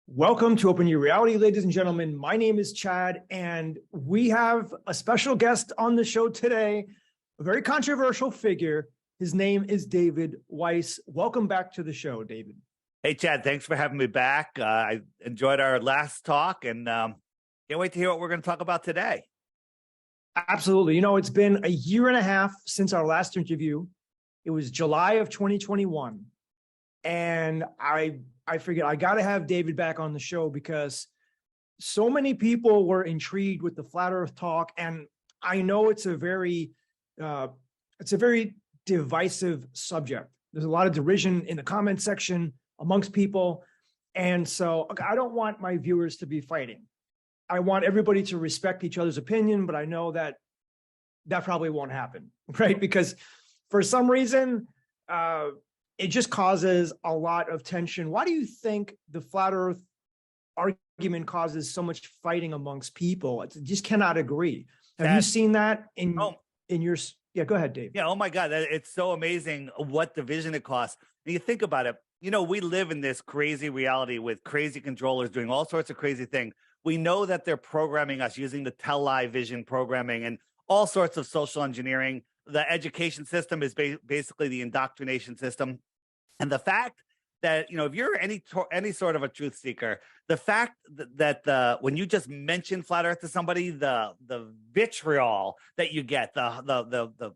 Welcome to Open Your Reality, ladies and gentlemen. My name is Chad, and we have a special guest on the show today, a very controversial figure. His name is David Weiss. Welcome back to the show, David. Hey, Chad, thanks for having me back. I enjoyed our last talk and can't wait to hear what we're going to talk about today. Absolutely. You know, it's been a year and a half since our last interview. It was July of 2021. And I figured I got to have David back on the show because so many people were intrigued with the flat Earth talk, and I know it's a very divisive subject. There's a lot of derision in the comment section amongst people, and so I don't want my viewers to be fighting. I want everybody to respect each other's opinion, but I know that probably won't happen, right? Because for some reason, it just causes a lot of tension. Why do you think the flat Earth argument causes so much fighting amongst people? It just cannot agree. Have you seen that in your? Yeah, go ahead, Dave. Yeah. Oh my God, it's so amazing what division it costs. And you think about it. You know, we live in this crazy reality with crazy controllers doing all sorts of crazy things. We know that they're programming us using the television programming and all sorts of social engineering. The education system is basically the indoctrination system. And the fact that, you know, if you're any sort of a truth seeker, the fact that when you just mention flat Earth to somebody, the vitriol that you get, the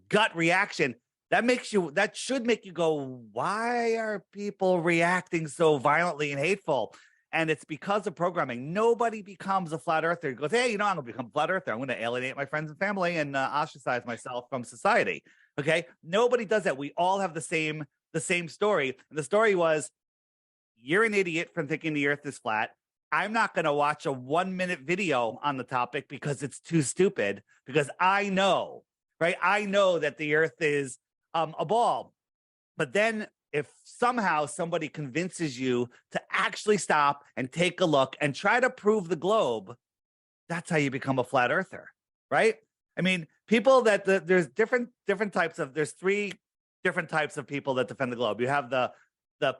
gut reaction, that should make you go, why are people reacting so violently and hateful? And it's because of programming. Nobody becomes a flat earther. Goes, hey, you know, I'm going to become a flat earther. I'm going to alienate my friends and family and ostracize myself from society. Okay. Nobody does that. We all have the same story. And the story was, you're an idiot for thinking the earth is flat. I'm not going to watch a 1-minute video on the topic because it's too stupid, because I know, right? I know that the earth is a ball. But then if somehow somebody convinces you to actually stop and take a look and try to prove the globe, that's how you become a flat earther, right? I mean, people there's there's three different types of people that defend the globe. You have the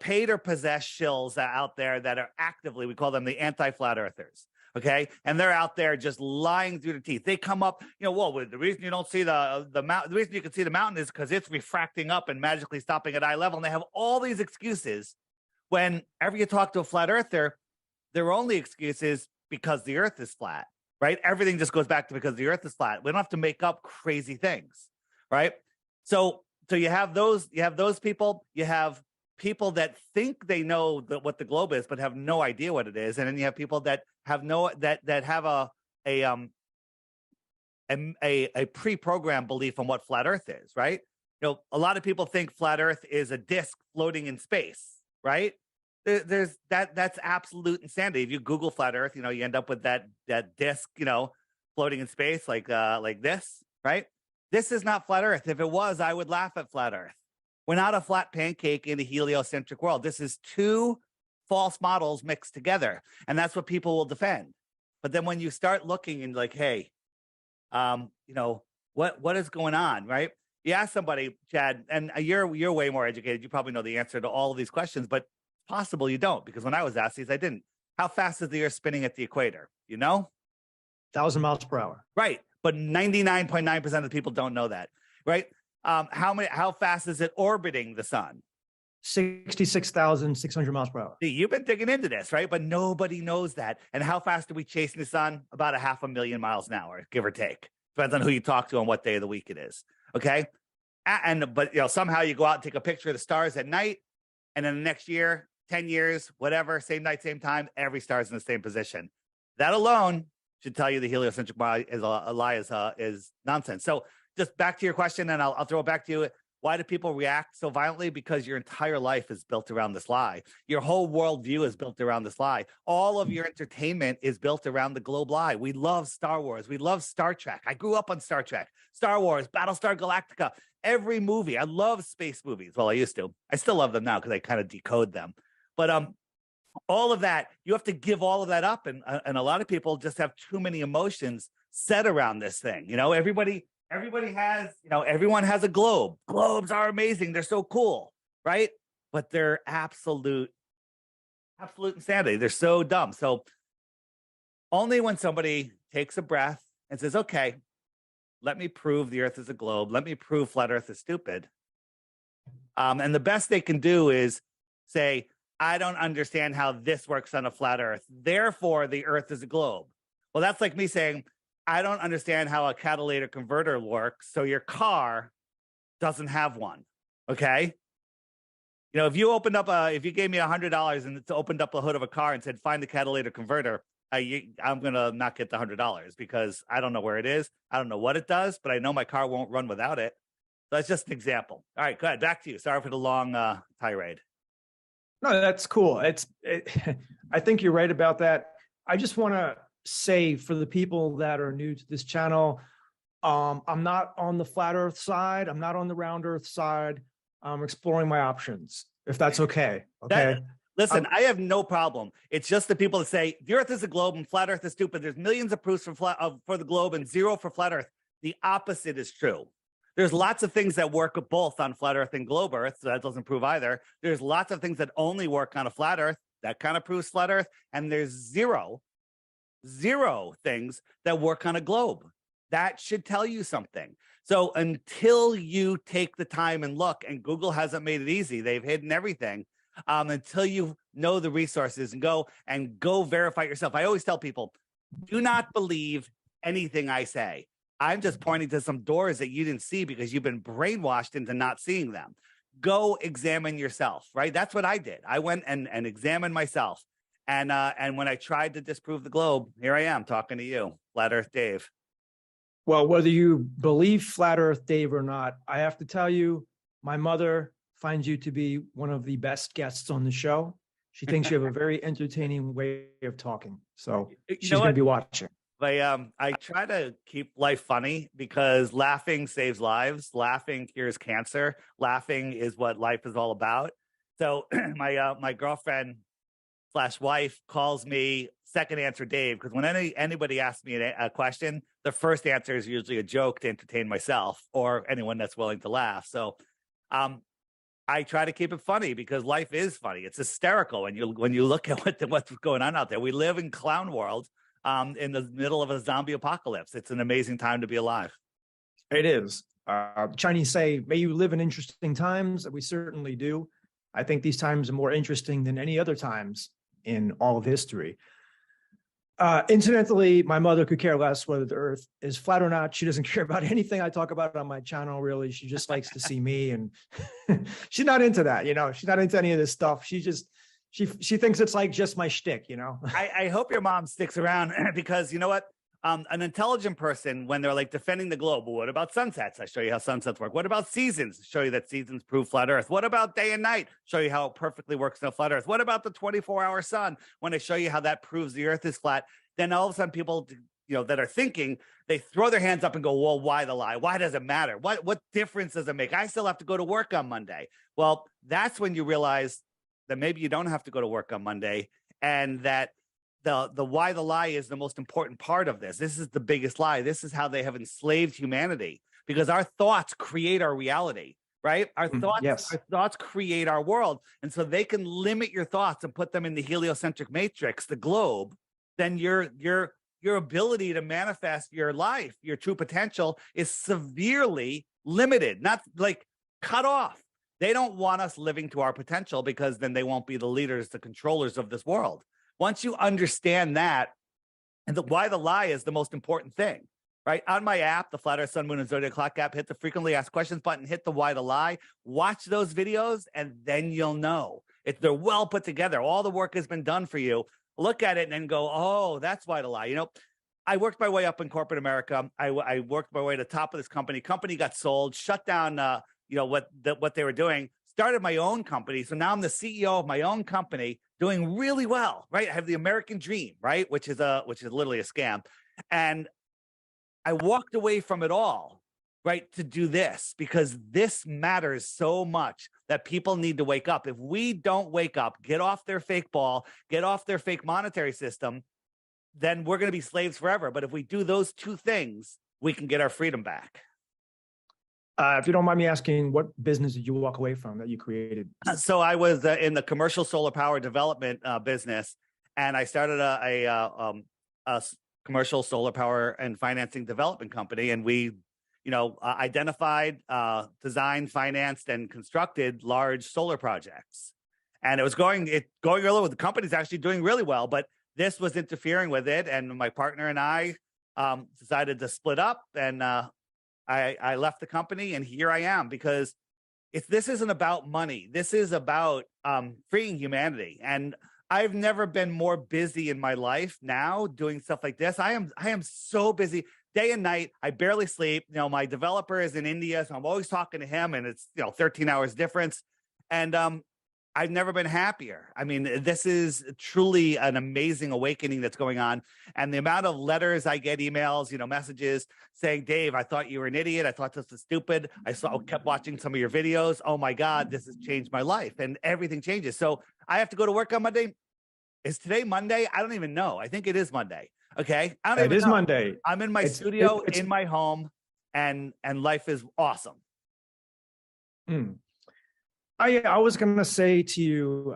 paid or possessed shills out there that are actively, we call them the anti-flat earthers. Okay. And they're out there just lying through the teeth. They come up, you know, well, the reason you don't see the mountain, the reason you can see the mountain is because it's refracting up and magically stopping at eye level. And they have all these excuses. Whenever you talk to a flat earther, their only excuse is because the earth is flat, right? Everything just goes back to because the earth is flat. We don't have to make up crazy things, right? So you have those people, you have people that think they know what the globe is, but have no idea what it is. And then you have people that have a pre-programmed belief on what flat earth is, right? You know, a lot of people think flat earth is a disc floating in space, right? That's absolute insanity. If you Google flat earth, you know, you end up with that disc, you know, floating in space like this, right? This is not flat earth. If it was, I would laugh at flat earth. We're not a flat pancake in a heliocentric world. This is two false models mixed together. And that's what people will defend. But then when you start looking and like, hey, you know, what is going on, right? You ask somebody, Chad, and you're way more educated. You probably know the answer to all of these questions, but it's possible you don't, because when I was asked these, I didn't. How fast is the Earth spinning at the equator? You know? 1,000 miles per hour. Right. But 99.9% of the people don't know that, right? How fast is it orbiting the sun? 66,600 miles per hour. See, you've been digging into this, right? But nobody knows that. And how fast are we chasing the sun? About 500,000 miles an hour, give or take. Depends on who you talk to and what day of the week it is. Okay. But you know, somehow you go out and take a picture of the stars at night, and then the next year, 10 years, whatever, same night, same time, every star is in the same position. That alone should tell you the heliocentric lie is nonsense. So just back to your question, and I'll throw it back to you. Why do people react so violently? Because your entire life is built around this lie. Your whole worldview is built around this lie. All of your entertainment is built around the globe lie. We love Star Wars. We love Star Trek. I grew up on Star Trek, Star Wars, Battlestar Galactica, every movie. I love space movies. Well, I used to. I still love them now because I kind of decode them. But all of that, you have to give all of that up. And a lot of people just have too many emotions set around this thing. You know, everybody has, you know, everyone has a globe. Globes are amazing. They're so cool, right? But they're absolute Absolute insanity. They're so dumb. So only when somebody takes a breath and says, okay, let me prove the earth is a globe. Let me prove flat earth is stupid. And the best they can do is say, I don't understand how this works on a flat earth. Therefore, the earth is a globe. Well, that's like me saying, I don't understand how a catalytic converter works. So your car doesn't have one. Okay. You know, if you opened up if you gave me $100 and it's opened up the hood of a car and said, find the catalytic converter, I'm going to not get the $100 because I don't know where it is. I don't know what it does, but I know my car won't run without it. So that's just an example. All right, go ahead. Back to you. Sorry for the long tirade. No, that's cool. I think you're right about that. I just want to say for the people that are new to this channel, I'm not on the flat earth side. I'm not on the round earth side. I'm exploring my options, if that's okay. Okay. Listen, I have no problem. It's just the people that say the earth is a globe and flat earth is stupid. There's millions of proofs for the globe and zero for flat earth. The opposite is true. There's lots of things that work both on flat earth and globe earth. So that doesn't prove either. There's lots of things that only work on a flat earth. That kind of proves flat earth. And there's zero things that work on a globe. That should tell you something. So until you take the time and look, and Google hasn't made it easy, they've hidden everything. Until you know the resources and go verify yourself. I always tell people, do not believe anything I say. I'm just pointing to some doors that you didn't see because you've been brainwashed into not seeing them. Go examine yourself, right? That's what I did. I went and examined myself. And when I tried to disprove the globe, here I am talking to you, Flat Earth Dave. Well, whether you believe Flat Earth Dave or not, I have to tell you, my mother finds you to be one of the best guests on the show. She thinks you have a very entertaining way of talking. So she's going to be watching. I try to keep life funny because laughing saves lives. Laughing cures cancer. Laughing is what life is all about. So my girlfriend / wife calls me Second Answer Dave because when anybody asks me a question, the first answer is usually a joke to entertain myself or anyone that's willing to laugh. So I try to keep it funny because life is funny. It's hysterical when you look at what's going on out there. We live in clown world in the middle of a zombie apocalypse. It's an amazing time to be alive. It is. Chinese say, may you live in interesting times. We certainly do. I think these times are more interesting than any other times in all of history. Incidentally, my mother could care less whether the earth is flat or not. She doesn't care about anything I talk about on my channel, really. She just likes to see me, and she's not into that, she's not into any of this stuff. She thinks it's like just my shtick, I hope your mom sticks around because you know what? An intelligent person, when they're like defending the globe, well, what about sunsets? I show you how sunsets work. What about seasons? Show you that seasons prove flat earth. What about day and night? Show you how it perfectly works in a flat earth. What about the 24-hour sun? When I show you how that proves the earth is flat, then all of a sudden people, that are thinking, they throw their hands up and go, well, why the lie? Why does it matter? What difference does it make? I still have to go to work on Monday. Well, that's when you realize that maybe you don't have to go to work on Monday and that the why the lie is the most important part of this. This is the biggest lie. This is how they have enslaved humanity because our thoughts create our reality, right? Our thoughts create our world. And so they can limit your thoughts and put them in the heliocentric matrix, the globe. Then your ability to manifest your life, your true potential is severely limited, not like cut off. They don't want us living to our potential because then they won't be the leaders, the controllers of this world. Once you understand that, and why the lie is the most important thing, right? On my app, the Flat Earth, Sun, Moon, and Zodiac Clock app, hit the frequently asked questions button, hit the why the lie, watch those videos, and then you'll know. They're well put together. All the work has been done for you. Look at it and then go, oh, that's why the lie. I worked my way up in corporate America. I worked my way to the top of this company. Company got sold, shut down, what they were doing. Started my own company. So now I'm the CEO of my own company doing really well, right? I have the American dream, right? Which is literally a scam. And I walked away from it all, right? To do this because this matters so much that people need to wake up. If we don't wake up, get off their fake ball, get off their fake monetary system, then we're going to be slaves forever. But if we do those two things, we can get our freedom back. If you don't mind me asking, what business did you walk away from that you created? So I was in the commercial solar power development business, and I started commercial solar power and financing development company, and we, identified, designed, financed, and constructed large solar projects. And it was going really well. The company's actually doing really well, but this was interfering with it, and my partner and I decided to split up, and I left the company, and here I am because this isn't about money. This is about freeing humanity. And I've never been more busy in my life now doing stuff like this. I am so busy day and night. I barely sleep. My developer is in India, so I'm always talking to him, and it's 13 hours difference. And I've never been happier. I mean, this is truly an amazing awakening that's going on. And the amount of letters I get, emails, messages saying, Dave, I thought you were an idiot. I thought this was stupid. Kept watching some of your videos. Oh my God, this has changed my life, and everything changes. So I have to go to work on Monday. Is today Monday? I don't even know. I think it is Monday. Okay. I don't even know. Monday. I'm in my studio, in my home, and life is awesome. I was going to say to you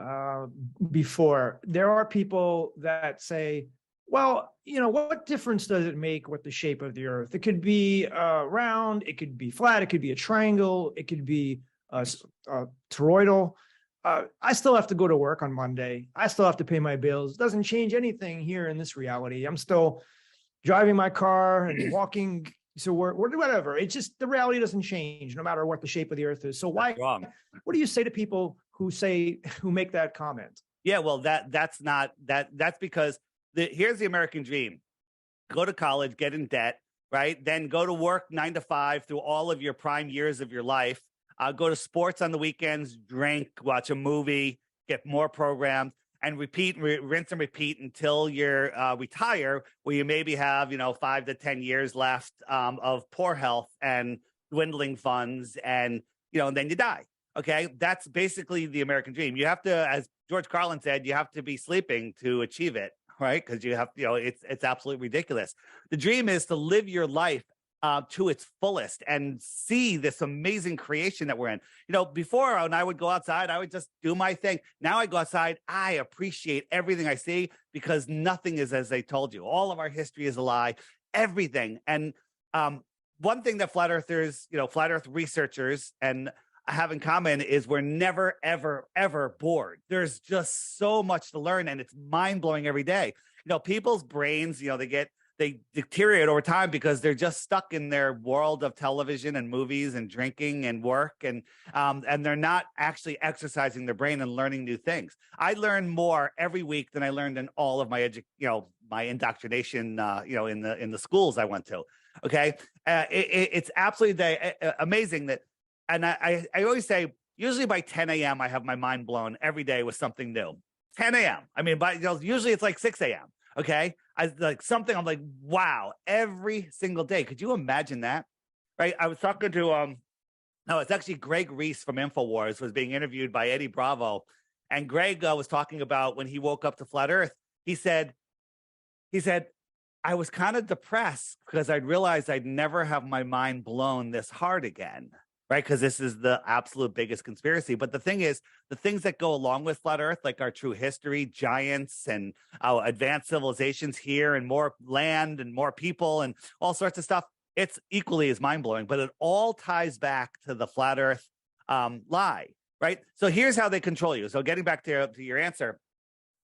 before, there are people that say, well, what difference does it make what the shape of the earth? It could be round, it could be flat, it could be a triangle, it could be toroidal. I still have to go to work on Monday. I still have to pay my bills. It doesn't change anything here in this reality. I'm still driving my car and walking. So we're whatever. It's just the reality doesn't change no matter what the shape of the earth is. So why? What do you say to people who make that comment? Yeah, well, that's because here's the American dream: go to college, get in debt, right? Then go to work 9 to 5 through all of your prime years of your life. Go to sports on the weekends, drink, watch a movie, get more programs, and rinse and repeat until you're retire, where you maybe have 5 to 10 years left of poor health and dwindling funds, and then you die. Okay, that's basically the American dream. You have to, as George Carlin said, you have to be sleeping to achieve it, right? Because you have, it's absolutely ridiculous. The dream is to live your life to its fullest and see this amazing creation that we're in. Before, when I would go outside, I would just do my thing. Now I go outside, I appreciate everything I see, because nothing is as they told you. All of our history is a lie, everything. And one thing that flat earth researchers and have in common is we're never, ever, ever bored. There's just so much to learn, and it's mind-blowing every day. People's brains, they deteriorate over time because they're just stuck in their world of television and movies and drinking and work, and they're not actually exercising their brain and learning new things. I learn more every week than I learned in all of my my indoctrination, in the schools I went to. Okay, it's absolutely amazing that, and I always say, usually by 10 a.m. I have my mind blown every day with something new. 10 a.m. I mean, usually it's like 6 a.m. Okay. I'm like, wow, every single day. Could you imagine that? Right. I was talking to, no, it's actually Greg Reese from InfoWars was being interviewed by Eddie Bravo. And Greg was talking about when he woke up to flat earth. He said, I was kind of depressed because I'd realized I'd never have my mind blown this hard again. Right. Because this is the absolute biggest conspiracy. But the thing is, the things that go along with flat earth, like our true history, giants and our advanced civilizations here, and more land and more people and all sorts of stuff, it's equally as mind blowing. But it all ties back to the flat earth lie. Right. So here's how they control you. So getting back to your answer.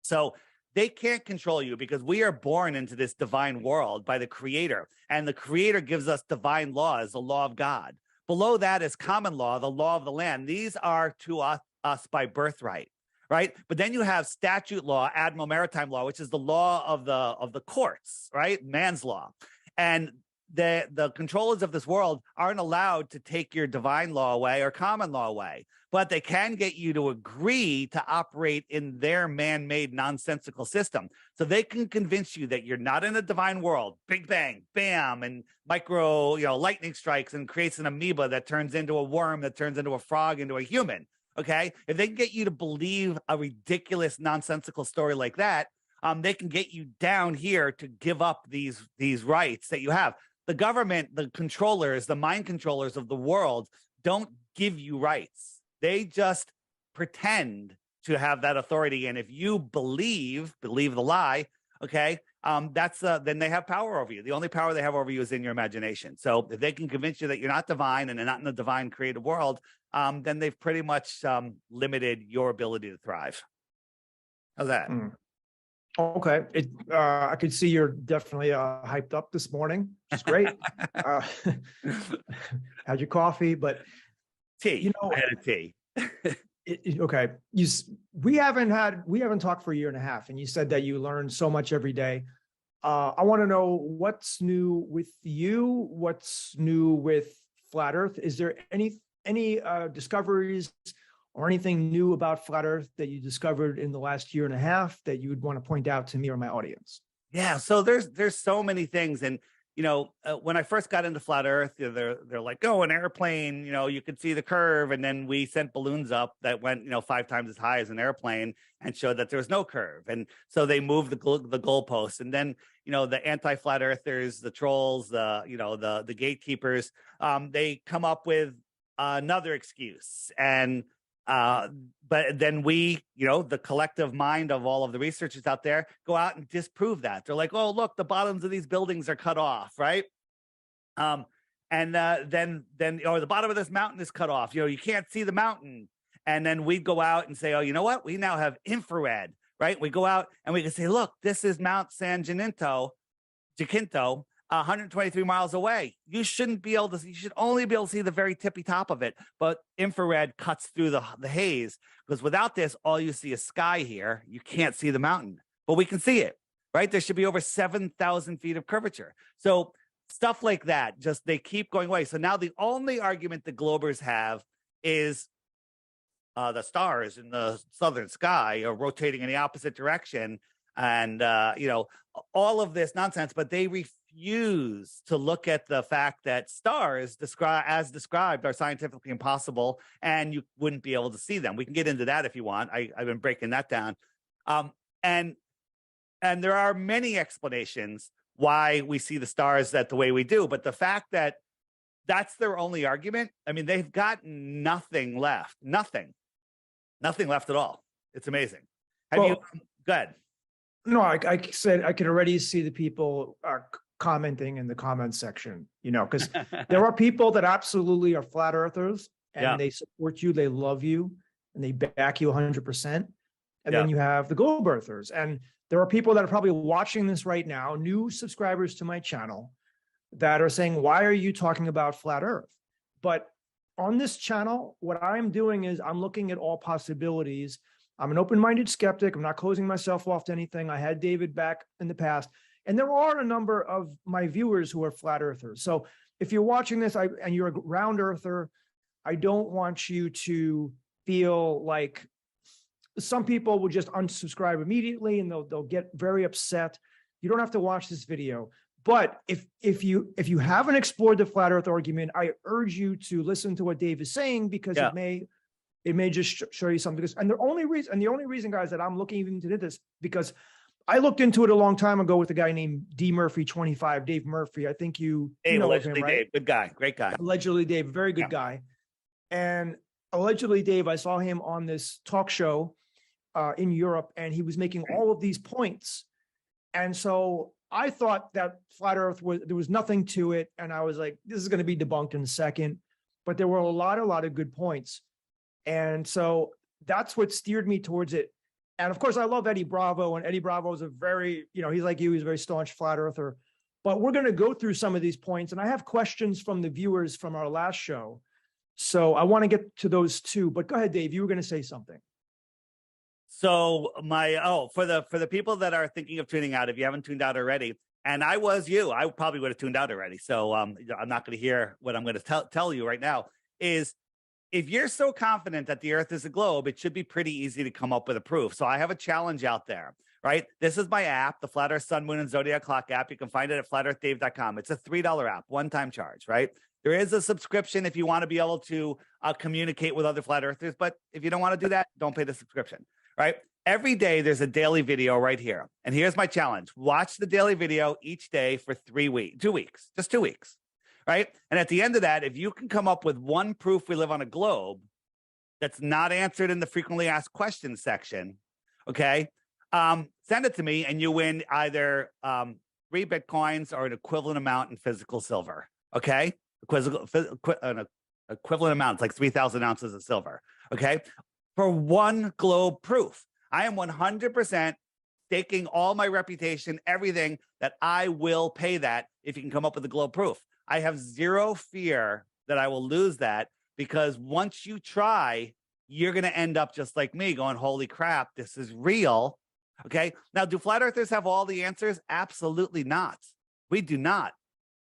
So they can't control you because we are born into this divine world by the creator, and the creator gives us divine laws, the law of God. Below that is common law, the law of the land. These are to us by birthright, right? But then you have statute law, admiral maritime law, which is the law of the courts, right? Man's law. And the controllers of this world aren't allowed to take your divine law away or common law away, but they can get you to agree to operate in their man-made nonsensical system. So they can convince you that you're not in a divine world. Big bang, bam, and micro, lightning strikes and creates an amoeba that turns into a worm, that turns into a frog, into a human. Okay. If they can get you to believe a ridiculous, nonsensical story like that, they can get you down here to give up these rights that you have. the government, the controllers, the mind controllers of the world don't give you rights. They just pretend to have that authority. And if you believe the lie, okay, then they have power over you. The only power they have over you is in your imagination. So if they can convince you that you're not divine and they're not in the divine created world, then they've pretty much limited your ability to thrive. How's that? Okay. I could see you're definitely hyped up this morning, which is great. Had your coffee, but tea. I had a tea. Okay. We haven't talked for a year and a half, and you said that you learn so much every day. I want to know what's new with you. What's new with Flat Earth? Is there any discoveries or anything new about Flat Earth that you discovered in the last year and a half that you would want to point out to me or my audience? Yeah. So there's so many things. And, when I first got into Flat Earth, they're like, oh, an airplane, you could see the curve. And then we sent balloons up that went, 5 times as high as an airplane and showed that there was no curve. And so they moved the goalposts. And then, the anti-flat earthers, the trolls, the gatekeepers, they come up with another excuse. And but then we, the collective mind of all of the researchers out there go out and disprove that. They're like, oh, look, the bottoms of these buildings are cut off, right? Then the bottom of this mountain is cut off. You can't see the mountain. And then we go out and say, oh, you know what? We now have infrared, right? We go out and we can say, look, this is Mount San Jacinto, 123 miles away. You should only be able to see the very tippy top of it. But infrared cuts through the haze, because without this, all you see is sky here. You can't see the mountain, but we can see it, right? There should be over 7,000 feet of curvature. So stuff like that, they keep going away. So now the only argument the Globers have is the stars in the southern sky are rotating in the opposite direction. And, all of this nonsense, but they refuse to look at the fact that stars as described are scientifically impossible, and you wouldn't be able to see them. We can get into that if you want. I've been breaking that down. And there are many explanations why we see the stars the way we do, but the fact that that's their only argument, I mean, they've got nothing left. Nothing left at all. It's amazing. Go ahead. No, I said I can already see the people commenting in the comments section, because there are people that absolutely are flat earthers and they support you, they love you, and they back you 100%. And then you have the globe earthers. And there are people that are probably watching this right now, new subscribers to my channel, that are saying, why are you talking about flat earth? But on this channel, what I'm doing is I'm looking at all possibilities. I'm an open-minded skeptic. I'm not closing myself off to anything. I had David back in the past. And there are a number of my viewers who are flat earthers. So if you're watching this and you're a round earther, I don't want you to feel like some people will just unsubscribe immediately and they'll get very upset. You don't have to watch this video. But if you haven't explored the flat earth argument, I urge you to listen to what Dave is saying, because it may just show you something. And the only reason, guys, that I'm looking into this, because I looked into it a long time ago with a guy named D Murphy 25, Dave Murphy. I think you know allegedly him, right? Dave, good guy, great guy. Allegedly Dave, very good guy. And allegedly Dave, I saw him on this talk show in Europe, and he was making all of these points. And so I thought that flat earth there was nothing to it. And I was like, this is going to be debunked in a second. But there were a lot of good points. And so that's what steered me towards it. And of course, I love Eddie Bravo, and Eddie Bravo is a very, he's like you, he's a very staunch flat earther. But we're going to go through some of these points. And I have questions from the viewers from our last show. So I want to get to those too. But go ahead, Dave, you were going to say something. So for the people that are thinking of tuning out, if you haven't tuned out already, and I probably would have tuned out already. So I'm not going to hear what I'm going to tell you right now is, if you're so confident that the earth is a globe, it should be pretty easy to come up with a proof. So I have a challenge out there, right? This is my app, the Flat Earth Sun, Moon, and Zodiac Clock app. You can find it at flatearthdave.com. It's a $3 app, one-time charge, right? There is a subscription if you want to be able to communicate with other flat earthers. But if you don't want to do that, don't pay the subscription, right? Every day there's a daily video right here. And here's my challenge. Watch the daily video each day for 2 weeks, just 2 weeks, right? And at the end of that, if you can come up with one proof we live on a globe that's not answered in the frequently asked questions section, okay, send it to me and you win either 3 Bitcoins or an equivalent amount in physical silver, okay? An equivalent amount, it's like 3,000 ounces of silver, okay? For one globe proof. I am 100% staking all my reputation, everything that I will pay that if you can come up with a globe proof. I have zero fear that I will lose that because once you try, you're going to end up just like me going, holy crap, this is real. Okay. Now, do flat earthers have all the answers? Absolutely not. We do not.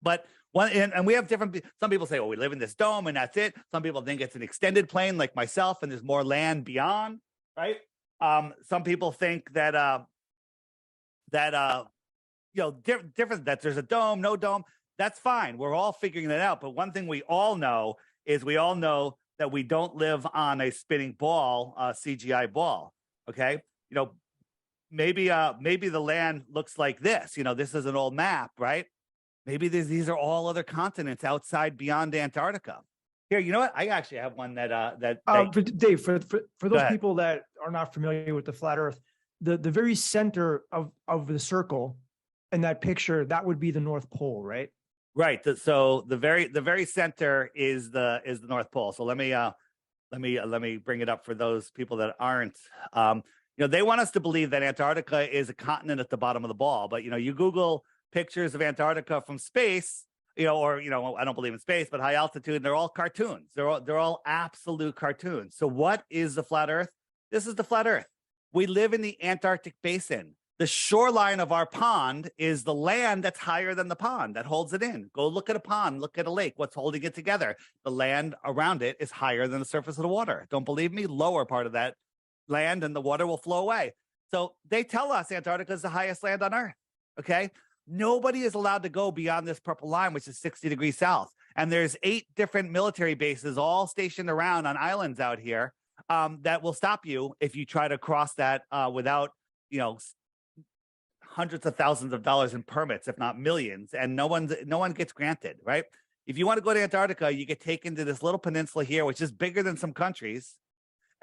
But and we have different, some people say, well, we live in this dome and that's it. Some people think it's an extended plane like myself and there's more land beyond, right? Some people think that different, that there's a dome, no dome. That's fine. We're all figuring that out. But one thing we all know is that we don't live on a spinning ball, CGI ball. Okay. Maybe the land looks like this. This is an old map, right? Maybe these are all other continents outside beyond Antarctica. Here, you know what? I actually have one that Dave, for those people that are not familiar with the flat Earth, the very center of the circle in that picture, that would be the North Pole, right? Right. So the very center is the North Pole. So let me bring it up for those people that aren't. They want us to believe that Antarctica is a continent at the bottom of the ball, but you Google pictures of Antarctica from space. I don't believe in space, but high altitude, and they're all cartoons. They're all absolute cartoons. So what is the flat Earth? This is the flat Earth. We live in the Antarctic basin. The shoreline of our pond is the land that's higher than the pond that holds it in. Go look at a pond, look at a lake. What's holding it together? The land around it is higher than the surface of the water. Don't believe me? Lower part of that land and the water will flow away. So they tell us Antarctica is the highest land on Earth. Okay. Nobody is allowed to go beyond this purple line, which is 60 degrees south. And there's 8 different military bases all stationed around on islands out here that will stop you if you try to cross that without, hundreds of thousands of dollars in permits, if not millions. And no one gets granted, right? If you want to go to Antarctica, you get taken to this little peninsula here, which is bigger than some countries.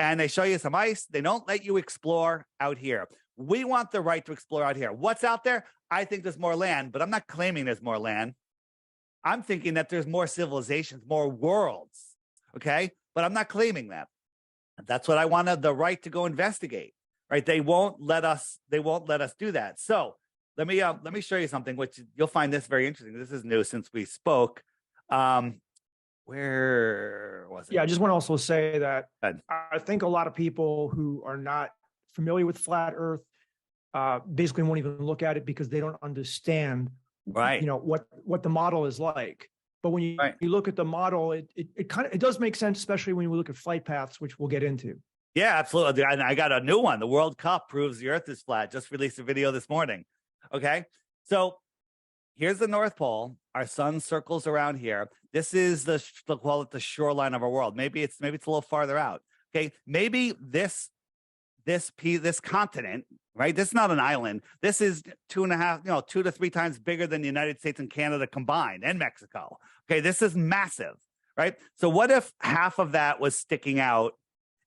And they show you some ice. They don't let you explore out here. We want the right to explore out here. What's out there? I think there's more land, but I'm not claiming there's more land. I'm thinking that there's more civilizations, more worlds. Okay. But I'm not claiming that. That's what I wanted the right to go investigate. Right. They won't let us do that. So let me show you something, which you'll find this very interesting. This is new since we spoke. Where was it? Yeah, I just want to also say that I think a lot of people who are not familiar with flat Earth basically won't even look at it because they don't understand, right? What the model is like. But when you look at the model, it does make sense, especially when we look at flight paths, which we'll get into. Yeah, absolutely. And I got a new one. The World Cup proves the Earth is flat. Just released a video this morning. Okay, so here's the North Pole. Our sun circles around here. This is they'll call it the shoreline of our world. Maybe it's a little farther out. Okay, maybe this continent, right? This is not an island. This is 2 to 3 times bigger than the United States and Canada combined, and Mexico. Okay, this is massive, right? So what if half of that was sticking out,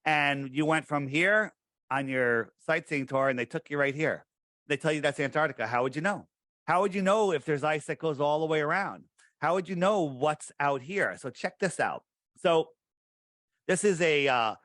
and you went from here on your sightseeing tour, and they took you right here? They tell you that's Antarctica. How would you know? How would you know if there's ice that goes all the way around? How would you know what's out here? So check this out. So this is a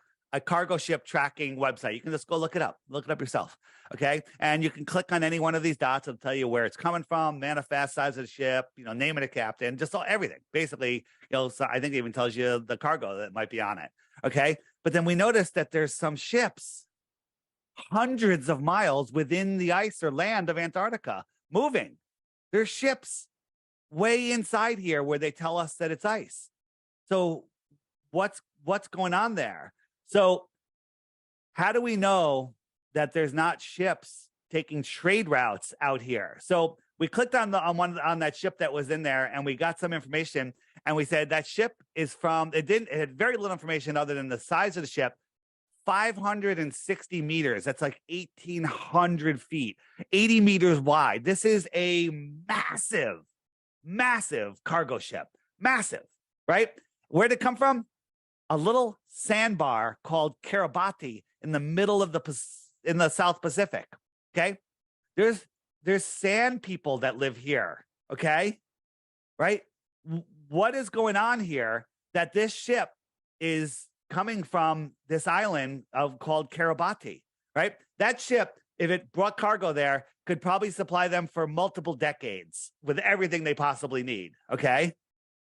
cargo ship tracking website. You can just go look it up yourself. Okay. And you can click on any one of these dots. It'll tell you where it's coming from, manifest, size of the ship, name of the captain, just everything. Basically, so I think it even tells you the cargo that might be on it. Okay. But then we noticed that there's some ships hundreds of miles within the ice or land of Antarctica moving. There's ships way inside here where they tell us that it's ice. So what's going on there? So how do we know that there's not ships taking trade routes out here? So we clicked on that ship that was in there, and we got some information, and we said that ship is from, it had very little information other than the size of the ship, 560 meters. That's like 1,800 feet, 80 meters wide. This is a massive, massive cargo ship. Massive, right? Where'd it come from? A little sandbar called Kiribati in the middle of in the South Pacific. Okay. There's sand people that live here. Okay. Right. What is going on here that this ship is coming from this island called Kiribati, right? That ship, if it brought cargo there, could probably supply them for multiple decades with everything they possibly need. Okay.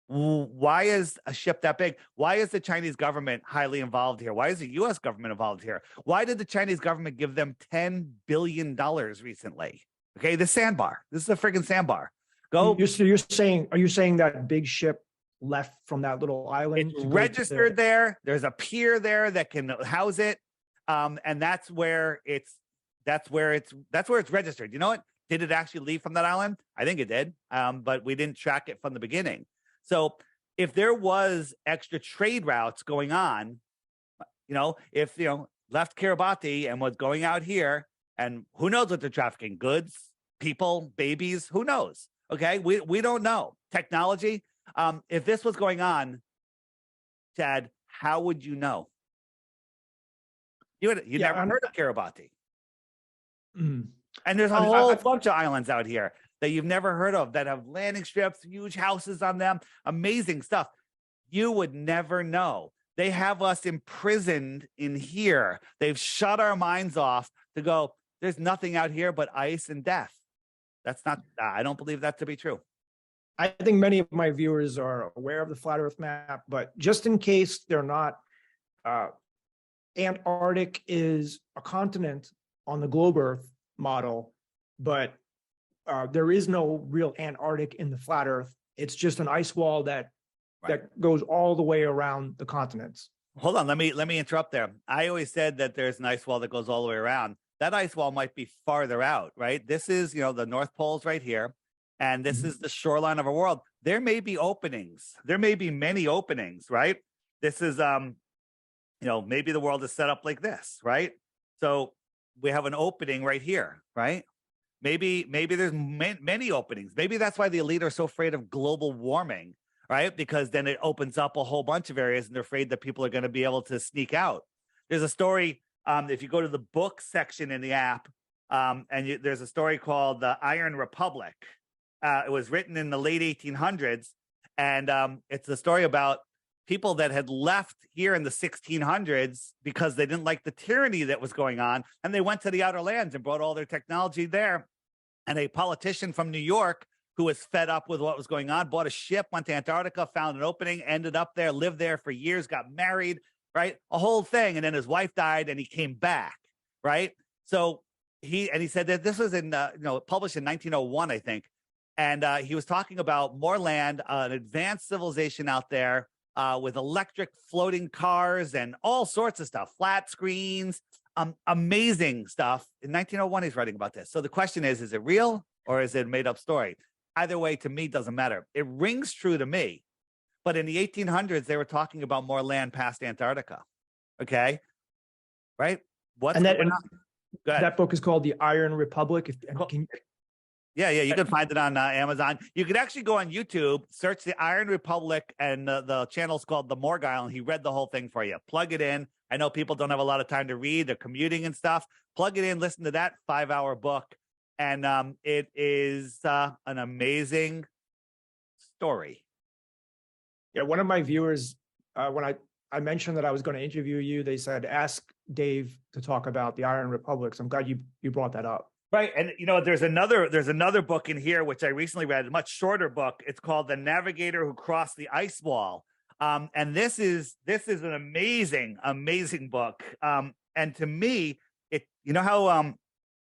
Why is a ship that big? Why is the Chinese government highly involved here? Why is the U.S. government involved here? Why did the Chinese government give them $10 billion recently? Okay, the sandbar. This is a friggin' sandbar. Go. Are you saying that big ship left from that little island? It's registered there. There's a pier there that can house it, and that's where it's registered. You know what? Did it actually leave from that island? I think it did, but we didn't track it from the beginning. So if there was extra trade routes going on, if, left Kiribati and was going out here, and who knows what they're trafficking, goods, people, babies, who knows? Okay. We don't know. Technology. If this was going on, Chad, how would you know? You never heard of Kiribati. Mm. And there's a whole bunch of islands out here that you've never heard of that have landing strips, huge houses on them, amazing stuff. You would never know. They have us imprisoned in here. They've shut our minds off to go, there's nothing out here but ice and death. That's not, I don't believe that to be true. I think many of my viewers are aware of the flat Earth map, but just in case they're not, Antarctic is a continent on the globe Earth model, but there is no real Antarctic in the flat Earth. It's just an ice wall that goes all the way around the continents. Hold on, let me interrupt there. I always said that there's an ice wall that goes all the way around. That ice wall might be farther out, right? This is, the North Pole's right here, and this is the shoreline of our world. There may be openings. There may be many openings, right? This is, maybe the world is set up like this, right? So we have an opening right here, right? Maybe there's many openings. Maybe that's why the elite are so afraid of global warming, right? Because then it opens up a whole bunch of areas and they're afraid that people are going to be able to sneak out. There's a story, if you go to the book section in the app, there's a story called The Iron Republic. It was written in the late 1800s, and it's a story about people that had left here in the 1600s because they didn't like the tyranny that was going on, and they went to the outer lands and brought all their technology there. And a politician from New York who was fed up with what was going on bought a ship, went to Antarctica, found an opening, ended up there, lived there for years, got married, right? A whole thing. And then his wife died and he came back, right? So he said that this was published in 1901, I think. And he was talking about more land, an advanced civilization out there with electric floating cars and all sorts of stuff, flat screens, amazing stuff. In 1901, he's writing about this. So the question is it real or is it a made up story? Either way, to me, doesn't matter. It rings true to me. But in the 1800s, they were talking about more land past Antarctica. Okay. Right. That book is called The Iron Republic. Yeah, you can find it on Amazon. You could actually go on YouTube, search The Iron Republic, and the channel's called The Morgile, and he read the whole thing for you. Plug it in. I know people don't have a lot of time to read. They're commuting and stuff. Plug it in, listen to that 5-hour book, and it is an amazing story. Yeah, one of my viewers, when I mentioned that I was going to interview you, they said, ask Dave to talk about The Iron Republic. So I'm glad you brought that up. Right. And, there's another book in here, which I recently read, a much shorter book. It's called The Navigator Who Crossed the Ice Wall. And this is an amazing, amazing book. And to me, how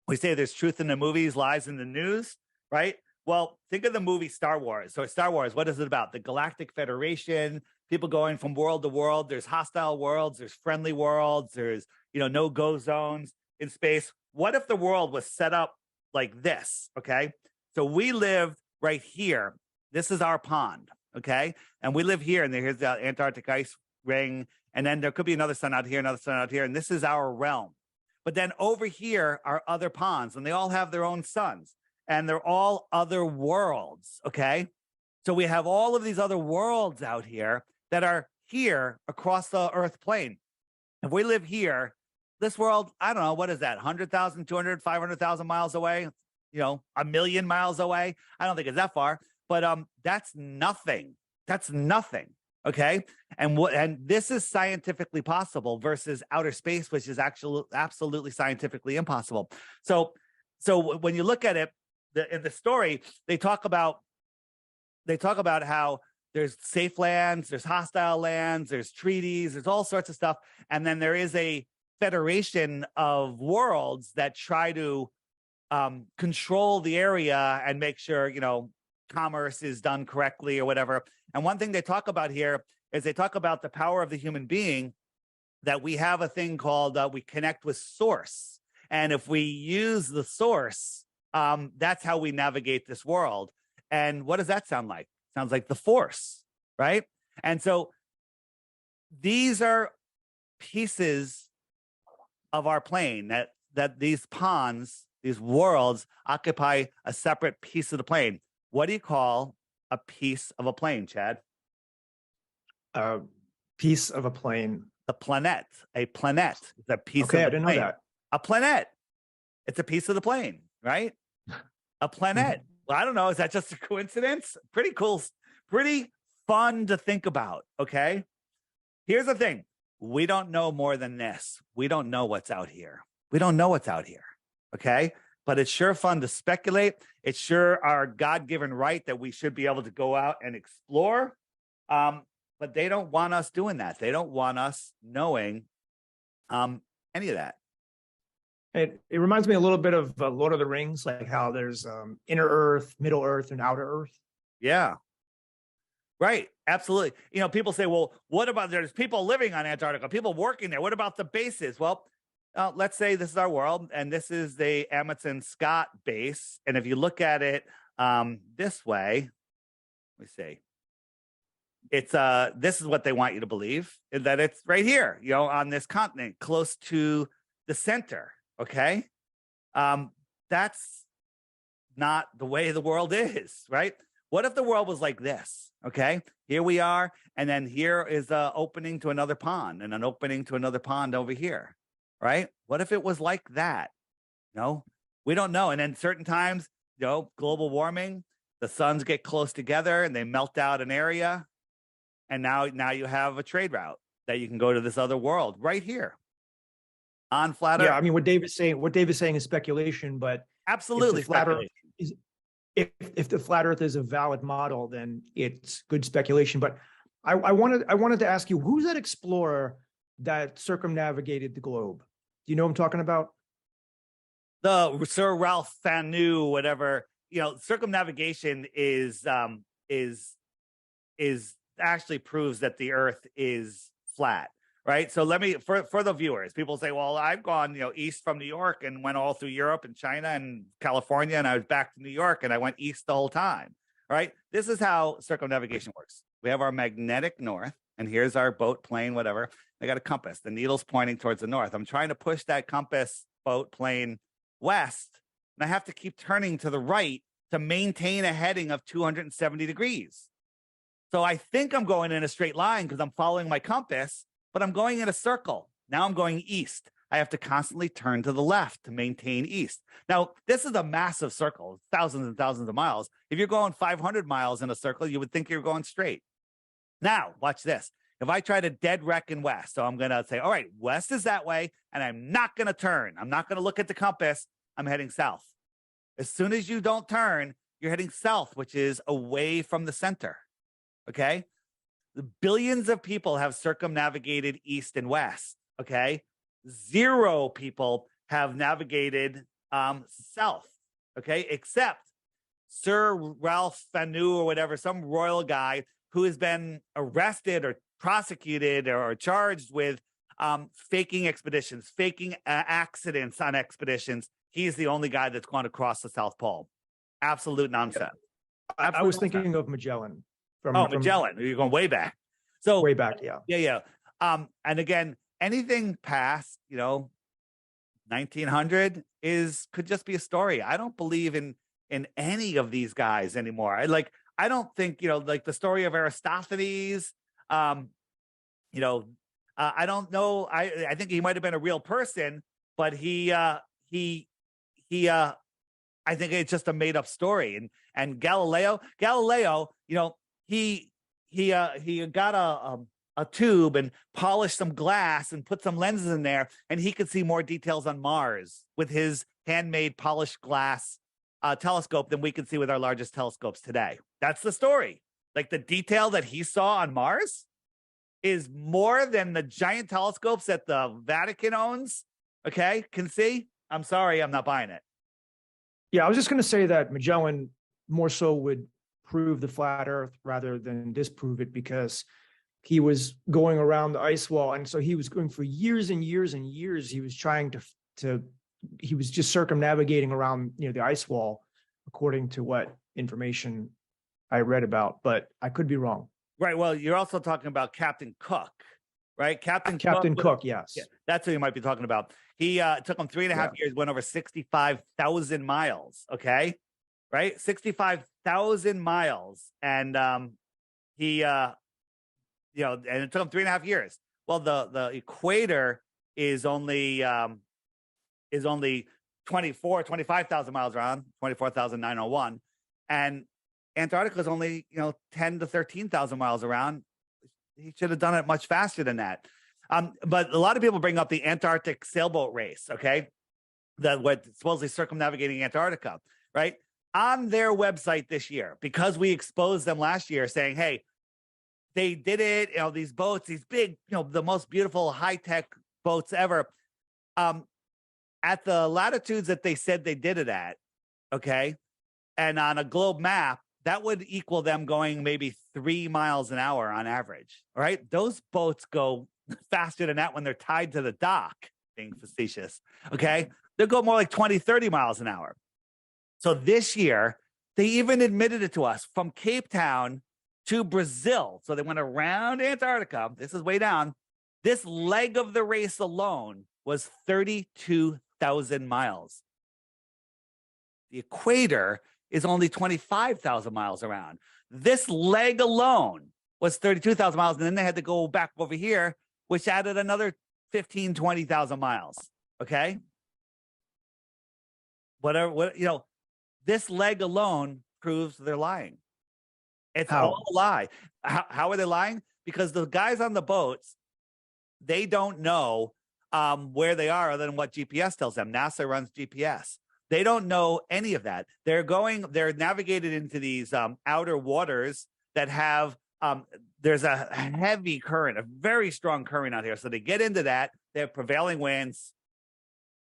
we say there's truth in the movies, lies in the news, right? Well, think of the movie Star Wars. So Star Wars, what is it about? The Galactic Federation, people going from world to world. There's hostile worlds, there's friendly worlds, there's, no-go zones in space. What if the world was set up like this? Okay. So we live right here. This is our pond. Okay. And we live here, and here's the Antarctic ice ring. And then there could be another sun out here, another sun out here. And this is our realm. But then over here are other ponds, and they all have their own suns, and they're all other worlds. Okay. So we have all of these other worlds out here that are here across the earth plane. If we live here, this world, I don't know, what is that? 100,000, 200, 500,000 miles away, a million miles away. I don't think it's that far, but that's nothing. That's nothing. Okay. And this is scientifically possible versus outer space, which is actually absolutely scientifically impossible. So when you look at it, in the story, they talk about how there's safe lands, there's hostile lands, there's treaties, there's all sorts of stuff. And then there is a federation of worlds that try to control the area and make sure, commerce is done correctly or whatever. And one thing they talk about here is they talk about the power of the human being, that we have a thing called we connect with source. And if we use the source, that's how we navigate this world. And what does that sound like? Sounds like the force, right? And so these are pieces of our plane that these ponds, these worlds, occupy a separate piece of the plane. What do you call a piece of a plane, Chad? A piece of a plane. The planet. A planet is a piece of the plane. Okay, I didn't know that. A planet. It's a piece of the plane, right? A planet. Well, I don't know. Is that just a coincidence? Pretty cool. Pretty fun to think about. Okay. Here's the thing. We don't know more than this. We don't know what's out here. We don't know what's out here. Okay. But it's sure fun to speculate. It's sure our God-given right that we should be able to go out and explore. But they don't want us doing that. They don't want us knowing any of that. It reminds me a little bit of Lord of the Rings, like how there's inner Earth, middle Earth, and outer Earth. Yeah. Right. Absolutely. People say, well, what about there's people living on Antarctica, people working there? What about the bases? Well, let's say this is our world, and this is the Amundsen Scott base. And if you look at it this way, let me see. It's this is what they want you to believe, is that it's right here, on this continent, close to the center. Okay. That's not the way the world is, right? What if the world was like this? Okay. Here we are. And then here is an opening to another pond, and an opening to another pond over here. Right. What if it was like that? No, we don't know. And then certain times, global warming, the suns get close together and they melt out an area. And now you have a trade route that you can go to this other world right here on flat Earth. Yeah, I mean, what Dave is saying is speculation, but absolutely speculation. If the flat Earth is a valid model, then it's good speculation. But I wanted to ask you, who's that explorer that circumnavigated the globe? Do you know what I'm talking about? The Sir Ralph Fanu, whatever. Circumnavigation is actually proves that the Earth is flat, right? So let me, for the viewers, people say, well, I've gone, east from New York and went all through Europe and China and California, and I was back to New York and I went east the whole time, right? This is how circumnavigation works. We have our magnetic north, and here's our boat, plane, whatever. I got a compass. The needle's pointing towards the north. I'm trying to push that compass, boat, plane west, and I have to keep turning to the right to maintain a heading of 270 degrees. So I think I'm going in a straight line because I'm following my compass, but I'm going in a circle. Now I'm going east. I have to constantly turn to the left to maintain east. Now, this is a massive circle, thousands and thousands of miles. If you're going 500 miles in a circle, you would think you're going straight. Now, watch this. If I try to dead reckon west, so I'm going to say, all right, west is that way, and I'm not going to turn. I'm not going to look at the compass. I'm heading south. As soon as you don't turn, you're heading south, which is away from the center. Okay. The billions of people have circumnavigated east and west. Okay. 0 people have navigated south. Okay. Except Sir Ralph Fanu or whatever, some royal guy who has been arrested or prosecuted or charged with faking expeditions, faking accidents on expeditions. He's the only guy that's gone across the South Pole. Absolute nonsense. I was thinking of Magellan. Magellan. You're going way back. So way back, yeah. Yeah. And again, anything past, 1900 could just be a story. I don't believe in any of these guys anymore. I don't think, like the story of Aristophanes, I don't know. I think he might have been a real person, but I think it's just a made up story. And Galileo, he got a tube and polished some glass and put some lenses in there, and he could see more details on Mars with his handmade polished glass telescope than we can see with our largest telescopes today. That's the story. Like the detail that he saw on Mars is more than the giant telescopes that the Vatican owns, can see. I'm sorry, I'm not buying it. Yeah, I was just going to say that Magellan more so would prove the flat Earth rather than disprove it, because he was going around the ice wall. And so he was going for years and years and years. He was trying he was just circumnavigating around, the ice wall, according to what information I read about, but I could be wrong. Right. Well, you're also talking about Captain Cook, right? Captain Cook, yes. Yeah, that's who you might be talking about. He took him 3.5 years, went over 65,000 miles. Okay. Right. 65,000 miles. And he, and it took him 3.5 years. Well, the equator is only 25,000 miles around, 24,901. And Antarctica is only, 10 to 13,000 miles around. He should have done it much faster than that. But a lot of people bring up the Antarctic sailboat race, what supposedly circumnavigating Antarctica, right? On their website this year, because we exposed them last year saying, hey, they did it, these boats, these big, the most beautiful high-tech boats ever. At the latitudes that they said they did it at, and on a globe map, that would equal them going maybe 3 miles an hour on average. All right. Those boats go faster than that when they're tied to the dock, being facetious. They'll go more like 20, 30 miles an hour. So this year, they even admitted it to us from Cape Town to Brazil. So they went around Antarctica. This is way down. This leg of the race alone was 32,000 miles. The equator is only 25,000 miles around. This leg alone was 32,000 miles. And then they had to go back over here, which added another 15, 20,000 miles. This leg alone proves they're lying. It's all a lie. How are they lying? Because the guys on the boats, they don't know where they are other than what GPS tells them. NASA runs GPS. They don't know any of that. They're navigated into these outer waters that have, there's a heavy current, a very strong current out here. So they get into that. They have prevailing winds,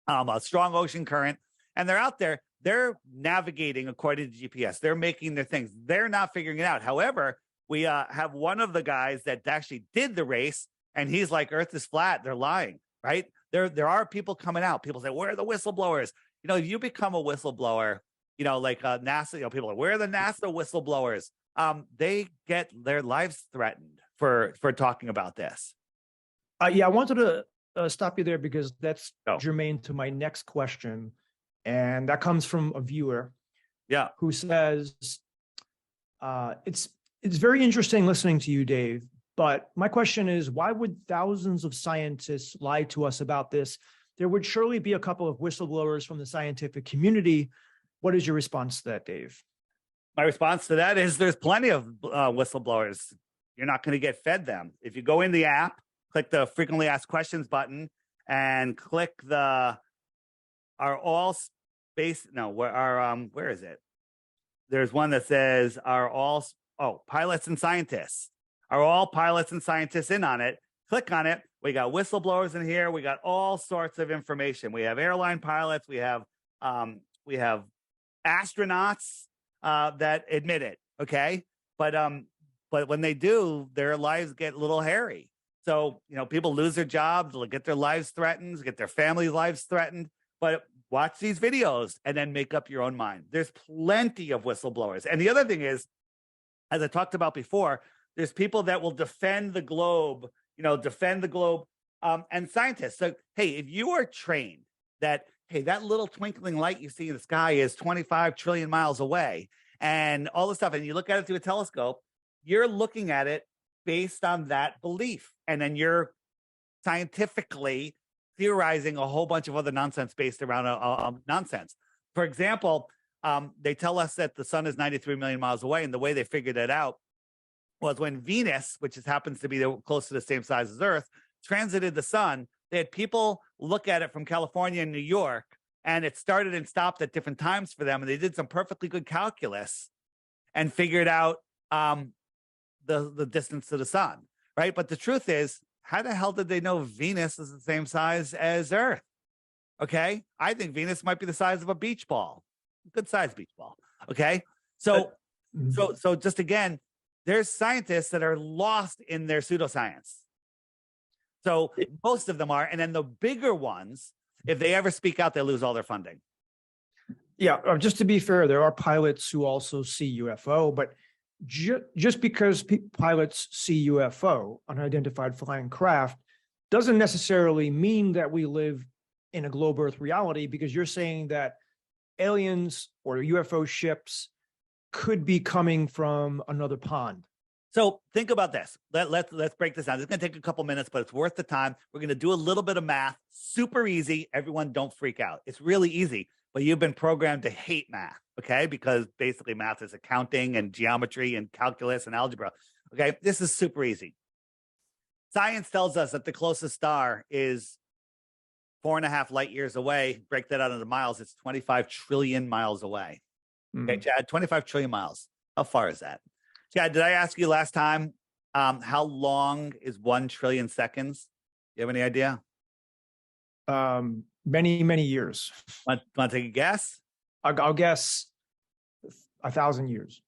a strong ocean current, and they're out there. They're navigating according to GPS. They're making their things. They're not figuring it out. However, we have one of the guys that actually did the race, and he's like, Earth is flat. They're lying, right? There are people coming out. People say, where are the whistleblowers? If you become a whistleblower, like NASA, people are, where are the NASA whistleblowers? They get their lives threatened for talking about this. I wanted to stop you there because that's germane to my next question. And that comes from a viewer who says, it's very interesting listening to you, Dave. But my question is, why would thousands of scientists lie to us about this? There would surely be a couple of whistleblowers from the scientific community. What is your response to that, Dave? My response to that is there's plenty of whistleblowers. You're not going to get fed them. If you go in the app, click the frequently asked questions button and click where is it? There's one that says pilots and scientists. Are all pilots and scientists in on it? Click on it. We got whistleblowers in here. We got all sorts of information. We have airline pilots. We have astronauts that admit it. But when they do, their lives get a little hairy. So people lose their jobs, get their lives threatened, get their family lives threatened. But watch these videos and then make up your own mind. There's plenty of whistleblowers. And the other thing is, as I talked about before, there's people that will defend the globe defend the globe. And scientists. So, hey, if you are trained that, hey, that little twinkling light you see in the sky is 25 trillion miles away and all this stuff, and you look at it through a telescope, you're looking at it based on that belief. And then you're scientifically theorizing a whole bunch of other nonsense based around nonsense. For example, they tell us that the sun is 93 million miles away. And the way they figured that out was when Venus, which happens to be close to the same size as Earth, transited the sun. They had people look at it from California and New York, and it started and stopped at different times for them. And they did some perfectly good calculus and figured out the distance to the sun, right? But the truth is, how the hell did they know Venus is the same size as Earth? Okay, I think Venus might be the size of a beach ball, good sized beach ball. Okay, so just again, there's scientists that are lost in their pseudoscience. So most of them are. And then the bigger ones, if they ever speak out, they lose all their funding. Yeah. Just to be fair, there are pilots who also see UFO, but just because pilots see UFO, unidentified flying craft, doesn't necessarily mean that we live in a globe Earth reality, because you're saying that aliens or UFO ships could be coming from another pond. So think about this. Let's break this down. It's going to take a couple minutes, but it's worth the time. We're going to do a little bit of math. Super easy. Everyone don't freak out. It's really easy, but you've been programmed to hate math, okay? Because basically math is accounting and geometry and calculus and algebra, okay? This is super easy. Science tells us that the closest star is 4.5 light years away. Break that out into miles. It's 25 trillion miles away. Okay, Chad, 25 trillion miles. How far is that? Chad, did I ask you last time how long is 1 trillion seconds? You have any idea? Many, many years. Want to take a guess? I'll guess 1,000 years.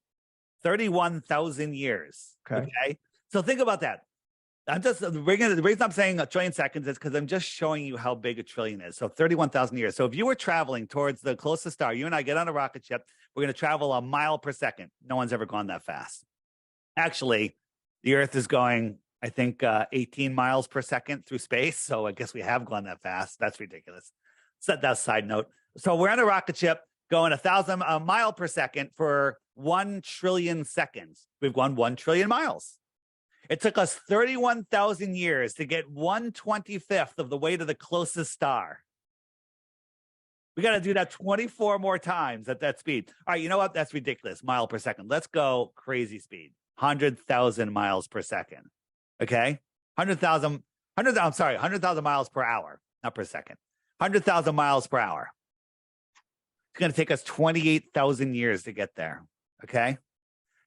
31,000 years. Okay. So think about that. The reason I'm saying 1 trillion seconds is because I'm just showing you how big 1 trillion is. So 31,000 years. So if you were traveling towards the closest star, you and I get on a rocket ship, we're going to travel a mile per second. No one's ever gone that fast. Actually, the Earth is going, I think, 18 miles per second through space. So I guess we have gone that fast. That's ridiculous. Set that side note. So we're on a rocket ship going 1,000 mile per second for 1 trillion seconds. We've gone 1 trillion miles. It took us 31,000 years to get 1/25th of the way to the closest star. We got to do that 24 more times at that speed. All right, you know what? That's ridiculous. Mile per second. Let's go crazy speed. 100,000 miles per second. Okay? 100,000 miles per hour, not per second. 100,000 miles per hour. It's going to take us 28,000 years to get there. Okay?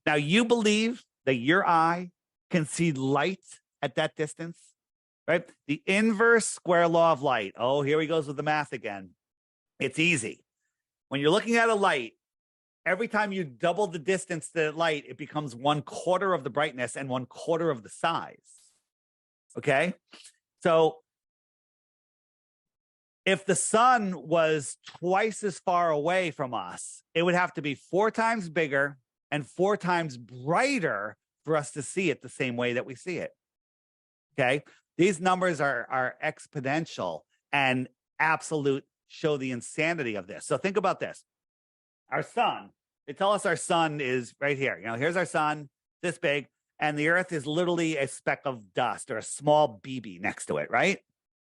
Now, you believe that your eye can see light at that distance, right? The inverse square law of light. Oh, here he goes with the math again. It's easy. When you're looking at a light, every time you double the distance to the light, it becomes 1/4 of the brightness and 1/4 of the size. Okay? So if the sun was twice as far away from us, it would have to be 4 times bigger and 4 times brighter for us to see it the same way that we see it. Okay? These numbers are exponential and absolute, show the insanity of this. So think about this. Our sun, they tell us our sun is right here. Here's our sun, this big, and the Earth is literally a speck of dust or a small BB next to it, right?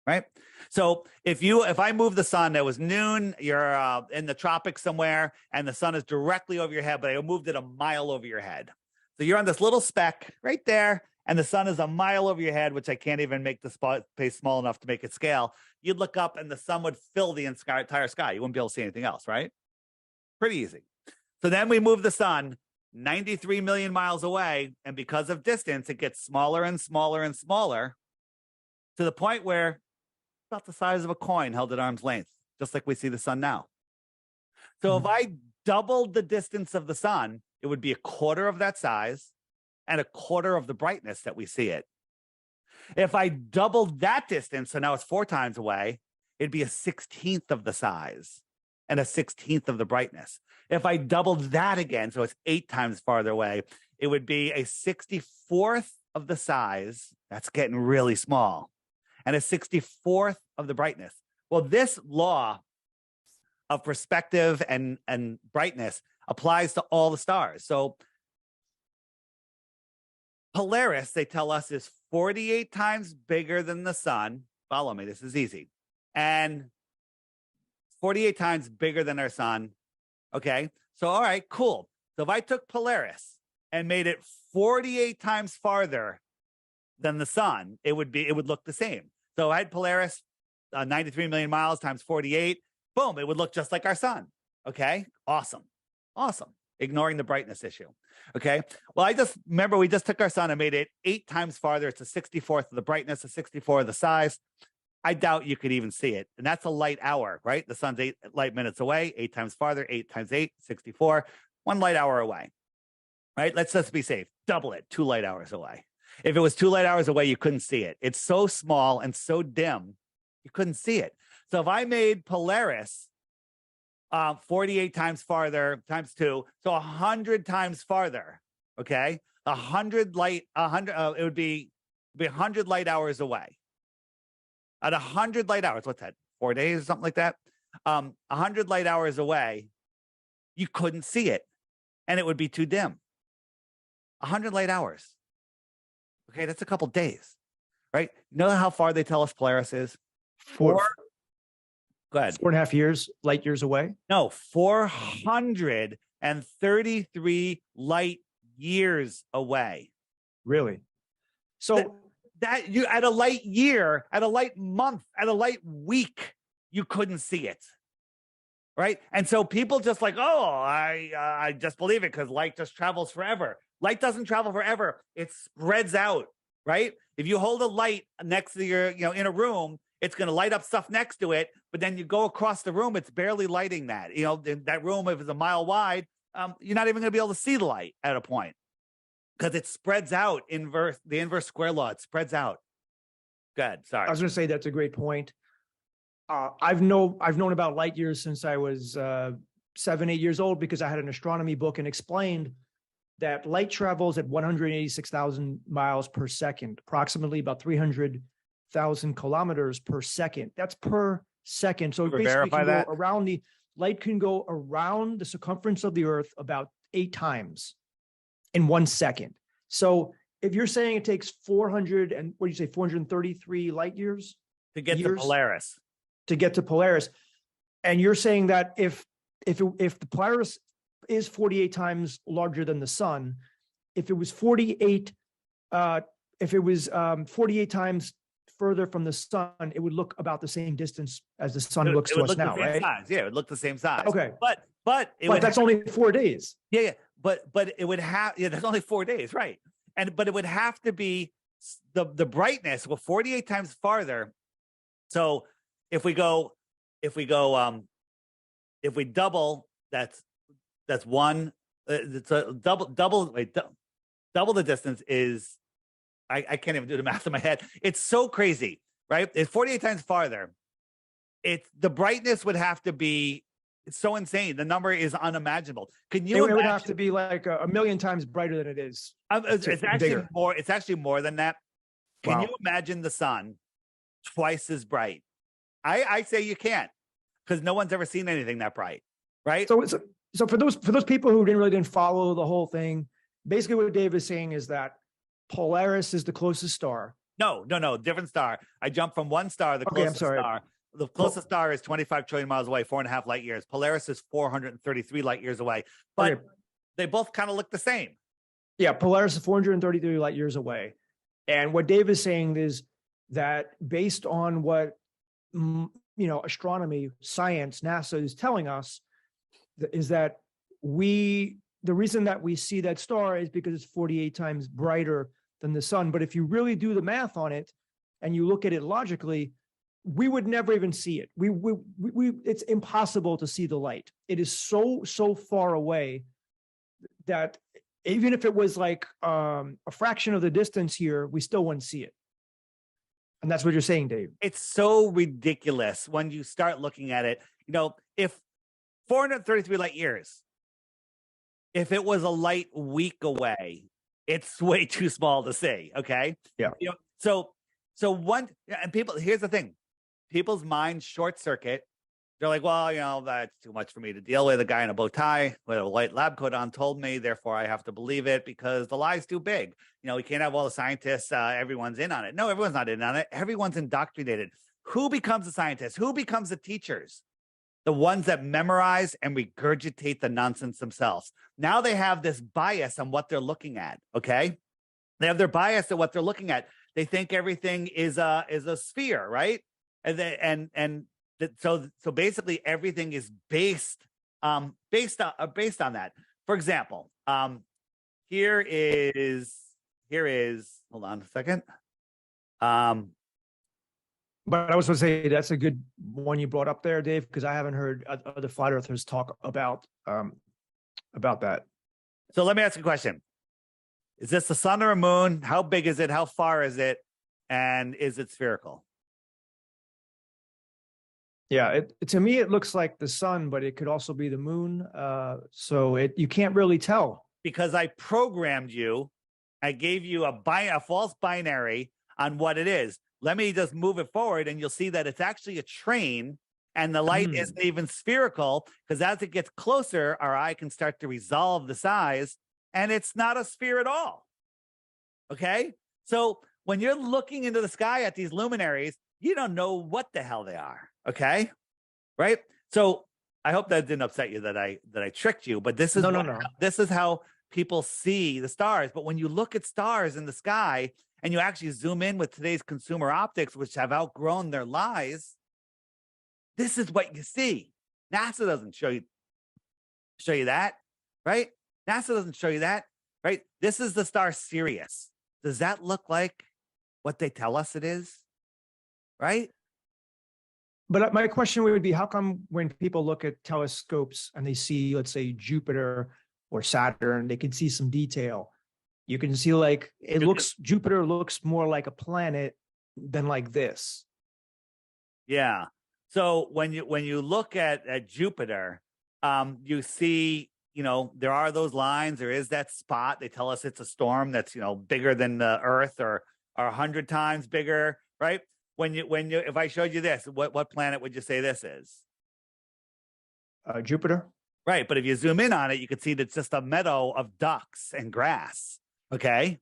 Right? So if I move the sun, it was noon, you're in the tropics somewhere, and the sun is directly over your head, but I moved it a mile over your head. So you're on this little speck right there, and the sun is a mile over your head, which I can't even make the space small enough to make it scale. You'd look up, and the sun would fill the entire sky. You wouldn't be able to see anything else, right? Pretty easy. So then we move the sun 93 million miles away, and because of distance, it gets smaller and smaller and smaller to the point where it's about the size of a coin held at arm's length, just like we see the sun now. So if I doubled the distance of the sun, it would be 1/4 of that size and 1/4 of the brightness that we see it. If I doubled that distance, so now it's 4 times away, it'd be 1/16 of the size and 1/16 of the brightness. If I doubled that again, so it's 8 times farther away, it would be 1/64 of the size That's getting really small. And a 64th of the brightness. Well, this law of perspective and brightness applies to all the stars. So Polaris, they tell us, is 48 times bigger than the sun. Follow me, this is easy. And 48 times bigger than our sun. Okay, so all right, cool. So if I took Polaris and made it 48 times farther than the sun, it would look the same. So I had Polaris 93 million miles times 48. Boom, it would look just like our sun. Okay, awesome. Ignoring the brightness issue. Okay, well, I just remember we just took our sun and made it 8 times farther. It's a 64th of the brightness, a 64th of the size. I doubt you could even see it. And that's a light hour, right? The sun's 8 light minutes away, 8 times farther, 8 times 8, 64, 1 light hour away, right? Let's just be safe. Double it, 2 light hours away. If it was 2 light hours away, you couldn't see it. It's so small and so dim, you couldn't see it. So if I made Polaris 48 times farther times 2, so 100 times farther, okay? 100 light, it would be 100 light hours away. At 100 light hours, what's that, 4 days or something like that? 100 light hours away, you couldn't see it, and it would be too dim. 100 light hours. Okay, that's a couple days, right? You know how far they tell us Polaris is? Four. Go ahead. 4.5 years, light years away? No, 433 light years away. Really? So that you at a light year, at a light month, at a light week, you couldn't see it. Right? And so people just like, oh, I just believe it because light just travels forever. Light doesn't travel forever. It spreads out, right? If you hold a light next to your, in a room, it's going to light up stuff next to it. But then you go across the room, it's barely lighting that. That room, if it's a mile wide, you're not even going to be able to see the light at a point because it spreads out. The inverse square law, it spreads out. Good. Sorry. I was going to say that's a great point. I've known about light years since I was 7, 8 years old because I had an astronomy book and explained that light travels at 186,000 miles per second, approximately about 300,000 kilometers per second. That's per second. So it basically can go around light can go around the circumference of the Earth about 8 times in 1 second. So if you're saying it takes 433 light years to get to Polaris. To get to Polaris, and you're saying that if the Polaris is 48 times larger than the sun, if it was 48 times further from the sun, it would look about the same distance as the sun looks to us now, right? Size. Yeah, it would look the same size. Okay, but that's only 4 days. Yeah, but it would have that's only 4 days, right? But it would have to be the brightness 48 times farther. So if we double, that's one. It's a double the distance is. I can't even do the math in my head. It's so crazy, right? It's 48 times farther. The brightness would have to be. It's so insane. The number is unimaginable. Can you? It would have to be like a million times brighter than it is. It's actually more. It's actually more than that. Can you imagine the sun twice as bright? I say you can't, because no one's ever seen anything that bright, right? So for those people who didn't follow the whole thing, basically what Dave is saying is that Polaris is the closest star. No, different star. I jumped from one star, the closest star. The closest star is 25 trillion miles away, 4.5 light years. Polaris is 433 light years away, but they both kind of look the same. Yeah, Polaris is 433 light years away. And what Dave is saying is that based on what astronomy, science, NASA is telling us, is that the reason that we see that star is because it's 48 times brighter than the sun. But if you really do the math on it and you look at it logically, we would never even see it. It's impossible to see the light. It is so far away that even if it was like a fraction of the distance here, we still wouldn't see it. And that's what you're saying, Dave. It's so ridiculous when you start looking at it. If 433 light years, if it was a light week away, it's way too small to see. Okay. Yeah. So, and people, here's the thing, people's minds short circuit. They're like, well, that's too much for me to deal with. A guy in a bow tie with a white lab coat on told me, therefore I have to believe it because the lie's too big. We can't have all the scientists, everyone's in on it. No, everyone's not in on it. Everyone's indoctrinated. Who becomes the scientists? Who becomes the teachers? The ones that memorize and regurgitate the nonsense themselves. Now they have this bias on what they're looking at, okay? They have their bias at what they're looking at. They think everything is a sphere, right? So basically everything is based on that. For example, here is hold on a second. But I was going to say that's a good one you brought up there, Dave, because I haven't heard other flat earthers talk about that. So let me ask you a question. Is this the sun or a moon? How big is it? How far is it? And is it spherical? Yeah, to me, it looks like the sun, but it could also be the moon. So you can't really tell. Because I programmed you. I gave you a false binary on what it is. Let me just move it forward and you'll see that it's actually a train and the light isn't even spherical, because as it gets closer, our eye can start to resolve the size and it's not a sphere at all. Okay. So when you're looking into the sky at these luminaries, you don't know what the hell they are. Okay. Right. So I hope that didn't upset you that I tricked you, but this is no. This is how people see the stars. But when you look at stars in the sky and you actually zoom in with today's consumer optics, which have outgrown their lies, this is what you see. NASA doesn't show you that, right? NASA doesn't show you that, right? This is the star Sirius. Does that look like what they tell us it is? Right? But my question would be, how come when people look at telescopes and they see, let's say, Jupiter or Saturn, they can see some detail? You can see Jupiter looks more like a planet than like this. Yeah. So when you look at Jupiter, you see, there are those lines. There is that spot. They tell us it's a storm that's, bigger than the Earth or 100 times bigger, right? If I showed you this, what planet would you say this is? Jupiter. Right. But if you zoom in on it, you can see that it's just a meadow of ducks and grass. Okay.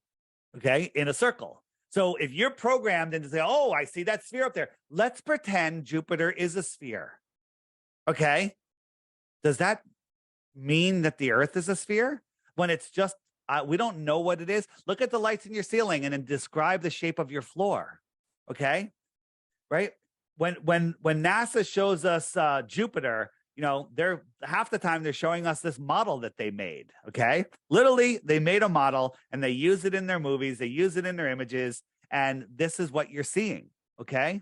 In a circle. So if you're programmed into say, oh, I see that sphere up there. Let's pretend Jupiter is a sphere. Okay. Does that mean that the Earth is a sphere? When it's just, we don't know what it is. Look at the lights in your ceiling and then describe the shape of your floor. Okay. Right. When NASA shows us Jupiter, they're half the time they're showing us this model that they made. Okay. Literally, they made a model and they use it in their movies. They use it in their images. And this is what you're seeing. Okay.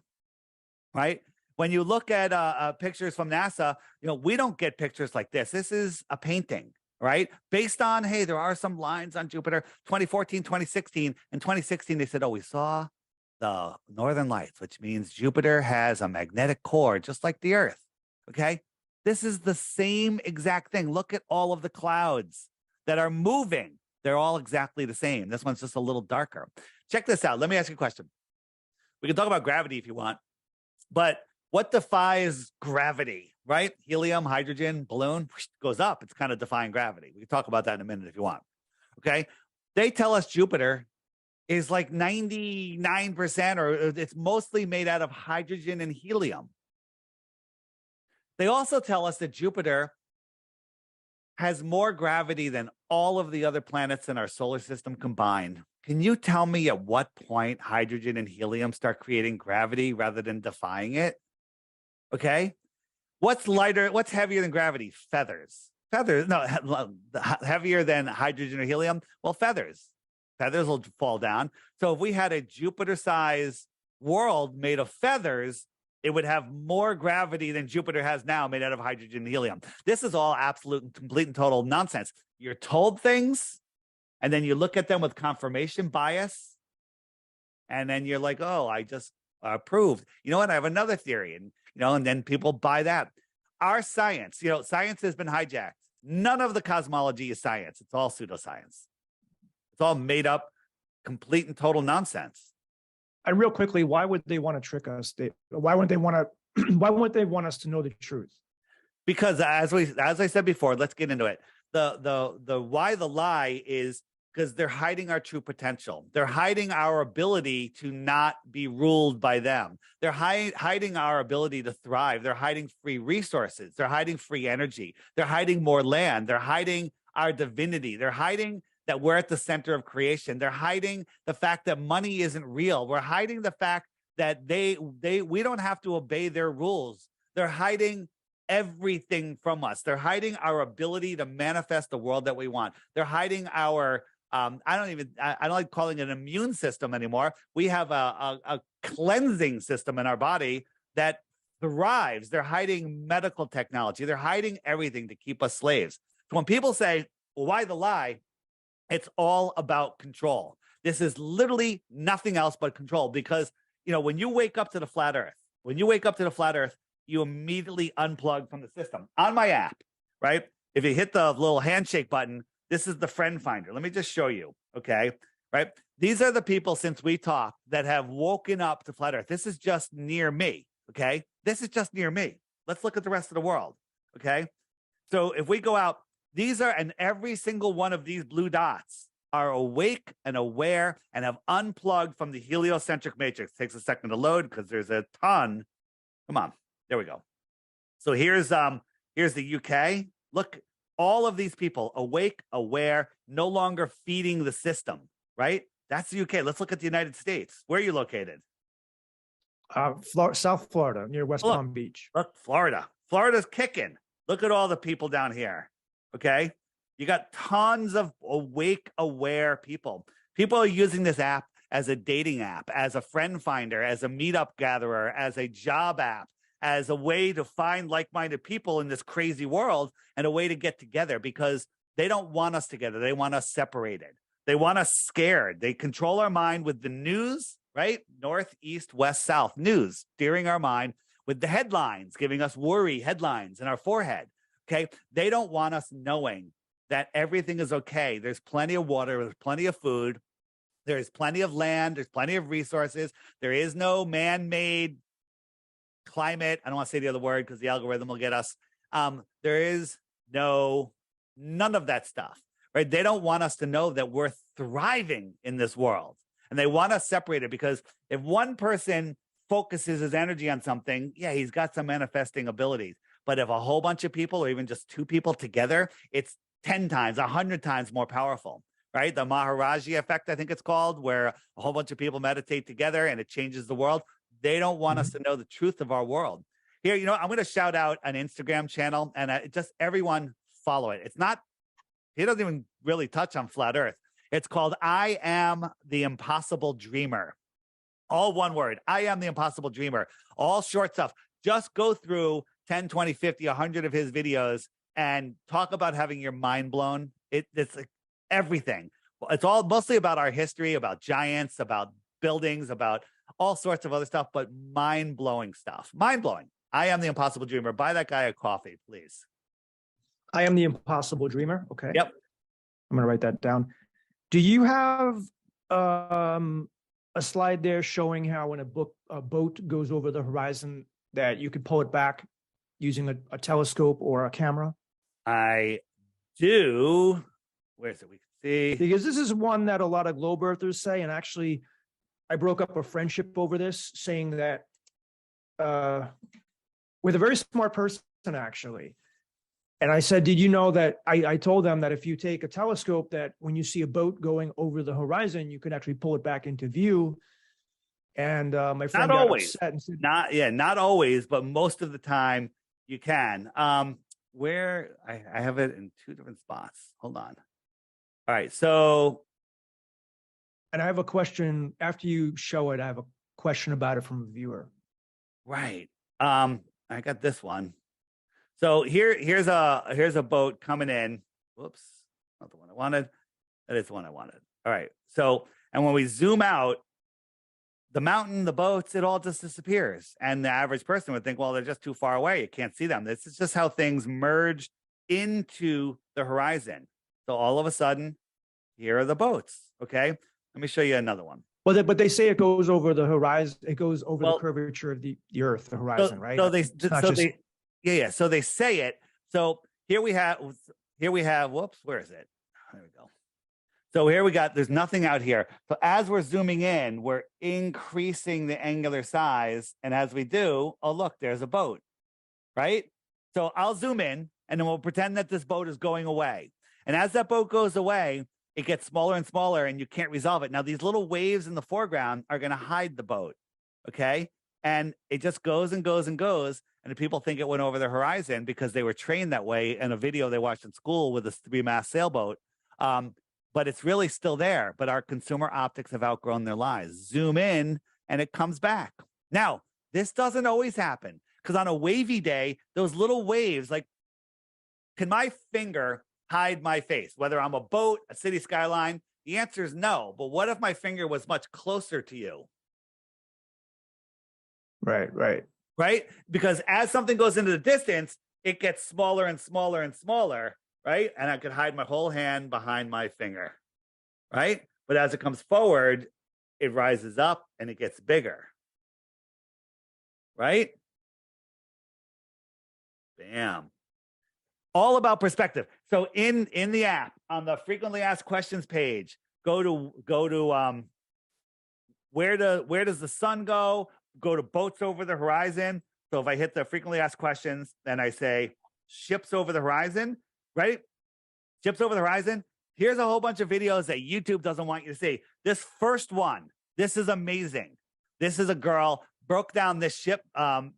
Right. When you look at pictures from NASA, we don't get pictures like this. This is a painting, right? Based on, hey, there are some lines on Jupiter, 2014, 2016. In 2016, they said, oh, we saw the northern lights, which means Jupiter has a magnetic core, just like the Earth. Okay. This is the same exact thing. Look at all of the clouds that are moving. They're all exactly the same. This one's just a little darker. Check this out. Let me ask you a question. We can talk about gravity if you want, but what defies gravity, right? Helium, hydrogen, balloon goes up. It's kind of defying gravity. We can talk about that in a minute if you want. Okay. They tell us Jupiter is like 99%, or it's mostly made out of hydrogen and helium. They also tell us that Jupiter has more gravity than all of the other planets in our solar system combined. Can you tell me at what point hydrogen and helium start creating gravity rather than defying it? Okay. What's lighter? What's heavier than gravity? Feathers. No, heavier than hydrogen or helium? Well, feathers. Feathers will fall down. So if we had a Jupiter-sized world made of feathers, it would have more gravity than Jupiter has now, made out of hydrogen and helium. This is all absolute and complete and total nonsense. You're told things, and then you look at them with confirmation bias, and then you're like, oh, I just proved. You know what? I have another theory, and then people buy that. Our science, science has been hijacked. None of the cosmology is science. It's all pseudoscience. It's all made up, complete and total nonsense. And real quickly, why would they want to trick us? Why wouldn't they want to? Why wouldn't they want us to know the truth? Because as I said before, let's get into it. The why the lie is because they're hiding our true potential. They're hiding our ability to not be ruled by them. They're hiding our ability to thrive. They're hiding free resources. They're hiding free energy. They're hiding more land. They're hiding our divinity. They're hiding that we're at the center of creation. They're hiding the fact that money isn't real. We're hiding the fact that we don't have to obey their rules. They're hiding everything from us. They're hiding our ability to manifest the world that we want. They're hiding our I don't like calling it an immune system anymore. We have a cleansing system in our body that thrives. They're hiding medical technology. They're hiding everything to keep us slaves. So when people say, well, why the lie? It's all about control. This is literally nothing else but control, because, when you wake up to the flat earth, you immediately unplug from the system. On my app, right? If you hit the little handshake button, this is the friend finder. Let me just show you, okay? Right? These are the people since we talked that have woken up to flat earth. This is just near me, okay? This is just near me. Let's look at the rest of the world, okay? So if we go out, and every single one of these blue dots are awake and aware and have unplugged from the heliocentric matrix. It takes a second to load because there's a ton. Come on. There we go. So here's the UK. Look, all of these people awake, aware, no longer feeding the system, right? That's the UK. Let's look at the United States. Where are you located? South Florida, near West Palm Beach. Look, Florida. Florida's kicking. Look at all the people down here. Okay. You got tons of awake, aware people. People are using this app as a dating app, as a friend finder, as a meetup gatherer, as a job app, as a way to find like-minded people in this crazy world and a way to get together, because they don't want us together. They want us separated. They want us scared. They control our mind with the news, right? North, east, west, south news, steering our mind with the headlines, giving us worry headlines in our forehead. Okay. They don't want us knowing that everything is okay. There's plenty of water. There's plenty of food. There's plenty of land. There's plenty of resources. There is no man-made climate. I don't want to say the other word because the algorithm will get us. There is none of that stuff, right? They don't want us to know that we're thriving in this world, and they want us separated, because if one person focuses his energy on something, yeah, he's got some manifesting abilities. But if a whole bunch of people, or even just two people together, it's 10 times, 100 times more powerful, right? The Maharaji effect, I think it's called, where a whole bunch of people meditate together and it changes the world. They don't want us to know the truth of our world. Here, I'm going to shout out an Instagram channel, and just everyone follow it. He doesn't even really touch on flat earth. It's called I Am the Impossible Dreamer. All one word. I Am the Impossible Dreamer. All short stuff. Just go through 10, 20, 50, 100 of his videos and talk about having your mind blown. It's like everything. It's all mostly about our history, about giants, about buildings, about all sorts of other stuff, but mind-blowing stuff. Mind-blowing. I Am the Impossible Dreamer. Buy that guy a coffee, please. I Am the Impossible Dreamer. Okay. Yep. I'm going to write that down. Do you have a slide there showing how when a boat goes over the horizon that you could pull it back using a telescope or a camera? I do. Where is it? We can see. Because this is one that a lot of globe earthers say, and actually I broke up a friendship over this, saying that with a very smart person, actually. And I said, did you know that I told them that if you take a telescope, that when you see a boat going over the horizon, you could actually pull it back into view. And my friend got upset and said, not always, but most of the time you can. Where I have it in two different spots. Hold on. All right. So. And I have a question after you show it. I have a question about it from a viewer. Right. I got this one. So here's a boat coming in. Whoops, not the one I wanted. That is the one I wanted. All right. So, and when we zoom out, the mountain, the boats, it all just disappears. And the average person would think, well, they're just too far away. You can't see them. This is just how things merge into the horizon. So all of a sudden, here are the boats. Okay. Let me show you another one. Well, but they say it goes over the horizon. It goes over the Well, curvature of the earth, the horizon, right? so they, It's not so just, they, yeah. So they say it. So here we have, whoops, where is it? There we go. So here we got, there's nothing out here. So as we're zooming in, we're increasing the angular size. And as we do, oh, look, there's a boat, right? So I'll zoom in and then we'll pretend that this boat is going away. And as that boat goes away, it gets smaller and smaller and you can't resolve it. Now, these little waves in the foreground are going to hide the boat, okay? And it just goes and goes and goes. And the people think it went over the horizon because they were trained that way in a video they watched in school with a three-mast sailboat. But it's really still there. But our consumer optics have outgrown their lies. Zoom in and it comes back. Now, this doesn't always happen because on a wavy day, those little waves, like, can my finger hide my face? Whether I'm a boat, a city skyline, the answer is no. But what if my finger was much closer to you? right. Right? Because as something goes into the distance, it gets smaller and smaller and smaller, right? And I could hide my whole hand behind my finger, right? But as it comes forward, it rises up and it gets bigger, right? Bam. All about perspective. So in the app, on the frequently asked questions page, go to where does the sun go? Go to boats over the horizon. So if I hit the frequently asked questions, then I say ships over the horizon, right? Ships over the horizon. Here's a whole bunch of videos that YouTube doesn't want you to see. This first one, this is amazing. This is a girl broke down this ship,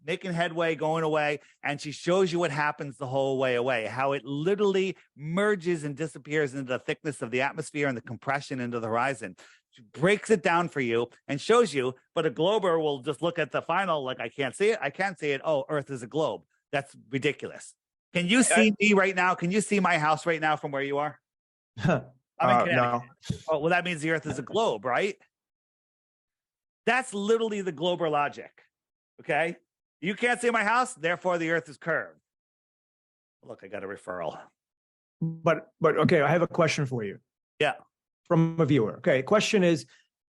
making headway, going away, and she shows you what happens the whole way away, how it literally merges and disappears into the thickness of the atmosphere and the compression into the horizon. She breaks it down for you and shows you, but a glober will just look at the final, like, I can't see it. I can't see it. Oh, Earth is a globe. That's ridiculous. Can you see me right now? Can you see my house right now from where you are? I'm in Connecticut. No. Oh, well, that means the Earth is a globe, right? That's literally the glober logic, okay? You can't see my house, therefore the Earth is curved. Look, I got a referral. But okay, I have a question for you. Yeah. From a viewer. Okay, question is,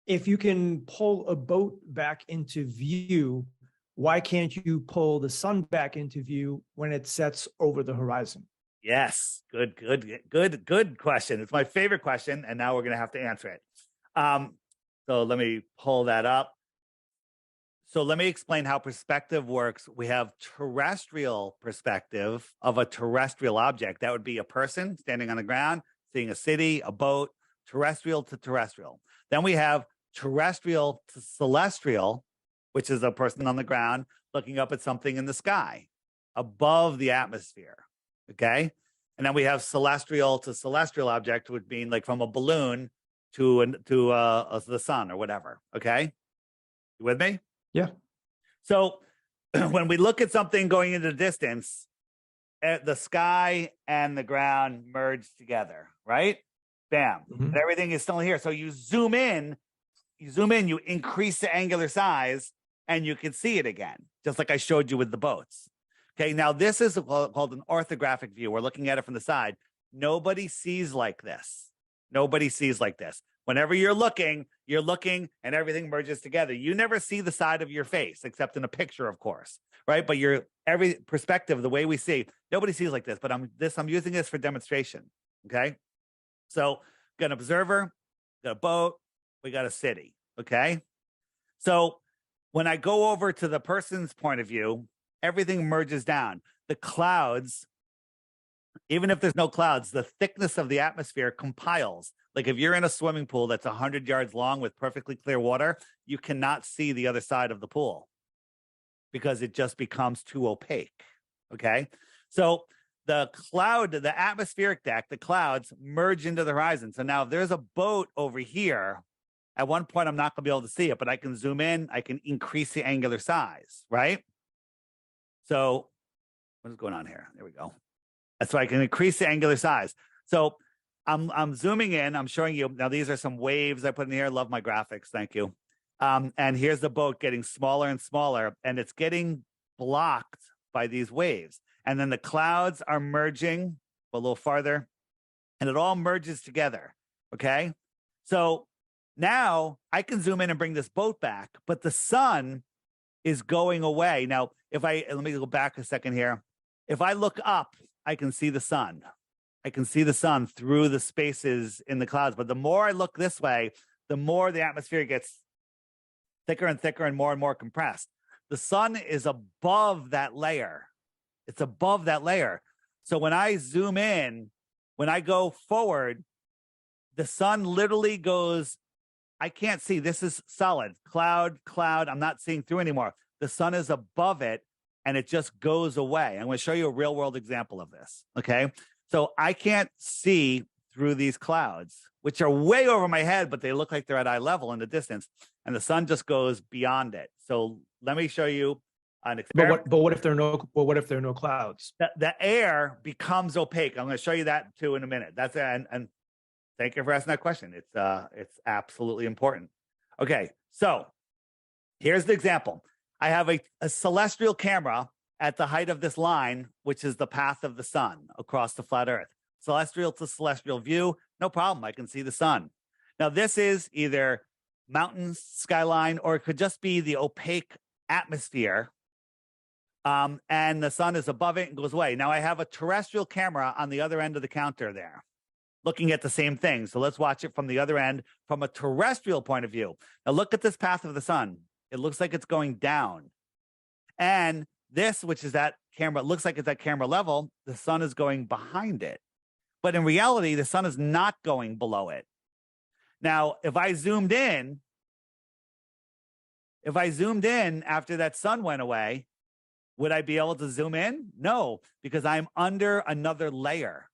if you can pull a boat back into view, why can't you pull the sun back into view when it sets over the horizon? Yes, good question. It's my favorite question, and now we're going to have to answer it. So let me pull that up. So let me explain how perspective works. We have terrestrial perspective of a terrestrial object. That would be a person standing on the ground, seeing a city, a boat, terrestrial to terrestrial. Then we have terrestrial to celestial, which is a person on the ground looking up at something in the sky above the atmosphere. Okay. And then we have celestial to celestial object, would mean like from a balloon to the sun or whatever. Okay. You with me? Yeah. So when we look at something going into the distance, the sky and the ground merge together, right? Bam. Mm-hmm. And everything is still here. So you zoom in, you increase the angular size, and you can see it again, just like I showed you with the boats. Okay, now this is called an orthographic view. We're looking at it from the side. Nobody sees like this. Nobody sees like this. Whenever you're looking and everything merges together. You never see the side of your face, except in a picture, of course, right? But every perspective, the way we see, nobody sees like this, but I'm using this for demonstration, okay? So got an observer, got a boat, we got a city, okay? So when I go over to the person's point of view, everything merges down. The clouds, even if there's no clouds, the thickness of the atmosphere compiles. Like if you're in a swimming pool that's 100 yards long with perfectly clear water, you cannot see the other side of the pool because it just becomes too opaque, okay? So the atmospheric deck, the clouds merge into the horizon. So now if there's a boat over here, at one point I'm not going to be able to see it, but I can zoom in, I can increase the angular size, right? So what is going on here? There we go. That's why I can increase the angular size. So I'm zooming in. I'm showing you. Now, these are some waves I put in here. Love my graphics. Thank you. And here's the boat getting smaller and smaller, and it's getting blocked by these waves. And then the clouds are merging a little farther, and it all merges together. Okay. So Now I can zoom in and bring this boat back, but the sun is going away. Now, let me go back a second here. If I look up, I can see the sun. I can see the sun through the spaces in the clouds. But the more I look this way, the more the atmosphere gets thicker and thicker and more compressed. The sun is above that layer. It's above that layer. So when I zoom in, when I go forward, the sun literally goes, I can't see. This is solid. Cloud. I'm not seeing through anymore. The sun is above it and it just goes away. I'm going to show you a real world example of this. Okay. So I can't see through these clouds, which are way over my head, but they look like they're at eye level in the distance. And the sun just goes beyond it. So let me show you an experiment. But what if there are no clouds? The air becomes opaque. I'm going to show you that too in a minute. That's and thank you for asking that question. It's absolutely important. Okay, so here's the example. I have a celestial camera at the height of this line, which is the path of the sun across the flat Earth. Celestial to celestial view, no problem. I can see the sun. Now, this is either mountains, skyline, or it could just be the opaque atmosphere. And the sun is above it and goes away. Now, I have a terrestrial camera on the other end of the counter there, looking at the same thing. So let's watch it from the other end from a terrestrial point of view. Now, look at this path of the sun. It looks like it's going down. And this, which is that camera, looks like it's at camera level, the sun is going behind it. But in reality, the sun is not going below it. Now, if I zoomed in after that sun went away, would I be able to zoom in? No, because I'm under another layer.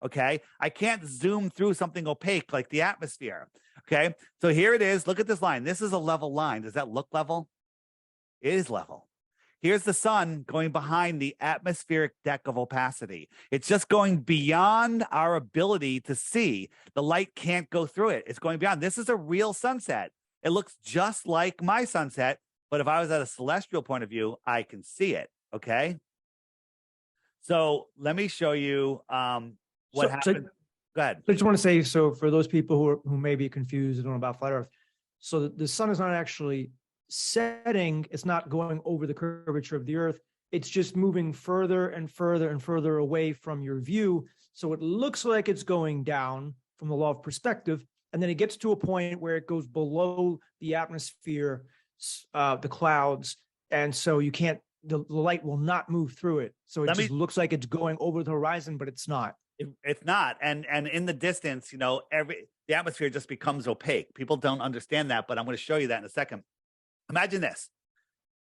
Okay. I can't zoom through something opaque like the atmosphere. Okay. So here it is. Look at this line. This is a level line. Does that look level? It is level. Here's the sun going behind the atmospheric deck of opacity. It's just going beyond our ability to see. The light can't go through it. It's going beyond. This is a real sunset. It looks just like my sunset, but if I was at a celestial point of view, I can see it. Okay. So let me show you what happened. Go ahead. I just want to say, so for those people who may be confused and don't know about flat Earth, so the sun is not actually setting, it's not going over the curvature of the Earth. It's just moving further and further and further away from your view. So it looks like it's going down from the law of perspective. And then it gets to a point where it goes below the atmosphere, the clouds. And so you can't, the light will not move through it. So it just looks like it's going over the horizon, but it's not. It's not. And in the distance, the atmosphere just becomes opaque. People don't understand that, but I'm going to show you that in a second. Imagine this.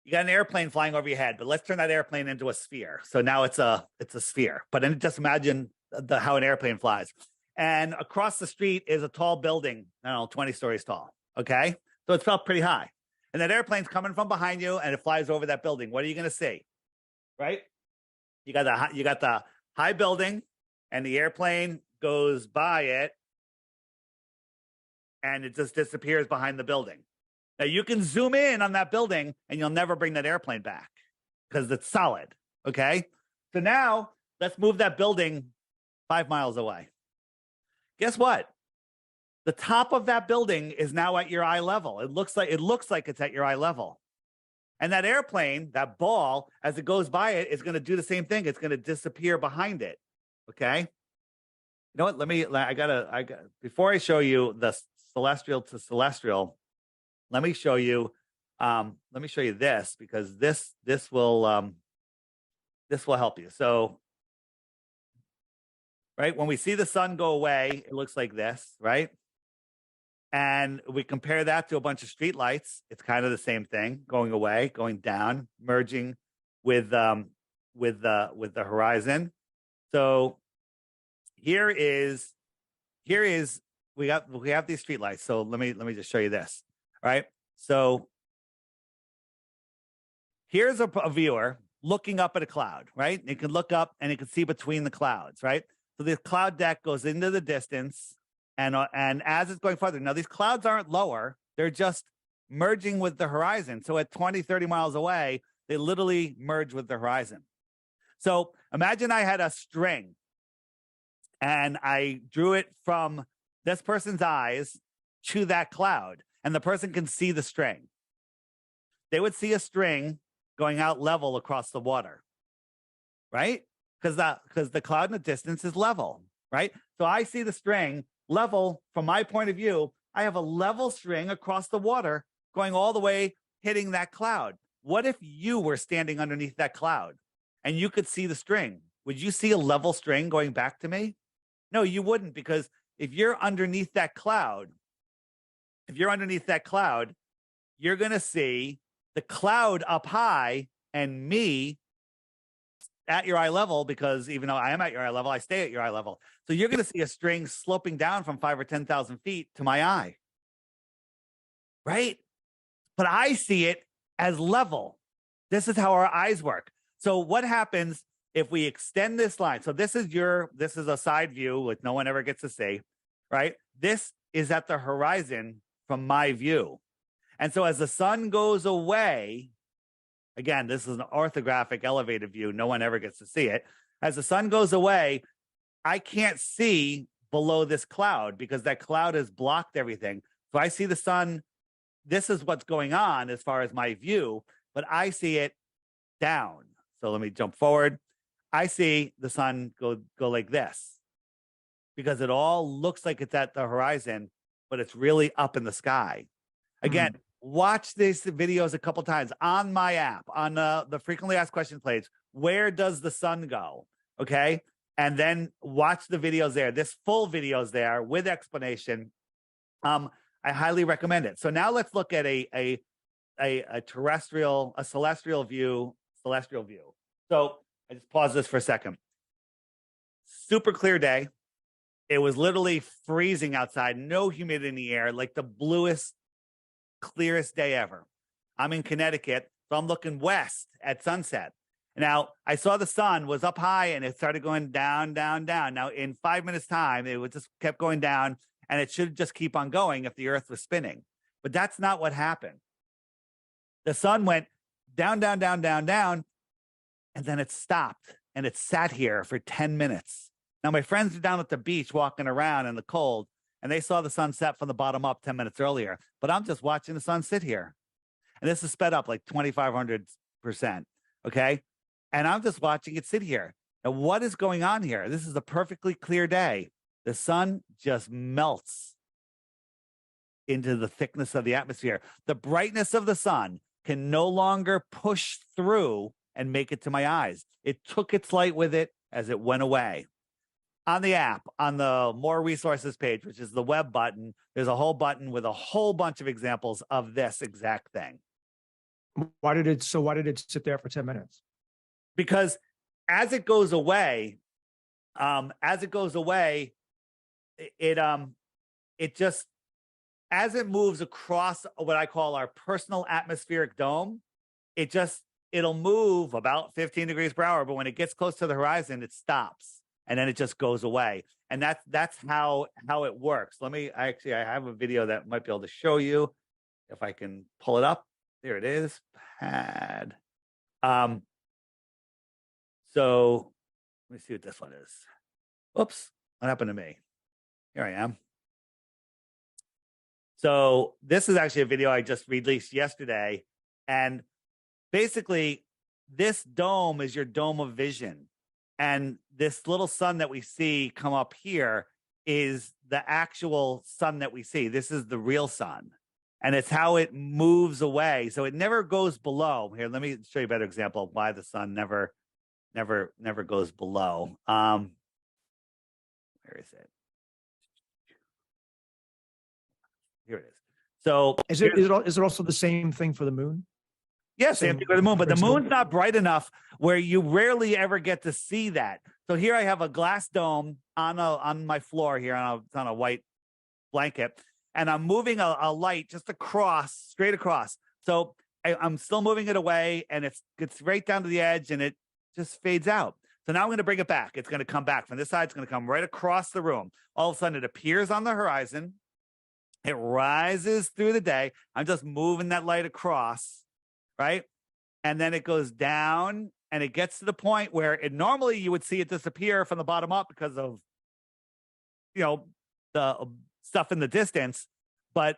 You got an airplane flying over your head, but let's turn that airplane into a sphere. So now it's a sphere, but then just imagine how an airplane flies. And across the street is a tall building, I don't know, 20 stories tall. Okay. So it's felt pretty high. And that airplane's coming from behind you and it flies over that building. What are you going to see? Right? You got the high building and the airplane goes by it and it just disappears behind the building. Now you can zoom in on that building and you'll never bring that airplane back because it's solid. Okay. So now let's move that building 5 miles away. Guess what? The top of that building is now at your eye level. It looks like it's at your eye level. And that airplane, that ball, as it goes by it, is going to do the same thing. It's going to disappear behind it. Okay. You know what? Before I show you the celestial to celestial, let me show you this because this will help you. So, right, when we see the sun go away, it looks like this, right? And we compare that to a bunch of street lights. It's kind of the same thing, going away, going down, merging with the horizon. So here is we have these street lights. So let me just show you this. All right. So here's a viewer looking up at a cloud, right? It can look up and it can see between the clouds, right? So this cloud deck goes into the distance and as it's going farther, now these clouds aren't lower, they're just merging with the horizon. So at 20, 30 miles away, they literally merge with the horizon. So imagine I had a string and I drew it from this person's eyes to that cloud, and the person can see the string. They would see a string going out level across the water, right? Because the cloud in the distance is level, right? So I see the string level from my point of view. I have a level string across the water going all the way, hitting that cloud. What if you were standing underneath that cloud and you could see the string? Would you see a level string going back to me? No, you wouldn't, because if you're underneath that cloud, you're going to see the cloud up high and me at your eye level, because even though I am at your eye level, I stay at your eye level. So you're going to see a string sloping down from 5,000 or 10,000 feet to my eye, right? But I see it as level. This is how our eyes work. So what happens if we extend this line? So this is a side view, which no one ever gets to see, right? This is at the horizon from my view. And so as the sun goes away, again, this is an orthographic elevated view. No one ever gets to see it. As the sun goes away, I can't see below this cloud because that cloud has blocked everything. So I see the sun. This is what's going on as far as my view, but I see it down. So let me jump forward. I see the sun go like this because it all looks like it's at the horizon, but it's really up in the sky. Again, watch these videos a couple times on my app, on the frequently asked questions page. Where does the sun go? Okay. And then watch the videos there. This full video is there with explanation. I highly recommend it. So now let's look at a celestial view. So I just pause this for a second. Super clear day. It was literally freezing outside, no humidity in the air, like the bluest, clearest day ever. I'm in Connecticut, so I'm looking west at sunset. Now, I saw the sun was up high and it started going down, down, down. Now, in 5 minutes' time, it would just kept going down, and it should just keep on going if the earth was spinning. But that's not what happened. The sun went down, down, down, down, down, and then it stopped, and it sat here for 10 minutes. Now, my friends are down at the beach walking around in the cold, and they saw the sun set from the bottom up 10 minutes earlier. But I'm just watching the sun sit here. And this is sped up like 2,500%, okay? And I'm just watching it sit here. Now, what is going on here? This is a perfectly clear day. The sun just melts into the thickness of the atmosphere. The brightness of the sun can no longer push through and make it to my eyes. It took its light with it as it went away. On the app, on the More Resources page, which is the web button, there's a whole button with a whole bunch of examples of this exact thing. Why did it sit there for 10 minutes? Because as it goes away, it just, as it moves across what I call our personal atmospheric dome, it'll move about 15 degrees per hour. But when it gets close to the horizon, it stops, and then it just goes away. And that's how it works. I have a video that might be able to show you if I can pull it up. There it is. Pad. So let me see what this one is. Oops, what happened to me? Here I am. So this is actually a video I just released yesterday. And basically, this dome is your dome of vision. And this little sun that we see come up here is the actual sun that we see. This is the real sun. And it's how it moves away. So it never goes below. Here, let me show you a better example of why the sun never goes below. Where is it? Here it is. So is it also the same thing for the moon? Yes, same thing with the moon, but the moon's not bright enough where you rarely ever get to see that. So here I have a glass dome on my floor here on a white blanket, and I'm moving a light just straight across. So I'm still moving it away, and it gets right down to the edge, and it just fades out. So now I'm going to bring it back. It's going to come back from this side. It's going to come right across the room. All of a sudden, it appears on the horizon. It rises through the day. I'm just moving that light across, right? And then it goes down, and it gets to the point where normally you would see it disappear from the bottom up because of, the stuff in the distance. But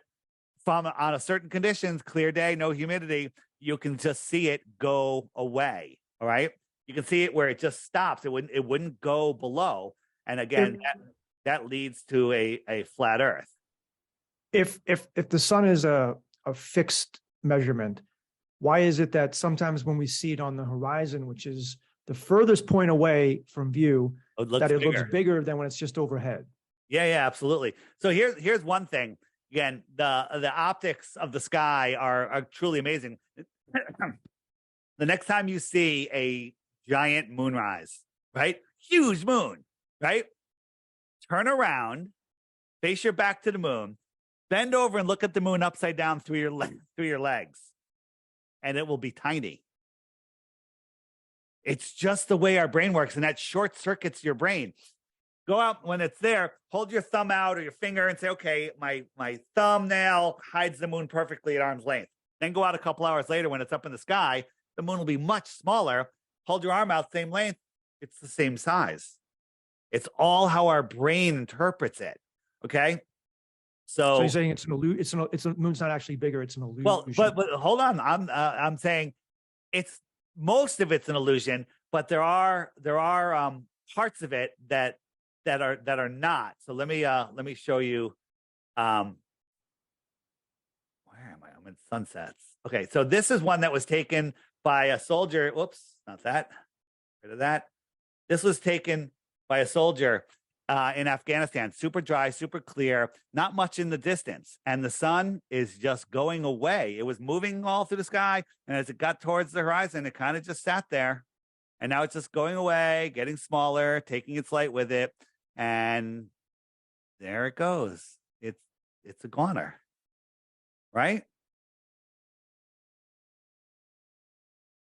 from on a certain conditions, clear day, no humidity, you can just see it go away. All right. You can see it where it just stops. It wouldn't go below. And again, that leads to a flat earth. If the sun is a fixed measurement, why is it that sometimes when we see it on the horizon, which is the furthest point away from view, that it looks bigger than when it's just overhead? Yeah, absolutely. So here's one thing. Again, the optics of the sky are truly amazing. The next time you see a giant moonrise, right? Huge moon, right? Turn around, face your back to the moon, bend over and look at the moon upside down through your legs, and it will be tiny. It's just the way our brain works, and that short circuits your brain. Go out when it's there, hold your thumb out or your finger and say, okay, my thumbnail hides the moon perfectly at arm's length. Then go out a couple hours later when it's up in the sky, the moon will be much smaller. Hold your arm out, same length. It's the same size. It's all how our brain interprets it. Okay. So you're saying it's an illusion. It's a moon's not actually bigger. It's an illusion. Well, but hold on. I'm saying it's most of it's an illusion, but there are parts of it that are not. So let me show you. Where am I? I'm in sunsets. Okay, so this is one that was taken by a soldier. Whoops, not that. Rid of that. This was taken by a soldier in Afghanistan. Super dry, super clear, not much in the distance, and the sun is just going away. It was moving all through the sky, and as it got towards the horizon, it kind of just sat there, and now it's just going away, getting smaller, taking its light with it. And there it goes. It's a goner, right?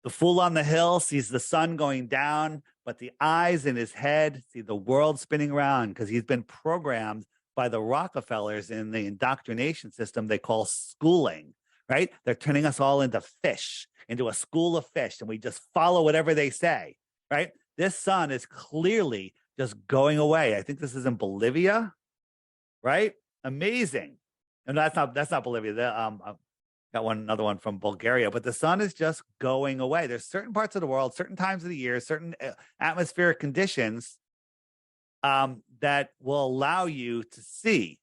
The fool on the hill sees the sun going down, but the eyes in his head see the world spinning around because he's been programmed by the Rockefellers in the indoctrination system they call schooling, right? They're turning us all into fish, into a school of fish, and we just follow whatever they say, right? This sun is clearly just going away. I think this is in Bolivia, right? Amazing. And that's not Bolivia. Got another one from Bulgaria, but the sun is just going away. There's certain parts of the world, certain times of the year, certain atmospheric conditions that will allow you to see.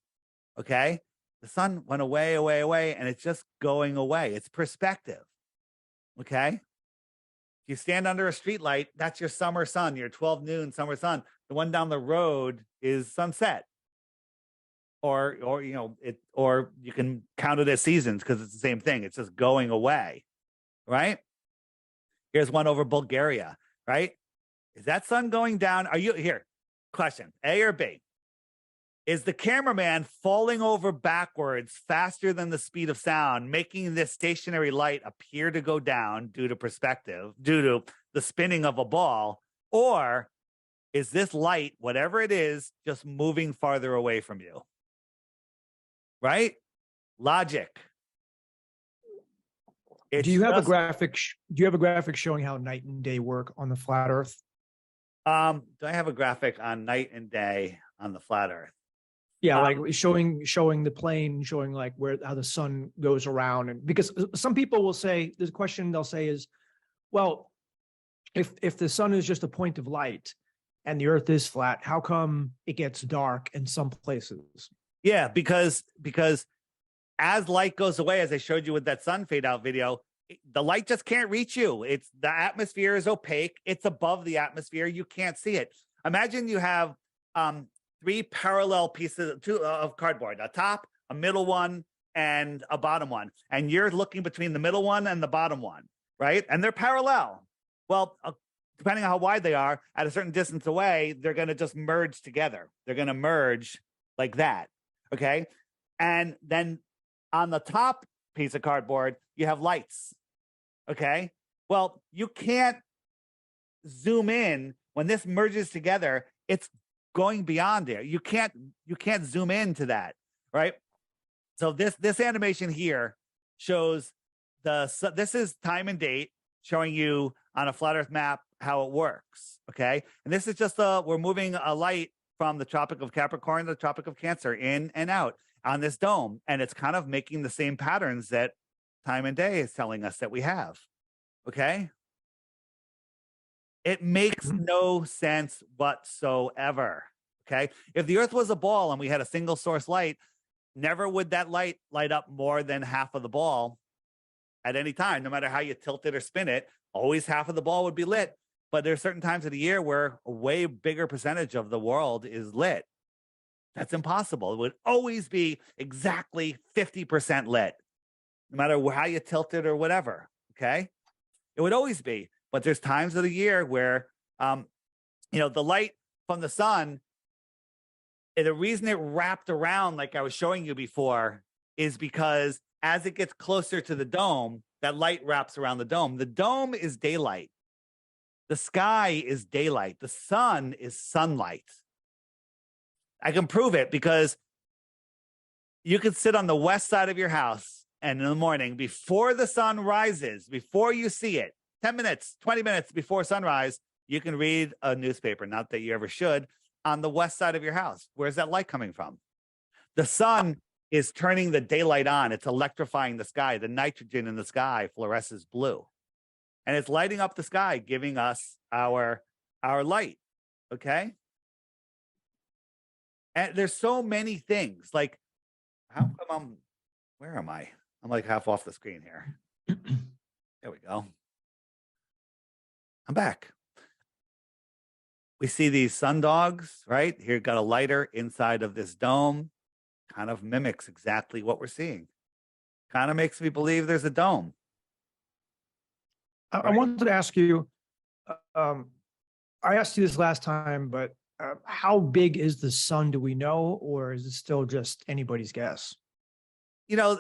Okay, the sun went away, and it's just going away. It's perspective. Okay, if you stand under a street light, that's your summer sun, your 12 noon summer sun. The one down the road is sunset. Or or you can count it as seasons because it's the same thing. It's just going away, right? Here's one over Bulgaria, right? Is that sun going down? Are you here? Question: A or B? Is the cameraman falling over backwards faster than the speed of sound, making this stationary light appear to go down due to perspective, due to the spinning of a ball, or is this light, whatever it is, just moving farther away from you? Right? Logic. Do you have a graphic? Do you have a graphic showing how night and day work on the flat Earth? Do I have a graphic on night and day on the flat Earth? Yeah, like showing the plane, showing like how the sun goes around, and because some people will say, the question they'll say is, well, if the sun is just a point of light and the Earth is flat, how come it gets dark in some places? Yeah, because as light goes away, as I showed you with that sun fade out video, the light just can't reach you. It's the atmosphere is opaque. It's above the atmosphere. You can't see it. Imagine you have three parallel pieces of cardboard, a top, a middle one, and a bottom one. And you're looking between the middle one and the bottom one, right? And they're parallel. Well, depending on how wide they are, at a certain distance away, they're going to just merge together. They're going to merge like that. Okay. And then on the top piece of cardboard, you have lights. Okay. Well, you can't zoom in when this merges together. It's going beyond there. You can't zoom into that. Right. So this animation here shows this is time and date showing you on a flat Earth map how it works. Okay. And this is just we're moving a light from the Tropic of Capricorn to the Tropic of Cancer, in and out on this dome. And it's kind of making the same patterns that time and day is telling us that we have. Okay. It makes no sense whatsoever. Okay. If the earth was a ball and we had a single source light, never would that light light up more than half of the ball at any time, no matter how you tilt it or spin it. Always half of the ball would be lit. But there's certain times of the year where a way bigger percentage of the world is lit. That's impossible. It would always be exactly 50% lit, no matter how you tilt it or whatever. Okay. It would always be. But there's times of the year where, the light from the sun, the reason it wrapped around, like I was showing you before, is because as it gets closer to the dome, that light wraps around the dome. The dome is daylight. The sky is daylight. The sun is sunlight. I can prove it because you could sit on the west side of your house and in the morning, before the sun rises, before you see it, 10 minutes, 20 minutes before sunrise, you can read a newspaper, not that you ever should, on the west side of your house. Where's that light coming from? The sun is turning the daylight on. It's electrifying the sky. The nitrogen in the sky fluoresces blue. And it's lighting up the sky, giving us our light, okay? And there's so many things. Like, how come where am I? I'm like half off the screen here. There we go. I'm back. We see these sundogs, right? Here, got a lighter inside of this dome. Kind of mimics exactly what we're seeing. Kind of makes me believe there's a dome. I wanted to ask you, I asked you this last time, but how big is the sun? Do we know, or is it still just anybody's guess? There's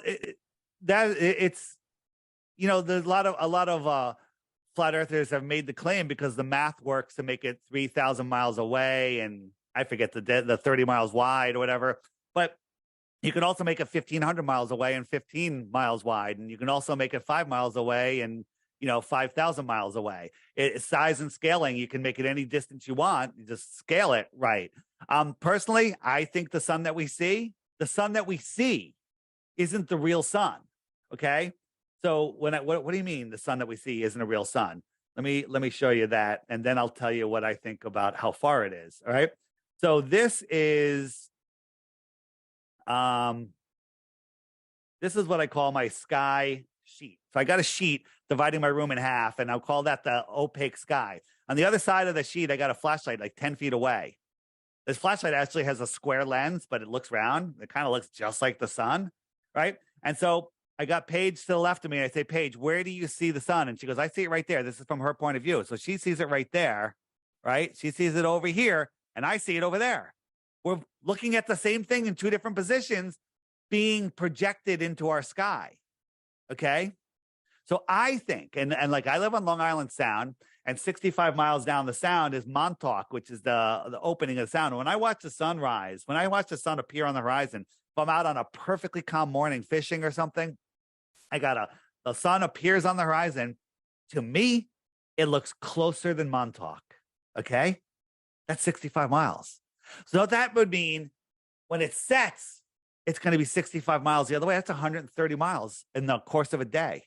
a lot of flat earthers have made the claim because the math works to make it 3,000 miles away, and I forget the 30 miles wide or whatever. But you can also make it 1,500 miles away and 15 miles wide, and you can also make it 5 miles away and 5,000 miles away. Size and scaling, you can make it any distance you want. You just scale it right. Personally, I think the sun that we see isn't the real sun. Okay. So what do you mean the sun that we see isn't a real sun? Let me show you that, and then I'll tell you what I think about how far it is. All right. So this is what I call my sky sheet. So I got a sheet dividing my room in half, and I'll call that the opaque sky. On the other side of the sheet, I got a flashlight like 10 feet away. This flashlight actually has a square lens, but it looks round. It kind of looks just like the sun, right? And so I got Paige to the left of me. And I say, Paige, where do you see the sun? And she goes, I see it right there. This is from her point of view. So she sees it right there, right? She sees it over here, and I see it over there. We're looking at the same thing in two different positions being projected into our sky, okay? So I think, and like I live on Long Island Sound, and 65 miles down the Sound is Montauk, which is the opening of the Sound. And when I watch the sun rise, when I watch the sun appear on the horizon, if I'm out on a perfectly calm morning fishing or something, the sun appears on the horizon. To me, it looks closer than Montauk, okay? That's 65 miles. So that would mean when it sets, it's going to be 65 miles the other way. That's 130 miles in the course of a day.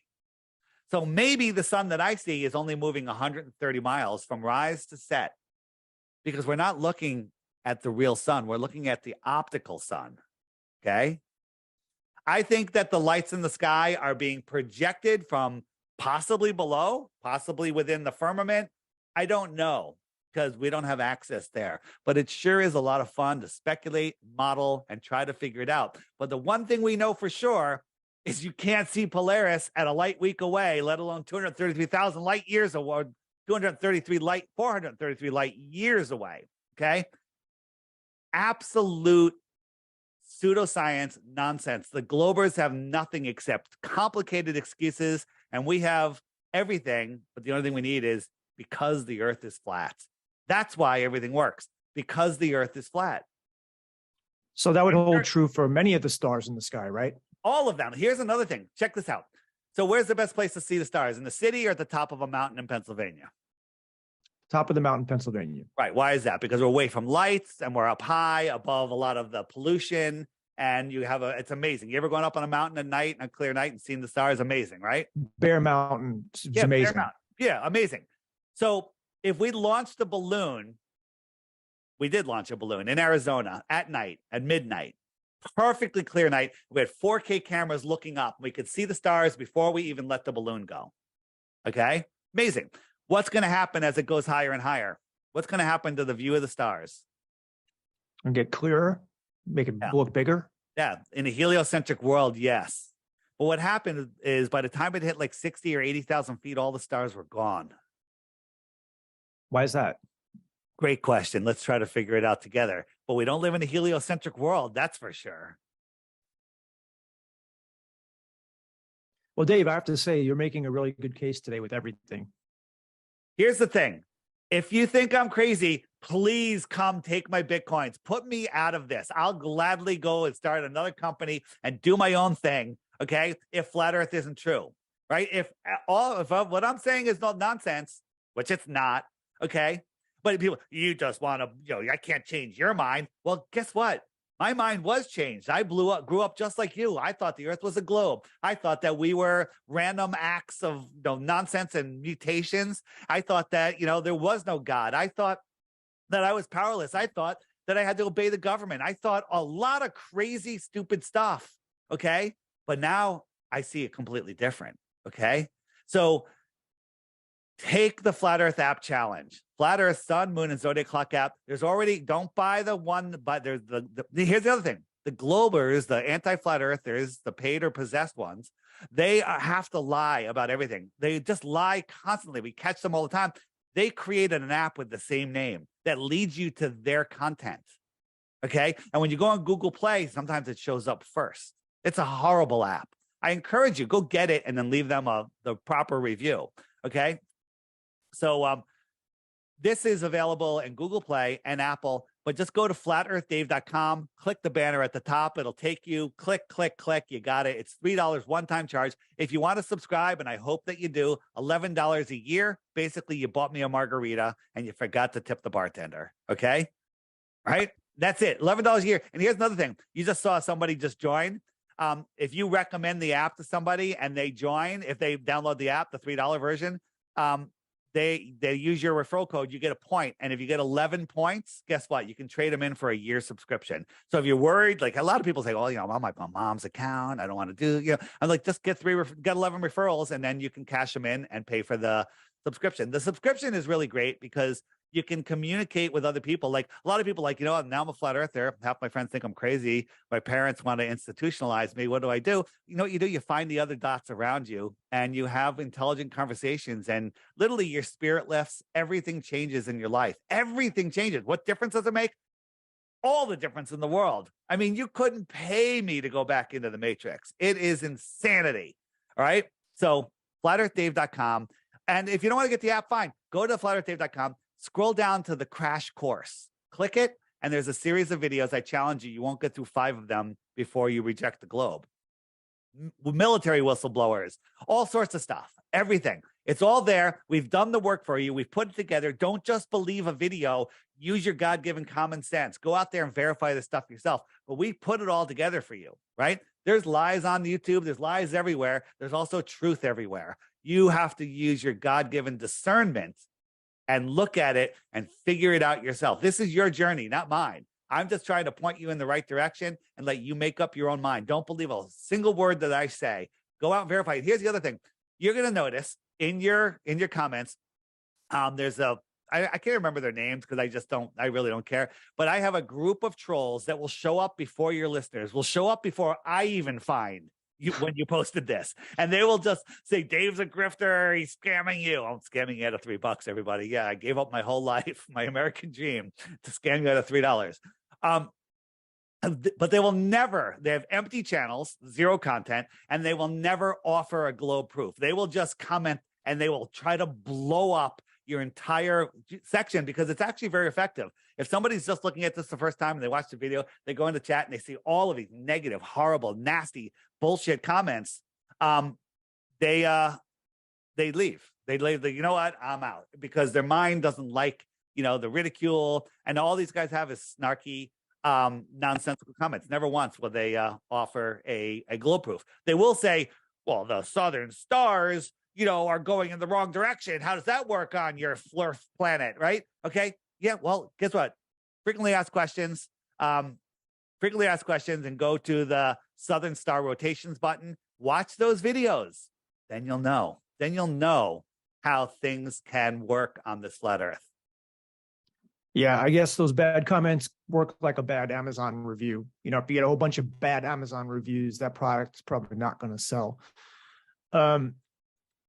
So maybe the sun that I see is only moving 130 miles from rise to set, because we're not looking at the real sun. We're looking at the optical sun. Okay. I think that the lights in the sky are being projected from possibly below, possibly within the firmament. I don't know, because we don't have access there, but it sure is a lot of fun to speculate, model, and try to figure it out. But the one thing we know for sure is you can't see Polaris at a light week away, let alone 233,000 light years away, 433 light years away. Okay. Absolute pseudoscience nonsense. The Globers have nothing except complicated excuses, and we have everything. But the only thing we need is because the earth is flat. That's why everything works, because the earth is flat. So that would hold true for many of the stars in the sky, right? All of them. Here's another thing. Check this out. So where's the best place to see the stars? In the city or at the top of a mountain in Pennsylvania? Top of the mountain, Pennsylvania. Right. Why is that? Because we're away from lights and we're up high above a lot of the pollution. And you have it's amazing. You ever gone up on a mountain at night, on a clear night, and seen the stars? Amazing, right? Bear Mountain. It's amazing. Bear Mountain. Yeah, amazing. So if we launched a balloon, we did launch a balloon in Arizona at night, at midnight, perfectly clear night. We had 4K cameras looking up. We could see the stars before we even let the balloon go. Okay. Amazing. What's going to happen as it goes higher and higher? What's going to happen to the view of the stars? And get clearer, make it look bigger. Yeah. In a heliocentric world, yes. But what happened is by the time it hit like 60 or 80,000 feet, all the stars were gone. Why is that? Great question. Let's try to figure it out together. But we don't live in a heliocentric world, that's for sure. Well, Dave, I have to say, you're making a really good case today with everything. Here's the thing. If you think I'm crazy, please come take my Bitcoins. Put me out of this. I'll gladly go and start another company and do my own thing, okay? If flat earth isn't true, right? If what I'm saying is not nonsense, which it's not, okay? But people, you just want to, I can't change your mind. Well, guess what? My mind was changed. I grew up just like you. I thought the earth was a globe. I thought that we were random acts of nonsense and mutations. I thought that, there was no God. I thought that I was powerless. I thought that I had to obey the government. I thought a lot of crazy, stupid stuff. Okay. But now I see it completely different. Okay. So take the Flat Earth app challenge. Flat Earth, Sun, Moon, and Zodiac Clock app. There's already, don't buy the one, but there's here's the other thing. The Globers, the anti-flat earthers, the paid or possessed ones, they have to lie about everything. They just lie constantly. We catch them all the time. They created an app with the same name that leads you to their content. Okay. And when you go on Google Play, sometimes it shows up first. It's a horrible app. I encourage you, go get it and then leave them the proper review. Okay. So this is available in Google Play and Apple, but just go to flatearthdave.com, click the banner at the top. It'll take you, click. You got it. It's $3 one-time charge. If you want to subscribe, and I hope that you do, $11 a year. Basically, you bought me a margarita and you forgot to tip the bartender. Okay. All right. That's it. $11 a year. And here's another thing. You just saw somebody just join. If you recommend the app to somebody and they join, if they download the app, the $3 version, they use your referral code, you get a point. And if you get 11 points, guess what? You can trade them in for a year subscription. So if you're worried, like a lot of people say, well, I'm on my mom's account, I don't want to do, I'm like, just get 11 referrals and then you can cash them in and pay for the subscription. The subscription is really great because you can communicate with other people. Like a lot of people like, now I'm a flat earther. Half my friends think I'm crazy. My parents want to institutionalize me. What do? You know what you do? You find the other dots around you and you have intelligent conversations and literally your spirit lifts. Everything changes in your life. Everything changes. What difference does it make? All the difference in the world. I mean, you couldn't pay me to go back into the matrix. It is insanity. All right. So flatearthdave.com. And if you don't want to get the app, fine. Go to flatearthdave.com. Scroll down to the crash course, click it, and there's a series of videos. I challenge you. You won't get through 5 of them before you reject the globe. Military whistleblowers, all sorts of stuff, everything. It's all there. We've done the work for you. We've put it together. Don't just believe a video. Use your God-given common sense. Go out there and verify this stuff yourself. But we put it all together for you, right? There's lies on YouTube. There's lies everywhere. There's also truth everywhere. You have to use your God-given discernment and look at it and figure it out yourself. This is your journey, not mine. I'm just trying to point you in the right direction and let you make up your own mind. Don't believe a single word that I say. Go out and verify it. Here's the other thing. You're going to notice in your comments, there's I can't remember their names because I really don't care. But I have a group of trolls that will show up before your listeners, will show up before I even find you when you posted this, and they will just say, Dave's a grifter, he's scamming you. I'm scamming you out of $3, everybody. Yeah, I gave up my whole life, my American dream, to scam you out of $3. But they have empty channels, zero content, and they will never offer a globe proof. They will just comment and they will try to blow up your entire section because it's actually very effective. If somebody's just looking at this the first time and they watch the video, they go into chat and they see all of these negative, horrible, nasty, bullshit comments, they leave. They you know what, I'm out, because their mind doesn't like, the ridicule, and all these guys have is snarky, nonsensical comments. Never once will they offer a globe proof. They will say, well, the southern stars, are going in the wrong direction. How does that work on your Flurf planet, right? Okay. Yeah, well, guess what? Frequently asked questions. And go to the Southern Star Rotations button. Watch those videos. Then you'll know. How things can work on this flat Earth. Yeah, I guess those bad comments work like a bad Amazon review. If you get a whole bunch of bad Amazon reviews, that product's probably not going to sell.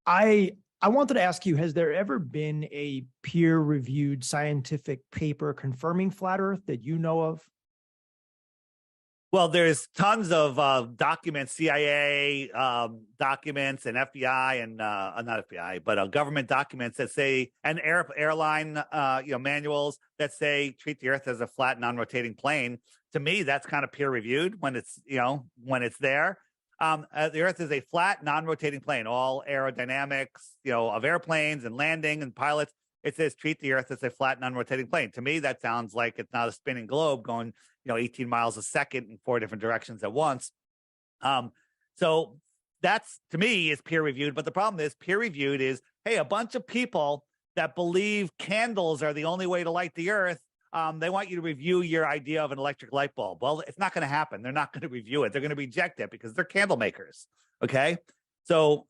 I wanted to ask you, has there ever been a peer-reviewed scientific paper confirming flat Earth that you know of? Well, there's tons of documents, CIA documents, and FBI, and not FBI, but government documents that say, and airline manuals that say treat the Earth as a flat, non-rotating plane. To me, that's kind of peer reviewed when it's there. The Earth is a flat, non-rotating plane. All aerodynamics, of airplanes and landing and pilots, it says treat the Earth as a flat, non-rotating plane. To me, that sounds like it's not a spinning globe going 18 miles a second in 4 different directions at once. So that's, to me, is peer reviewed. But the problem is, peer reviewed is, hey, a bunch of people that believe candles are the only way to light the Earth, they want you to review your idea of an electric light bulb. Well, it's not going to happen. They're not going to review it. They're going to reject it because they're candle makers. Okay. So,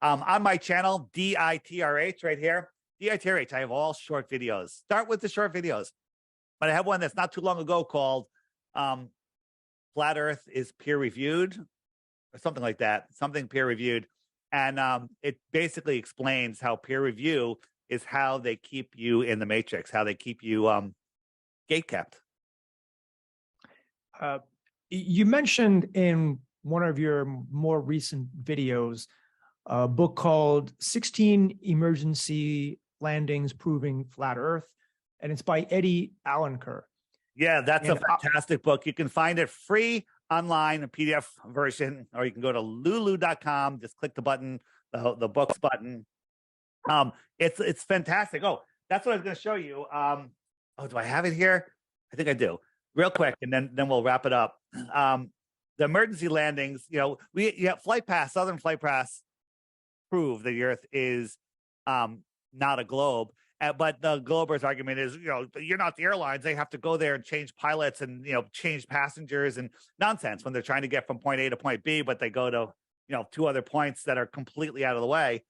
on my channel, DITRH right here, DITRH, I have all short videos. Start with the short videos. But I have one that's not too long ago called Flat Earth is Peer Reviewed, or something like that, something peer reviewed. And it basically explains how peer review is how they keep you in the matrix, how they keep you gate kept. You mentioned in one of your more recent videos a book called 16 Emergency Landings Proving Flat Earth, and it's by Eddie Alenker. Yeah, that's a fantastic book. You can find it free online, a PDF version, or you can go to lulu.com, just click the button, the books button. It's fantastic. Oh, that's what I was going to show you. Do I have it here? I think I do. Real quick, and then we'll wrap it up. The emergency landings, Flight Pass, Southern Flight Pass, prove that the Earth is not a globe. But the Glober's argument is, you're not the airlines. They have to go there and change pilots and, change passengers and nonsense when they're trying to get from point A to point B, but they go to, 2 other points that are completely out of the way.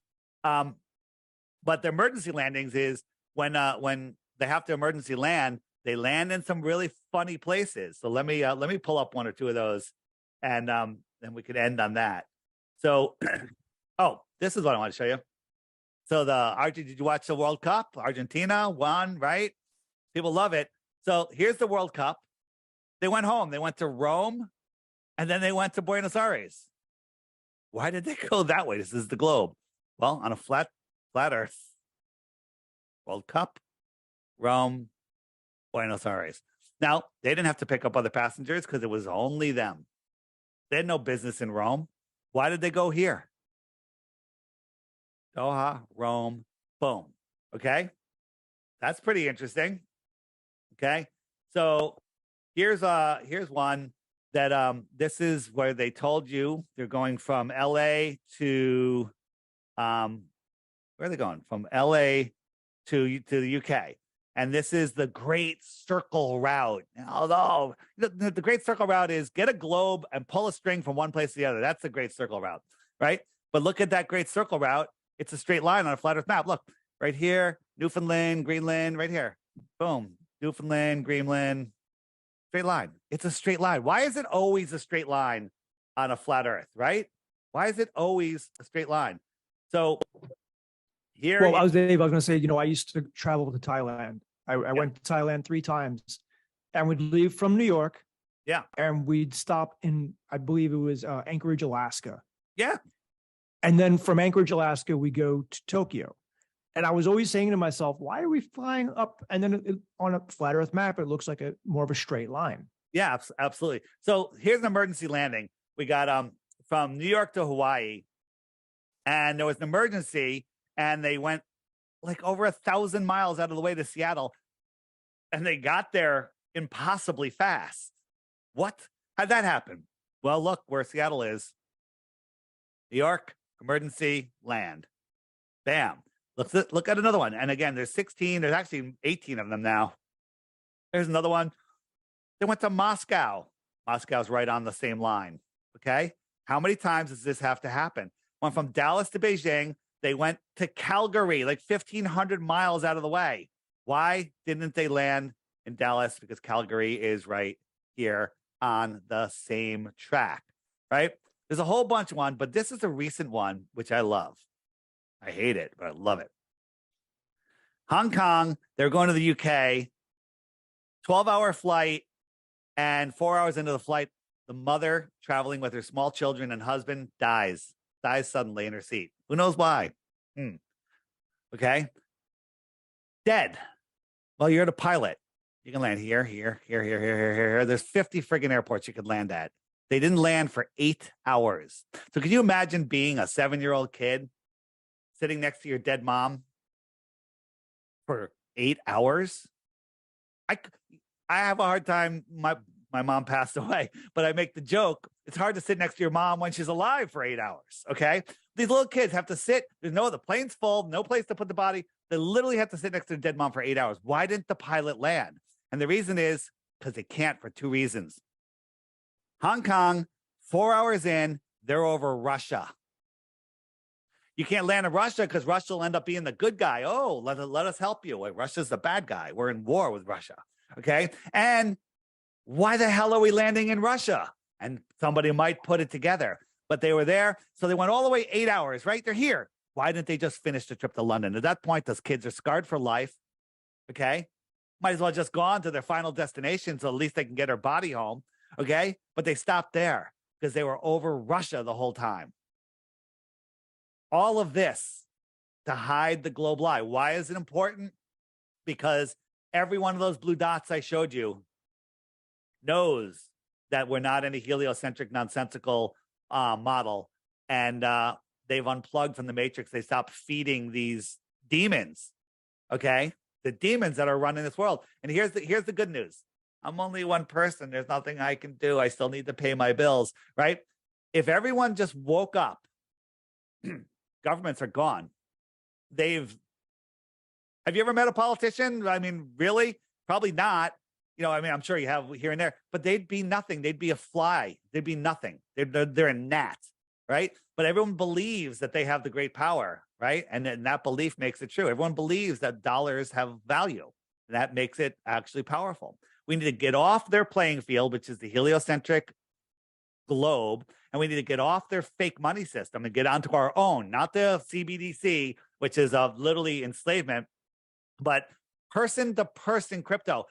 But the emergency landings is when they have to emergency land, they land in some really funny places. So let me pull up 1 or 2 of those, and then we could end on that. So, this is what I want to show you. So did you watch the World Cup? Argentina won, right? People love it. So here's the World Cup. They went home. They went to Rome, and then they went to Buenos Aires. Why did they go that way? This is the globe. Well, on a flat Earth. World Cup, Rome, Buenos Aires. Now, they didn't have to pick up other passengers because it was only them. They had no business in Rome. Why did they go here? Doha, Rome, boom. Okay. That's pretty interesting. Okay. So here's one that this is where they told you they're going from LA to where are they going? From LA to the UK. And this is the Great Circle Route. Although the Great Circle Route is get a globe and pull a string from one place to the other. That's the Great Circle Route, right? But look at that Great Circle Route. It's a straight line on a flat Earth map. Look, right here, Newfoundland, Greenland, right here. Boom. Newfoundland, Greenland, straight line. It's a straight line. Why is it always a straight line on a flat Earth, right? Why is it always a straight line? So here. Well, I was going to say, I used to travel to Thailand. I went to Thailand 3 times, and we'd leave from New York. Yeah. And we'd stop in, I believe it was Anchorage, Alaska. Yeah. And then from Anchorage, Alaska, we go to Tokyo. And I was always saying to myself, why are we flying up? And then on a flat Earth map, it looks like more of a straight line. Yeah, absolutely. So here's an emergency landing. We got from New York to Hawaii, and there was an emergency, and they went like over 1,000 miles out of the way to Seattle, and they got there impossibly fast. What? How'd that happen? Well, look where Seattle is. New York, emergency, land. Bam. Look at another one. And again, there's 16, there's actually 18 of them now. There's another one. They went to Moscow. Moscow's right on the same line. Okay. How many times does this have to happen? Went from Dallas to Beijing. They went to Calgary, like 1,500 miles out of the way. Why didn't they land in Dallas? Because Calgary is right here on the same track, right? There's a whole bunch of one, but this is a recent one, which I love. I hate it, but I love it. Hong Kong, they're going to the UK, 12-hour flight, and 4 hours into the flight, the mother traveling with her small children and husband dies suddenly in her seat. Who knows why? Okay. Dead. Well, you're the pilot. You can land here. There's 50 friggin' airports you could land at. They didn't land for 8 hours. So could you imagine being a 7-year-old kid sitting next to your dead mom for 8 hours? I have a hard time. My mom passed away, but I make the joke. It's hard to sit next to your mom when she's alive for 8 hours. Okay. These little kids have to sit. The plane's full, no place to put the body. They literally have to sit next to their dead mom for 8 hours. Why didn't the pilot land? And the reason is because they can't for 2 reasons. Hong Kong, 4 hours in, they're over Russia. You can't land in Russia because Russia will end up being the good guy. Oh, let us help you. Russia's the bad guy. We're in war with Russia. Okay. And why the hell are we landing in Russia? And somebody might put it together, but they were there. So they went all the way 8 hours, right? They're here. Why didn't they just finish the trip to London? At that point, those kids are scarred for life. Okay. Might as well just go on to their final destination so at least they can get their body home. Okay. But they stopped there because they were over Russia the whole time. All of this to hide the globe lie. Why is it important? Because every one of those blue dots I showed you knows that we're not in a heliocentric, nonsensical model. And they've unplugged from the matrix. They stopped feeding these demons. Okay. The demons that are running this world. And here's the good news. I'm only one person. There's nothing I can do. I still need to pay my bills, right? If everyone just woke up, governments are gone. Have you ever met a politician? I mean, really? Probably not. I'm sure you have here and there, but they'd be nothing. They'd be a fly. They'd be nothing. They're a gnat, right? But everyone believes that they have the great power, right? And that belief makes it true. Everyone believes that dollars have value. And that makes it actually powerful. We need to get off their playing field, which is the heliocentric globe, and we need to get off their fake money system and get onto our own, not the CBDC, which is literally enslavement, but person-to-person crypto.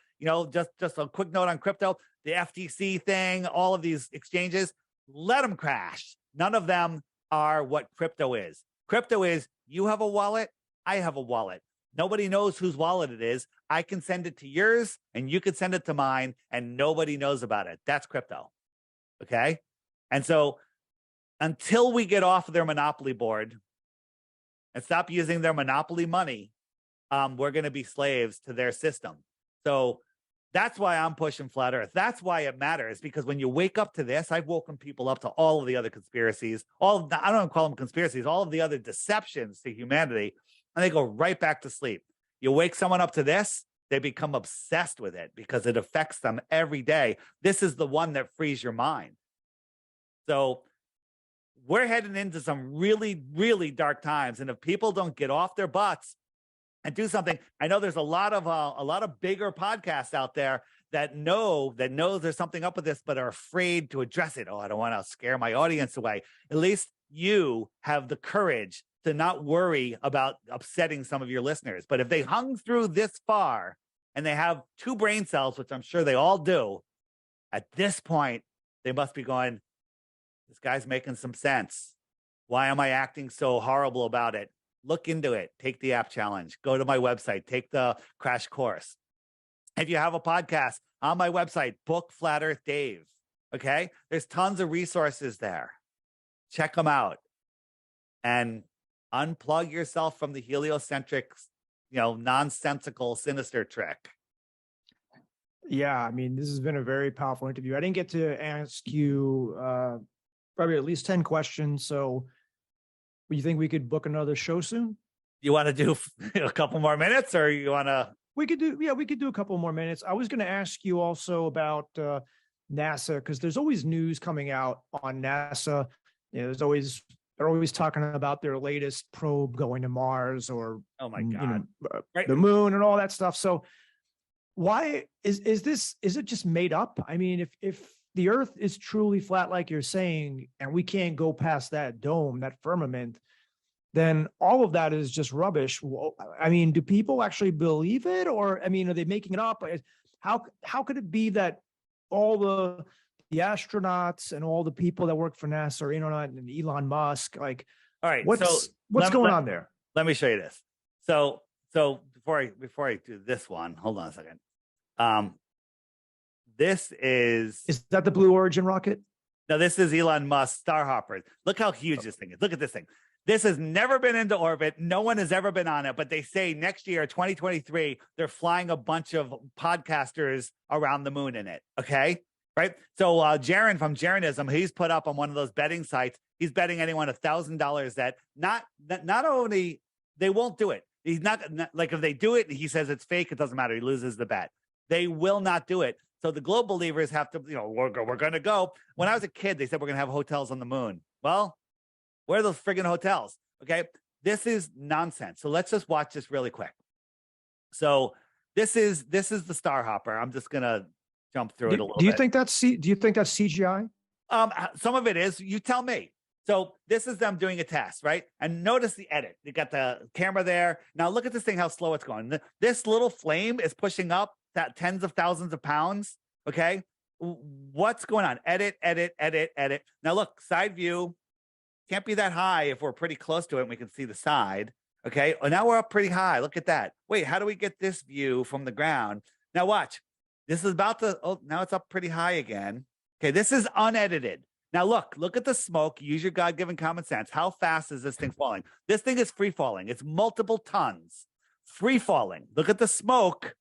Just a quick note on crypto, the FTC thing, all of these exchanges, let them crash. None of them are what crypto is. Crypto is you have a wallet, I have a wallet. Nobody knows whose wallet it is. I can send it to yours and you could send it to mine and nobody knows about it. That's crypto. Okay. And so until we get off of their monopoly board and stop using their monopoly money, we're going to be slaves to their system. So that's why I'm pushing flat earth. That's why it matters, because when you wake up to this, I've woken people up to all of the other conspiracies, I don't call them conspiracies, all of the other deceptions to humanity, and they go right back to sleep. You wake someone up to this, they become obsessed with it because it affects them every day. This is the one that frees your mind. So we're heading into some really, really dark times. And if people don't get off their butts and do something, I know there's a lot of bigger podcasts out there that know there's something up with this, but are afraid to address it. Oh, I don't want to scare my audience away. At least you have the courage to not worry about upsetting some of your listeners. But if they hung through this far and they have 2 brain cells, which I'm sure they all do, at this point, they must be going, this guy's making some sense. Why am I acting so horrible about it? Look into it. Take the app challenge. Go to my website. Take the crash course. If you have a podcast, on my website, book Flat Earth Dave. Okay? There's tons of resources there. Check them out. And Unplug yourself from the heliocentric, nonsensical, sinister trick. Yeah, I mean, this has been a very powerful interview. I didn't get to ask you probably at least 10 questions. So you think we could book another show soon? You want to do a couple more minutes, or you want to? We could do a couple more minutes. I was going to ask you also about NASA, because there's always news coming out on NASA. They're always talking about their latest probe going to Mars, or Oh my God, right. the moon and all that stuff. So why is it just made up? I mean, if the Earth is truly flat, like you're saying, and we can't go past that dome, that firmament, then all of that is just rubbish. Well, I mean, do people actually believe it, or I mean, are they making it up? How could it be that all the astronauts and all the people that work for NASA are in on it, and Elon Musk? Like, all right, what's going on there? Let me show you this. So before I do this one, hold on a second. This is that the Blue Origin rocket? No, this is Elon Musk Starhopper. Look how huge this thing is. Look at this thing. This has never been into orbit. No one has ever been on it, but they say next year, 2023, they're flying a bunch of podcasters around the moon in it. Okay. Right. So Jaron from Jaronism, he's put up on one of those betting sites. He's betting anyone $1,000 that not only they won't do it. He's not like, if they do it, he says it's fake. It doesn't matter. He loses the bet. They will not do it. So the globe believers have to, we're going to go. When I was a kid, they said we're going to have hotels on the moon. Well, where are those friggin' hotels? Okay. This is nonsense. So let's just watch this really quick. So this is the Starhopper. I'm just going to jump through it a little bit. Do you think that's CGI? Some of it is. You tell me. So this is them doing a test, right? And notice the edit. You got the camera there. Now look at this thing, how slow it's going. This little flame is pushing up that tens of thousands of pounds. Okay. What's going on? Edit. Now look, side view. Can't be that high if we're pretty close to it and we can see the side. Okay. Oh, now we're up pretty high. Look at that. Wait, how do we get this view from the ground? Now watch. This is about to, now it's up pretty high again. Okay. This is unedited. Now look at the smoke. Use your God-given common sense. How fast is this thing falling? This thing is free falling. It's multiple tons. Free falling. Look at the smoke.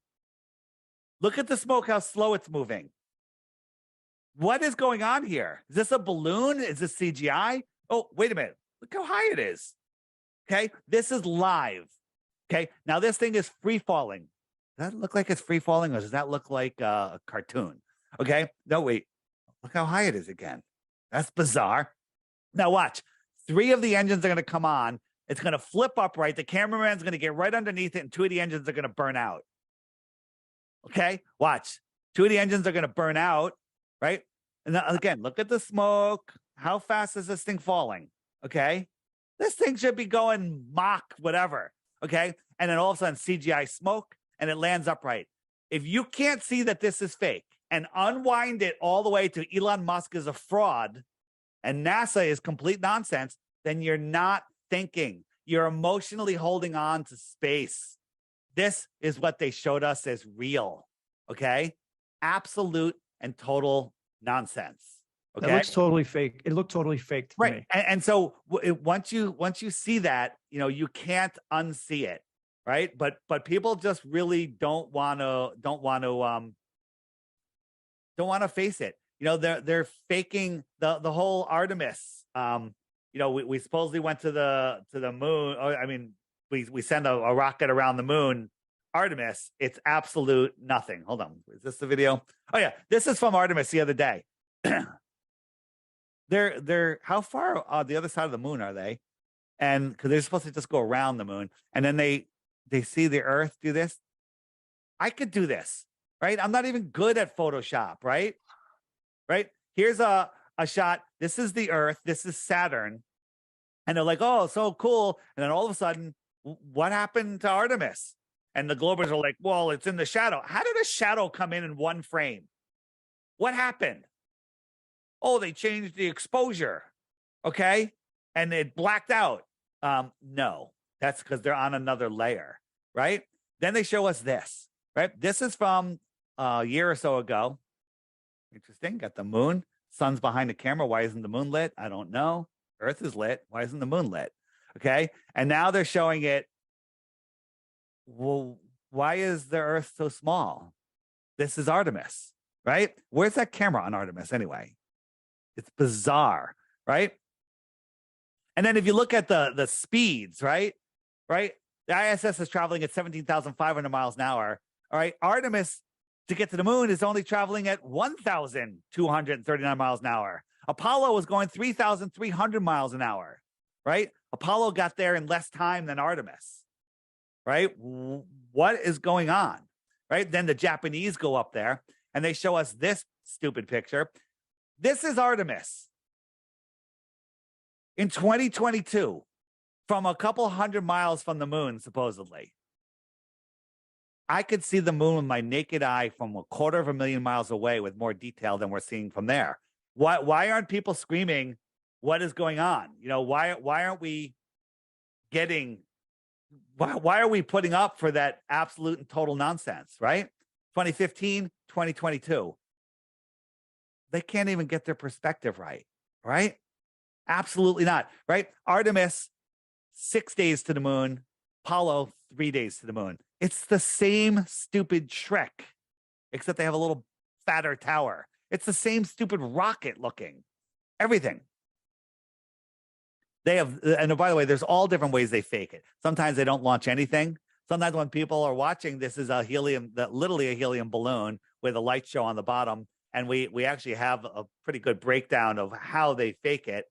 Look at the smoke, how slow it's moving. What is going on here? Is this a balloon? Is this CGI? Oh, wait a minute. Look how high it is. Okay. This is live. Okay. Now this thing is free falling. Does that look like it's free falling, or does that look like a cartoon? Okay. No, wait. Look how high it is again. That's bizarre. Now watch. 3 of the engines are going to come on. It's going to flip upright. The cameraman's going to get right underneath it, and 2 of the engines are going to burn out. Okay. Watch. 2 of the engines are going to burn out. Right. And again, look at the smoke. How fast is this thing falling? Okay. This thing should be going Mach whatever. Okay. And then all of a sudden CGI smoke, and it lands upright. If you can't see that this is fake and unwind it all the way to Elon Musk is a fraud and NASA is complete nonsense, then you're not thinking. You're emotionally holding on to space. This is what they showed us as real. Okay. Absolute and total nonsense. Okay. That looks totally fake. It looked totally fake to me. And so once you see that, you can't unsee it. Right. But people just really don't want to face it. They're faking the whole Artemis. We supposedly went to the moon. I mean, we send a rocket around the moon. Artemis, it's absolute nothing. Hold on. Is this the video? Oh yeah. This is from Artemis the other day. They're how far on the other side of the moon are they? And because they're supposed to just go around the moon, and then they see the Earth do this. I could do this, right? I'm not even good at Photoshop, right? Right? Here's a shot. This is the Earth. This is Saturn. And they're like, oh, so cool. And then all of a sudden, what happened to Artemis? And the Globers are like, well, it's in the shadow. How did a shadow come in one frame? What happened? Oh, they changed the exposure. Okay. And it blacked out. No, that's because they're on another layer. Right. Then they show us this. Right. This is from a year or so ago. Interesting. Got the moon. Sun's behind the camera. Why isn't the moon lit? I don't know. Earth is lit. Why isn't the moon lit? Okay. And now they're showing it. Well, why is the Earth so small? This is Artemis, right? Where's that camera on Artemis anyway? It's bizarre, right? And then if you look at the speeds, right? The ISS is traveling at 17,500 miles an hour. All right. Artemis, to get to the moon, is only traveling at 1,239 miles an hour. Apollo was going 3,300 miles an hour, right? Apollo got there in less time than Artemis, right? What is going on, right? Then the Japanese go up there and they show us this stupid picture. This is Artemis in 2022 from a couple hundred miles from the moon, supposedly. I could see the moon with my naked eye from 250,000 miles away with more detail than we're seeing from there. Why aren't people screaming, what is going on? You know, why aren't we getting, why are we putting up for that absolute and total nonsense, right? 2015, 2022. They can't even get their perspective right, right? Absolutely not, right? Artemis, 6 days to the moon. Apollo, 3 days to the moon. It's the same stupid trick, except they have a little fatter tower. It's the same stupid rocket looking. Everything. They have, and by the way, there's all different ways they fake it. Sometimes they don't launch anything. Sometimes when people are watching, this is a helium, literally a helium balloon with a light show on the bottom. And we actually have a pretty good breakdown of how they fake it.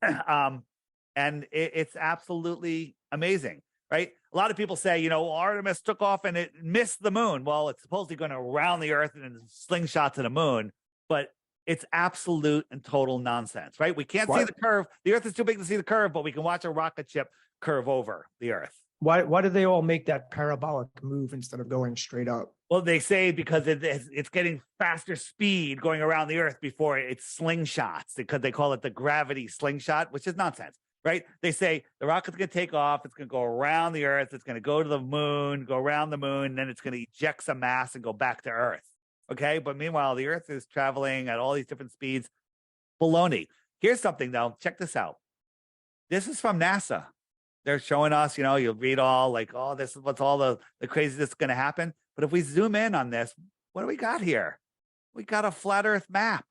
And it's absolutely amazing, right? A lot of people say, you know, Artemis took off and it missed the moon. Well, it's supposedly going to around the Earth and slingshot to the moon, but it's absolute and total nonsense, right? We can't see the curve. The Earth is too big to see the curve, but we can watch a rocket ship curve over the Earth. Why do they all make that parabolic move instead of going straight up? Well, they say because it's getting faster speed going around the Earth before it slingshots, because they call it the gravity slingshot, which is nonsense, right? They say the rocket's going to take off. It's going to go around the Earth. It's going to go to the moon, go around the moon, and then it's going to eject some mass and go back to Earth. Okay. But meanwhile, the Earth is traveling at all these different speeds. Baloney. Here's something, though. Check this out. This is from NASA. They're showing us, you know, you'll read all like, oh, this is what's all the crazy that's going to happen. But if we zoom in on this, what do we got here? We got a flat Earth map.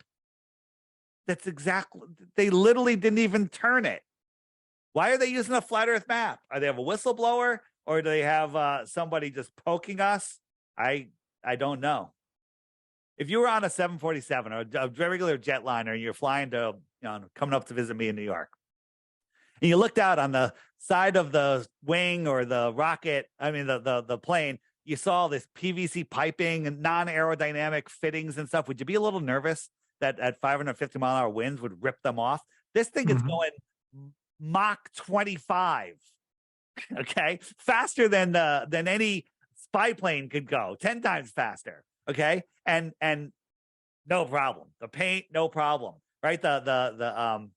That's exactly, they literally didn't even turn it. Why are they using a flat Earth map? Are they have a whistleblower, or do they have somebody just poking us? I don't know. If you were on a 747 or a regular jetliner and you're flying to, you know, coming up to visit me in New York, and you looked out on the side of the wing or the rocket, I mean, the plane, you saw this PVC piping and non-aerodynamic fittings and stuff. Would you be a little nervous that at 550-mile-an-hour winds would rip them off? This thing is going Mach 25, okay? Faster than any spy plane could go, 10 times faster, okay? And no problem. The paint, no problem, right? The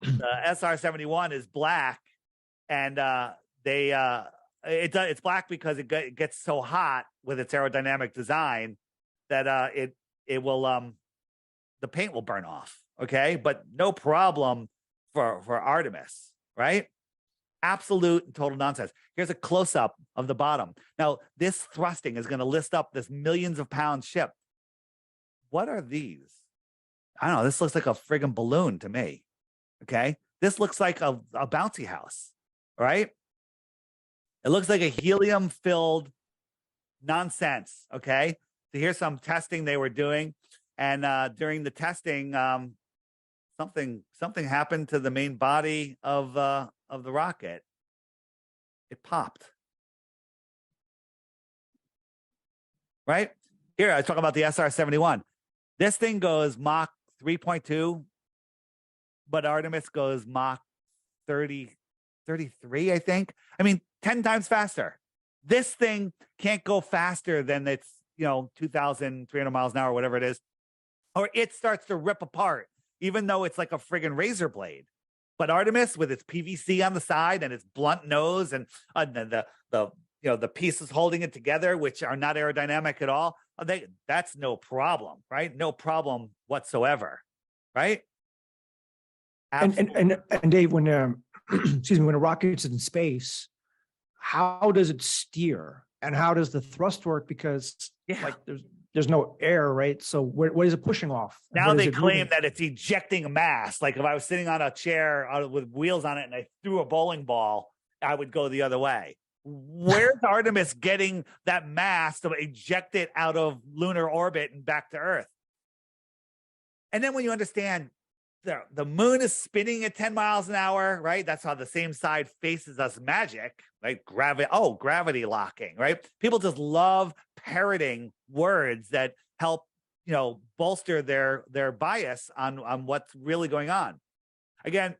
SR-71 is black, and it's black because it gets so hot with its aerodynamic design that it will the paint will burn off. Okay, but no problem for Artemis, right? Absolute and total nonsense. Here's a close up of the bottom. Now, this thrusting is going to lift up this millions of pound ship. What are these? I don't know. This looks like a friggin' balloon to me. Okay. This looks like a bouncy house, right? It looks like a helium filled nonsense. Okay. So here's some testing they were doing. And during the testing, something happened to the main body of the rocket. It popped. Right here, I talk about the SR-71. This thing goes Mach 3.2, but Artemis goes Mach 33, I think. I mean, 10 times faster. This thing can't go faster than its, 2,300 miles an hour, whatever it is, or it starts to rip apart, even though it's like a friggin' razor blade. But Artemis, with its PVC on the side and its blunt nose and the pieces holding it together, which are not aerodynamic at all, that's no problem, right? No problem whatsoever, right? And Dave, when excuse me, when a rocket's in space, how does it steer and how does the thrust work? Because like there's no air, right? So what is it pushing off? Now they claim that it's ejecting mass. Like if I was sitting on a chair with wheels on it and I threw a bowling ball, I would go the other way. Where's Artemis getting that mass to eject it out of lunar orbit and back to Earth? And then when you understand the moon is spinning at 10 miles an hour, right? That's how the same side faces us magic, right? Gravity locking, right? People just love parroting words that help, bolster their bias on what's really going on. Again,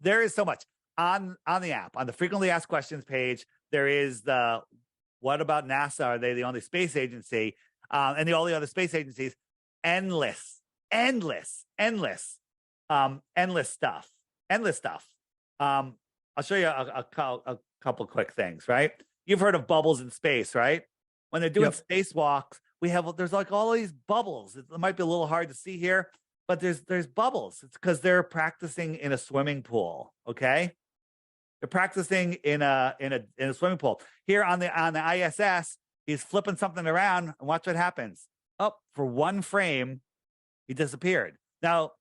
there is so much on the app, on the frequently asked questions page. There is the, what about NASA? Are they the only space agency? And all the other space agencies, endless stuff. I'll show you a couple quick things, right? You've heard of bubbles in space, right? When they're doing spacewalks, there's like all these bubbles. It might be a little hard to see here, but there's bubbles. It's because they're practicing in a swimming pool. Okay, they're practicing in a swimming pool. Here on the ISS, he's flipping something around, and watch what happens. Oh, for one frame, he disappeared. Now,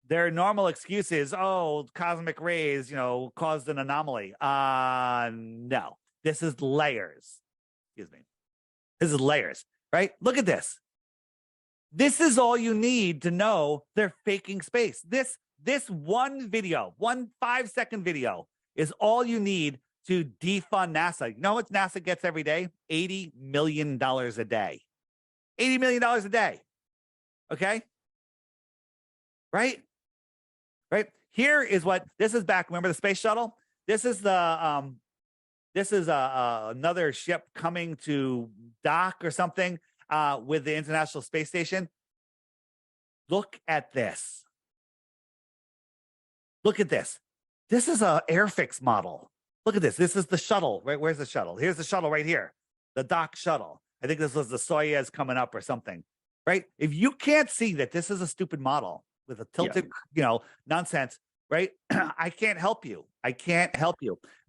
their normal excuse is, cosmic rays, caused an anomaly. No, this is layers. Excuse me. This is layers, right? Look at this. This is all you need to know they're faking space. This one video, 5-second video is all you need to defund NASA. You know what NASA gets every day? $80 million a day. $80 million a day. Okay? Right? Here is what this is back. Remember the space shuttle? This is another ship coming to dock or something with the International Space Station. Look at this. Look at this. This is a Airfix model. Look at this. This is the shuttle. Right? Where's the shuttle? Here's the shuttle right here. The dock shuttle. I think this was the Soyuz coming up or something. Right? If you can't see that this is a stupid model with a tilted, nonsense, right? I can't help you.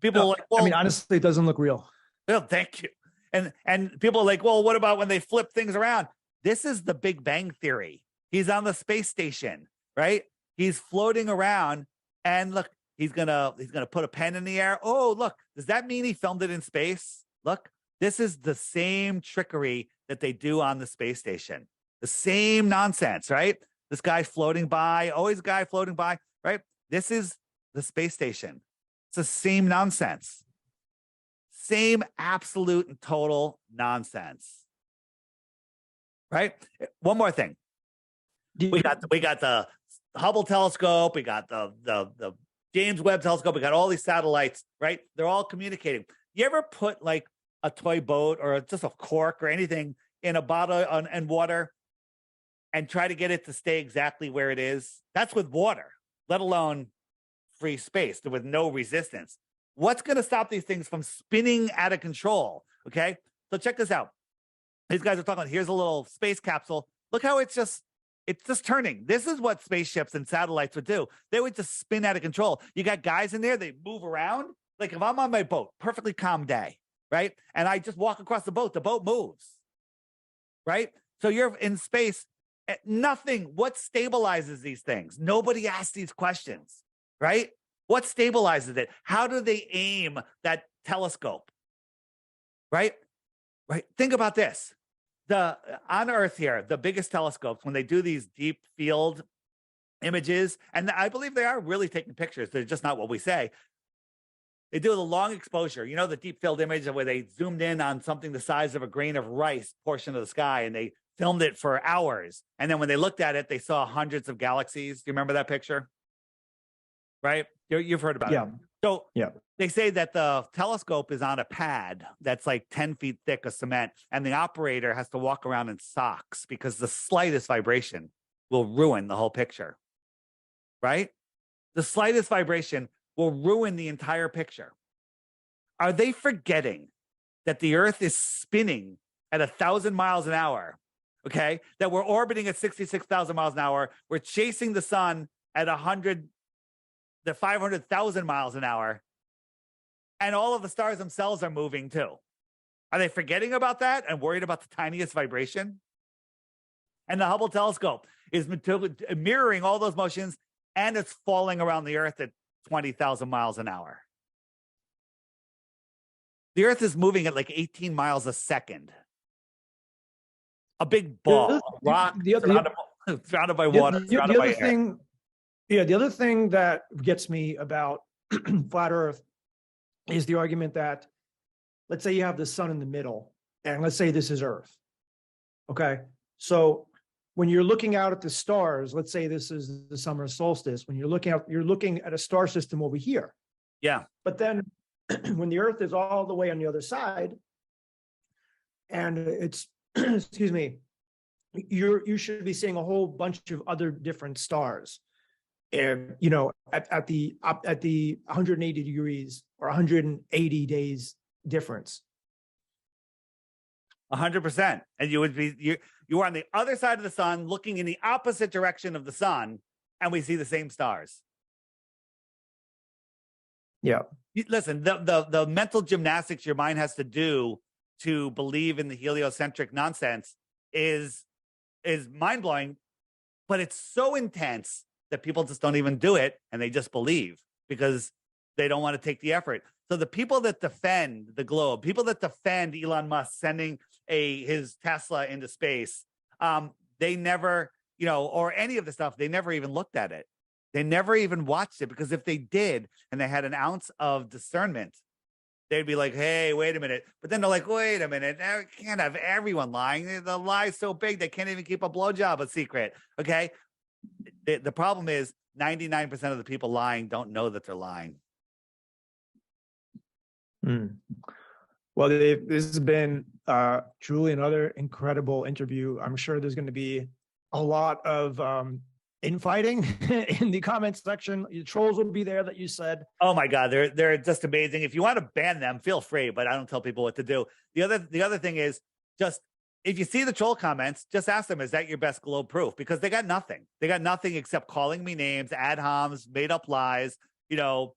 People are like, well, honestly, it doesn't look real. Well, thank you. And people are like, well, what about when they flip things around? This is the Big Bang Theory. He's on the space station, right? He's floating around, and look, he's gonna put a pen in the air. Oh, look, does that mean he filmed it in space? Look, this is the same trickery that they do on the space station. The same nonsense, right? This guy floating by, always a guy floating by, right? This is the space station. It's the same nonsense. Same absolute and total nonsense. Right? One more thing. We got the Hubble telescope, we got the James Webb telescope, we got all these satellites, right? They're all communicating. You ever put like a toy boat or just a cork or anything in a bottle and water and try to get it to stay exactly where it is? That's with water, let alone free space with no resistance. What's going to stop these things from spinning out of control? Okay, so check this out. These guys are talking about, here's a little space capsule. Look how it's just turning. This is what spaceships and satellites would do. They would just spin out of control. You got guys in there, they move around. Like if I'm on my boat, perfectly calm day, right? And I just walk across the boat moves, right? So you're in space. Nothing. What stabilizes these things? Nobody asks these questions, right? What stabilizes it? How do they aim that telescope? Right? Think about this. On Earth here, the biggest telescopes, when they do these deep field images, and I believe they are really taking pictures, they're just not what we say. They do the long exposure, the deep field image where they zoomed in on something the size of a grain of rice portion of the sky, and they filmed it for hours. And then when they looked at it, they saw hundreds of galaxies. Do you remember that picture? Right? You've heard about it. So they say that the telescope is on a pad that's like 10 feet thick of cement, and the operator has to walk around in socks because the slightest vibration will ruin the whole picture, right? The slightest vibration will ruin the entire picture. Are they forgetting that the Earth is spinning at 1,000 miles an hour, okay? That we're orbiting at 66,000 miles an hour. We're chasing the sun at 100 the 500,000 miles an hour, and all of the stars themselves are moving too. Are they forgetting about that and worried about the tiniest vibration? And the Hubble telescope is mirroring all those motions, and it's falling around the Earth at 20,000 miles an hour. The Earth is moving at like 18 miles a second. A big ball, a rock surrounded by water, surrounded by air. The other thing that gets me about flat Earth is the argument that, let's say you have the sun in the middle, and let's say this is Earth. Okay. So when you're looking out at the stars, let's say this is the summer solstice, when you're looking at a star system over here. Yeah. But then when the Earth is all the way on the other side, and it's, excuse me, you should be seeing a whole bunch of other different stars. And, you know, at the 180 degrees or 180 days difference. 100%. And you are on the other side of the sun, looking in the opposite direction of the sun, and we see the same stars. Yeah. Listen, the mental gymnastics your mind has to do to believe in the heliocentric nonsense is mind-blowing, but it's so intense that people just don't even do it, and they just believe because they don't want to take the effort. So the people that defend the globe, people that defend Elon Musk sending his Tesla into space, they never, you know, or any of the stuff, they never even looked at it. They never even watched it, because if they did and they had an ounce of discernment, they'd be like, hey, wait a minute. But then they're like, wait a minute, I can't have everyone lying. The lie's so big, they can't even keep a blowjob a secret. Okay. The problem is 99% of the people lying don't know that they're lying. Well, this has been truly another incredible interview. I'm sure there's going to be a lot of infighting in the comments section. The trolls will be there, that you said. Oh my God, they're just amazing. If you want to ban them, feel free, but I don't tell people what to do. The other thing is, just if you see the troll comments, just ask them, is that your best globe proof? Because they got nothing. They got nothing except calling me names, ad homs, made up lies, you know,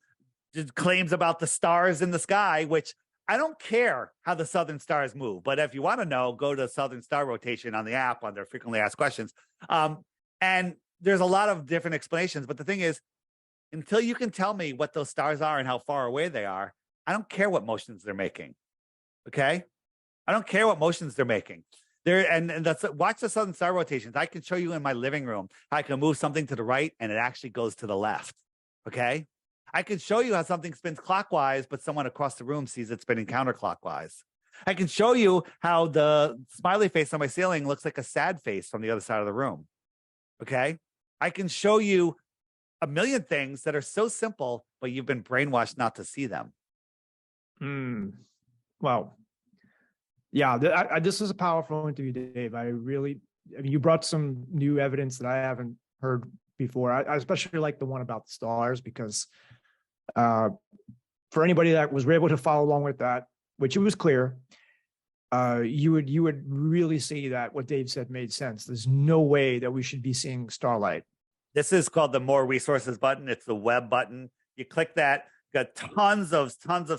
just claims about the stars in the sky, which I don't care how the Southern stars move. But if you want to know, go to Southern Star Rotation on the app under frequently asked questions. And there's a lot of different explanations. But the thing is, until you can tell me what those stars are and how far away they are, I don't care what motions they're making. Okay? I don't care what motions they're making. Watch the Southern Star Rotations. I can show you in my living room how I can move something to the right and it actually goes to the left. Okay? I can show you how something spins clockwise, but someone across the room sees it spinning counterclockwise. I can show you how the smiley face on my ceiling looks like a sad face from the other side of the room. Okay? I can show you a million things that are so simple, but you've been brainwashed not to see them. Well, yeah, this is a powerful interview, Dave. I mean, you brought some new evidence that I haven't heard before. I especially like the one about the stars, because for anybody that was able to follow along with that, which it was clear, you would really see that what Dave said made sense. There's no way that we should be seeing starlight. This is called the More Resources button. It's the web button. You click that. Got tons of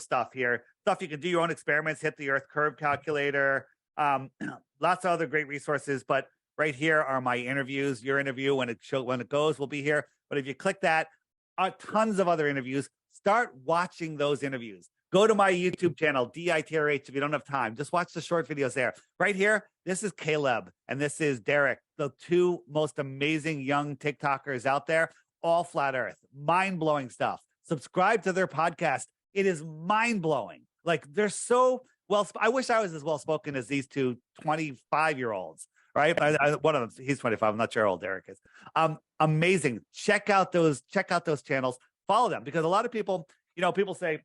stuff here. Stuff you can do your own experiments, hit the Earth curve calculator, lots of other great resources. But right here are my interviews. Your interview, when it goes, will be here. But if you click that, tons of other interviews. Start watching those interviews. Go to my YouTube channel, DITRH, if you don't have time. Just watch the short videos there. Right here, this is Caleb and this is Derek, the two most amazing young TikTokers out there, all flat Earth. Mind-blowing stuff. Subscribe to their podcast. It is mind-blowing. Like, they're so well. I wish I was as well-spoken as these two 25-year-olds, right? One of them, he's 25. I'm not sure how old Derek is. Amazing. Check out those channels. Follow them, because a lot of people, people say,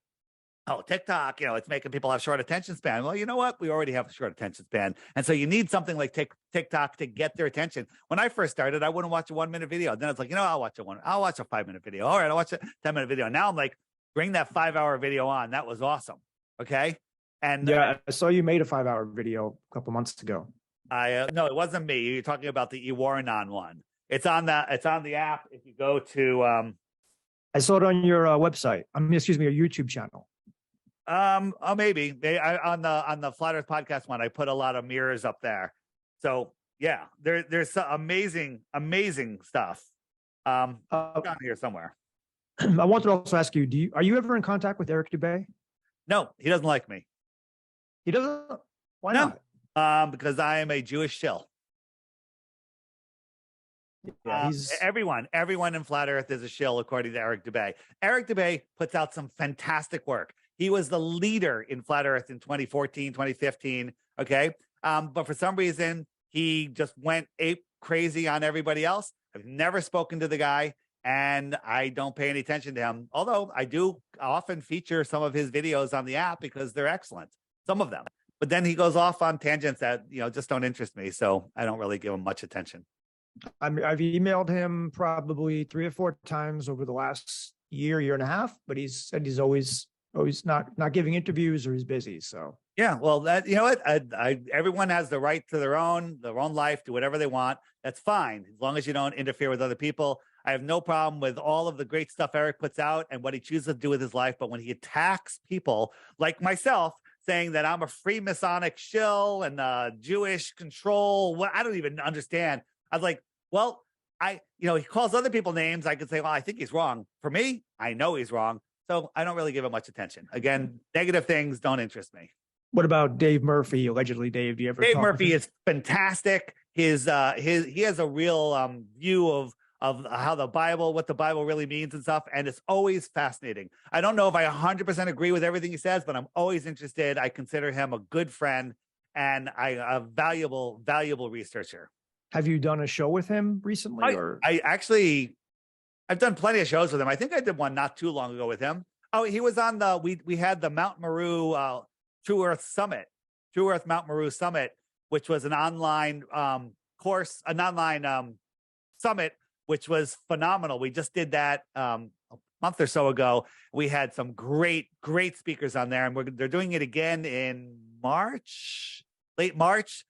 oh, TikTok, it's making people have short attention span. Well, you know what? We already have a short attention span. And so you need something like TikTok to get their attention. When I first started, I wouldn't watch a 1 minute video. Then it's like, I'll watch a 5-minute video. All right, I'll watch a 10-minute video. Now I'm like, bring that 5-hour video on. That was awesome. Okay. And yeah, I saw you made a 5-hour video a couple months ago. No, it wasn't me. You're talking about the Iwaranon one. It's on the app. If you go to, I saw it on your website. Excuse me, your YouTube channel. Oh, maybe on the Flat Earth podcast one, I put a lot of mirrors up there. So yeah, there's some amazing stuff. Down here somewhere. I wanted to also ask you, are you ever in contact with Eric Dubay? No, he doesn't like me. He doesn't. Why No. not? Because I am a Jewish shill. Yeah, everyone in Flat Earth is a shill, according to Eric Dubay. Eric Dubay puts out some fantastic work. He was the leader in Flat Earth in 2014, 2015. Okay. But for some reason, he just went ape crazy on everybody else. I've never spoken to the guy, and I don't pay any attention to him. Although I do often feature some of his videos on the app because they're excellent, some of them. But then he goes off on tangents that, just don't interest me. So I don't really give him much attention. I've emailed him probably 3 or 4 times over the last year and a half, but he's said he's always not giving interviews or he's busy. So yeah, well, that what, everyone has the right to their own life, do whatever they want. That's fine as long as you don't interfere with other people. I have no problem with all of the great stuff Eric puts out and what he chooses to do with his life. But when he attacks people like myself, saying that I'm a free Masonic shill and Jewish control, what I don't even understand. I was like, well, he calls other people names. I could say, well, I think he's wrong. For me, I know he's wrong. So I don't really give it much attention. Again, negative things don't interest me. What about Dave Murphy? Allegedly, Dave, do you ever? Dave Murphy is fantastic. He has a real view of how what the Bible really means and stuff. And it's always fascinating. I don't know if I 100% agree with everything he says, but I'm always interested. I consider him a good friend and a valuable researcher. Have you done a show with him recently? I've done plenty of shows with him. I think I did one not too long ago with him. Oh, he was on we had the Mount Meru True Earth Summit, True Earth Mount Meru Summit, which was an online course, an online summit, which was phenomenal. We just did that a month or so ago. We had some great speakers on there, and they're doing it again in late March.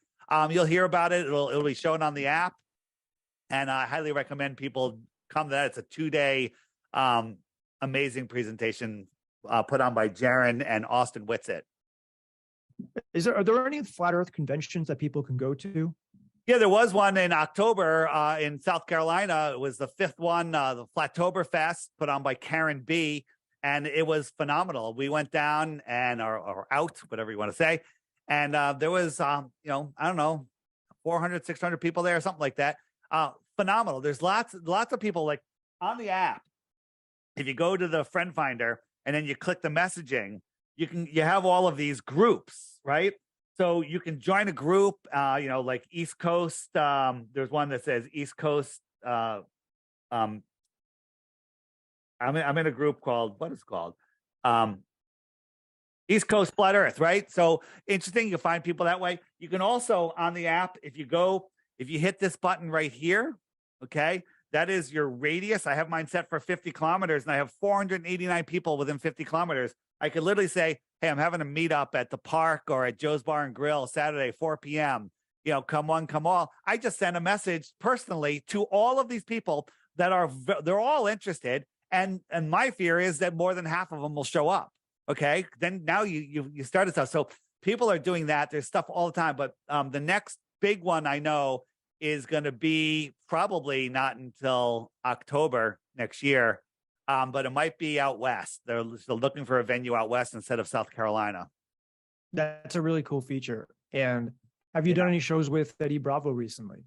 You'll hear about it. It'll be shown on the app, and I highly recommend people come to that. It's a 2-day amazing presentation put on by Jaron and Austin Whitsitt. Are there any Flat Earth conventions that people can go to? Yeah, there was one in October in South Carolina. It was the 5th one, the Flattoberfest, put on by Karen B. And it was phenomenal. We went down or out, whatever you want to say. And there was, I don't know, 400, 600 people there, something like that. Phenomenal. There's lots of people like on the app. If you go to the friend finder and then you click the messaging, you have all of these groups, right? So you can join a group, like East Coast. There's one that says East Coast. I'm in a group called, what is it called? East Coast Flat Earth, right? So interesting. You find people that way. You can also on the app, if you hit this button right here, okay, that is your radius. I have mine set for 50 kilometers and I have 489 people within 50 kilometers. I could literally say, hey, I'm having a meetup at the park or at Joe's Bar and Grill Saturday, 4 p.m. Come one, come all. I just sent a message personally to all of these people they're all interested. And my fear is that more than half of them will show up. Okay. Then now you started stuff. So people are doing that. There's stuff all the time. But the next big one I know is going to be probably not until October next year. But it might be out west. They're still looking for a venue out west instead of South Carolina. That's a really cool feature. And have you done any shows with Eddie Bravo recently?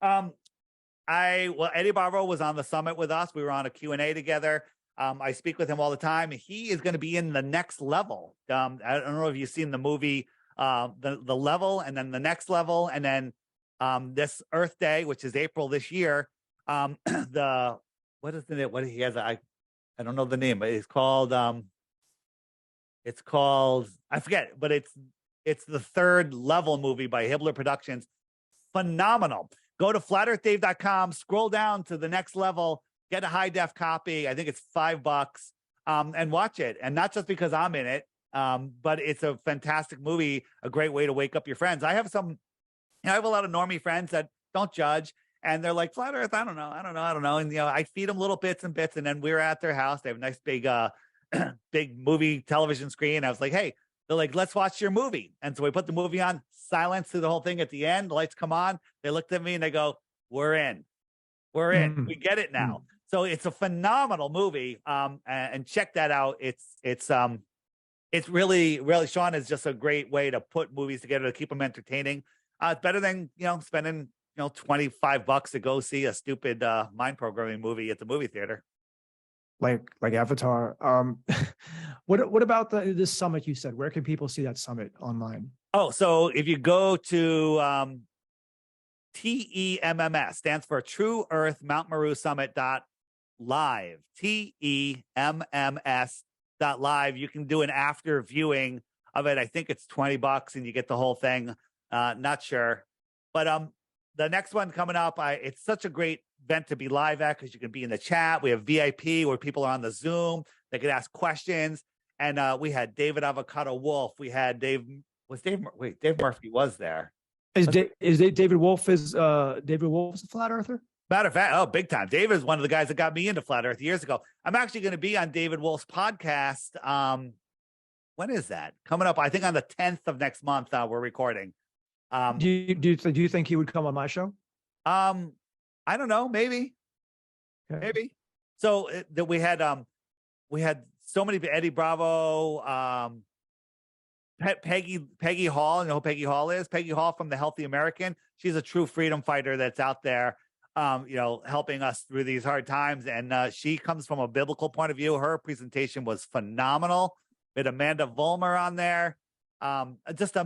Eddie Bravo was on the summit with us. We were on a Q&A together. I speak with him all the time. He is going to be in The Next Level. I don't know if you've seen the movie, the Level, and then The Next Level, and then this Earth Day, which is April this year. What is the name? What he has? I don't know the name, but it's called I forget, but it's the Third Level movie by Hibbler Productions. Phenomenal. Go to flatearthdave.com, scroll down to The Next Level, get a high def copy. I think it's $5, and watch it. And not just because I'm in it, but it's a fantastic movie, a great way to wake up your friends. I have a lot of normie friends that don't judge. And they're like, flat earth, I don't know. And, I feed them little bits and bits. And then we were at their house. They have a nice big, big movie television screen. I was like, hey, they're like, let's watch your movie. And so we put the movie on, silence through the whole thing. At the end, the lights come on. They looked at me and they go, we're in. We're in. We get it now. So it's a phenomenal movie. And check that out. It's really, really, Sean is just a great way to put movies together to keep them entertaining. It's better than, spending, $25 to go see a stupid mind programming movie at the movie theater. Like Avatar. What about this summit you said? Where can people see that summit online? Oh, so if you go to TEMMS, stands for True Earth Mount Meru Summit.live, TEMMS.live. You can do an after viewing of it. I think it's $20 and you get the whole thing. Not sure. But the next one coming up, it's such a great event to be live at because you can be in the chat. We have VIP where people are on the Zoom. They could ask questions. And we had David Avocado Wolf. We had Dave Murphy was there. David Wolf is a flat earther? Matter of fact, big time. Dave is one of the guys that got me into flat earth years ago. I'm actually going to be on David Wolf's podcast. When is that? Coming up, I think on the 10th of next month, we're recording. Do you think he would come on my show? I don't know. Maybe. Okay. Maybe. So that we had so many, Eddie Bravo, Peggy Hall. You know who Peggy Hall is? Peggy Hall from The Healthy American. She's a true freedom fighter that's out there, helping us through these hard times. And she comes from a biblical point of view. Her presentation was phenomenal. We had Amanda Vollmer on there. Just